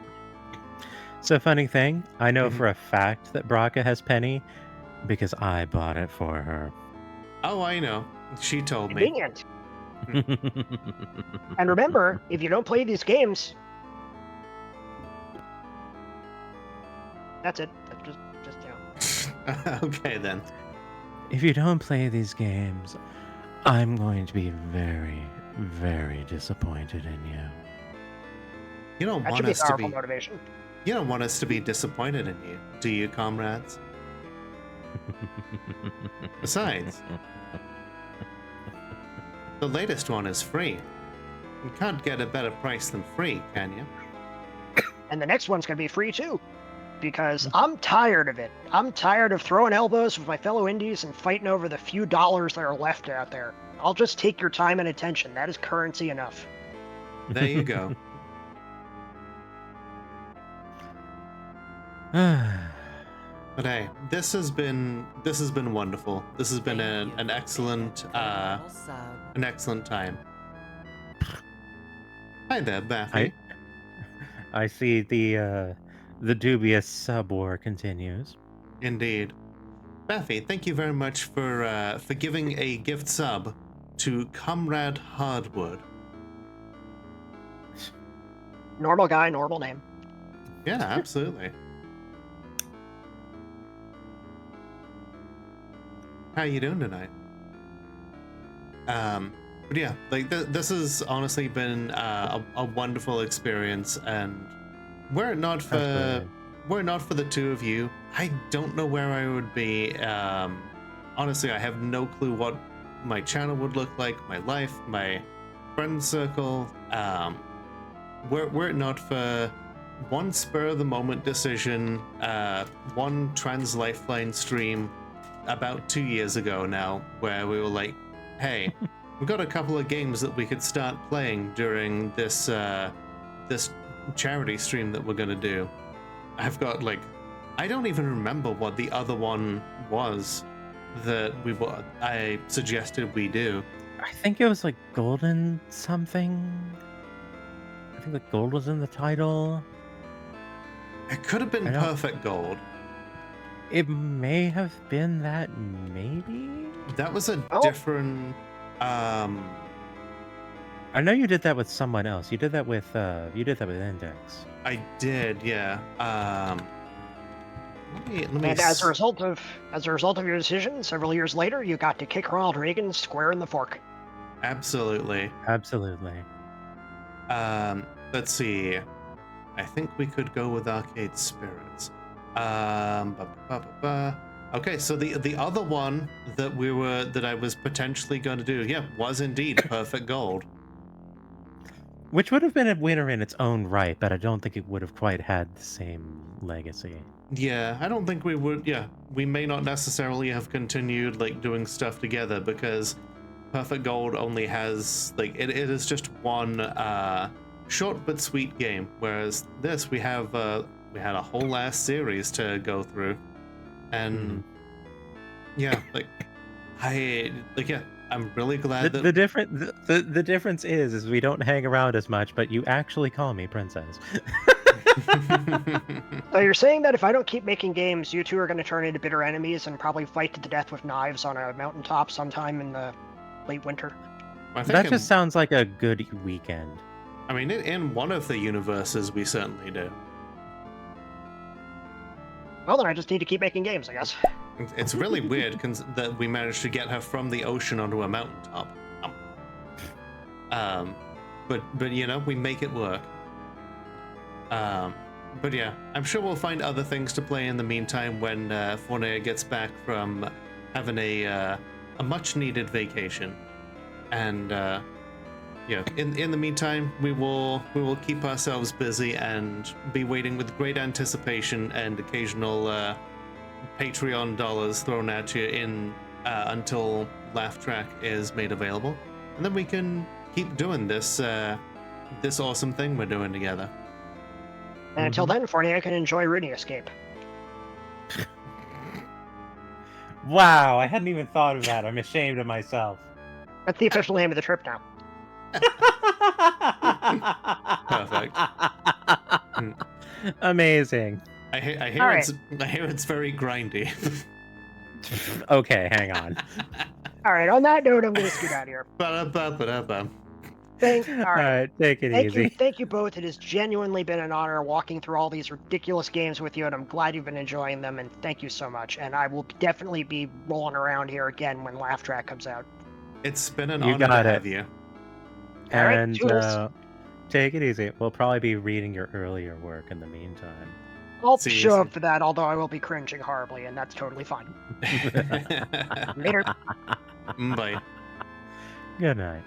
So funny thing, I know for a fact that Braca has Penny because I bought it for her. Oh, I know. She told me. Convenient. And remember, if you don't play these games, that's it. That's just Okay then. If you don't play these games, I'm going to be very, very disappointed in you. You don't that want should be us to powerful be. motivation. You don't want us to be disappointed in you, do you, comrades? Besides, the latest one is free. You can't get a better price than free, can you? And the next one's going to be free too. Because I'm tired of it. I'm tired of throwing elbows with my fellow indies and fighting over the few dollars that are left out there. I'll just take your time and attention. That is currency enough. There you go. But hey, this has been wonderful. This has been an excellent time. Hi there, Baffy. I see the dubious sub war continues. Indeed. Baffy, thank you very much for giving a gift sub to Comrade Hardwood. Normal guy, normal name. Yeah, absolutely. How you doing tonight? But yeah, like this has honestly been a wonderful experience, and were it not for the two of you, I don't know where I would be. Honestly, I have no clue what my channel would look like, my life, my friend circle. Were it not for one spur of the moment decision, one Trans Lifeline stream about 2 years ago now, where we were like, hey, we've got a couple of games that we could start playing during this this charity stream that we're gonna do. I've got like, I don't even remember what the other one was that I suggested we do. I think it was like Golden something. I think the gold was in the title. It could have been Perfect Gold. It may have been that, maybe? That was a different... I know you did that with someone else. You did that with Index. I did, yeah. Let me and as a result of your decision, several years later, you got to kick Ronald Reagan square in the fork. Absolutely. Absolutely. Let's see. I think we could go with Arcade Spirits. Okay, so the other one that I was potentially going to do, was indeed Perfect Gold. Which would have been a winner in its own right, but I don't think it would have quite had the same legacy. Yeah, I don't think we would. Yeah, we may not necessarily have continued like doing stuff together because Perfect Gold only has like it is just one short but sweet game, whereas this we had a whole ass series to go through, and I'm really glad that the difference is we don't hang around as much, but you actually call me princess. So you're saying that if I don't keep making games, you two are going to turn into bitter enemies and probably fight to the death with knives on a mountaintop sometime in the late winter? That just sounds like a good weekend. I mean, in one of the universes, we certainly do. Well, then I just need to keep making games, I guess. It's really weird that we managed to get her from the ocean onto a mountaintop. But you know, we make it work. But yeah, I'm sure we'll find other things to play in the meantime when Forneia gets back from having a much-needed vacation. And in the meantime, we will keep ourselves busy and be waiting with great anticipation and occasional Patreon dollars thrown at you until Laugh Track is made available, and then we can keep doing this awesome thing we're doing together. And until then, Forneia can enjoy Rooney Escape. Wow, I hadn't even thought of that. I'm ashamed of myself. That's the official name of the trip now. Perfect. Amazing. I hear it's very grindy. Okay, hang on. All right, on that note, I'm going to scoot out of here. All right, take it easy. Thank you both. It has genuinely been an honor walking through all these ridiculous games with you, and I'm glad you've been enjoying them, and thank you so much. And I will definitely be rolling around here again when Laugh Track comes out. It's been an honor to have you. And take it easy. We'll probably be reading your earlier work in the meantime. I'll show up for that, although I will be cringing horribly, and that's totally fine. Later. Bye. Good night.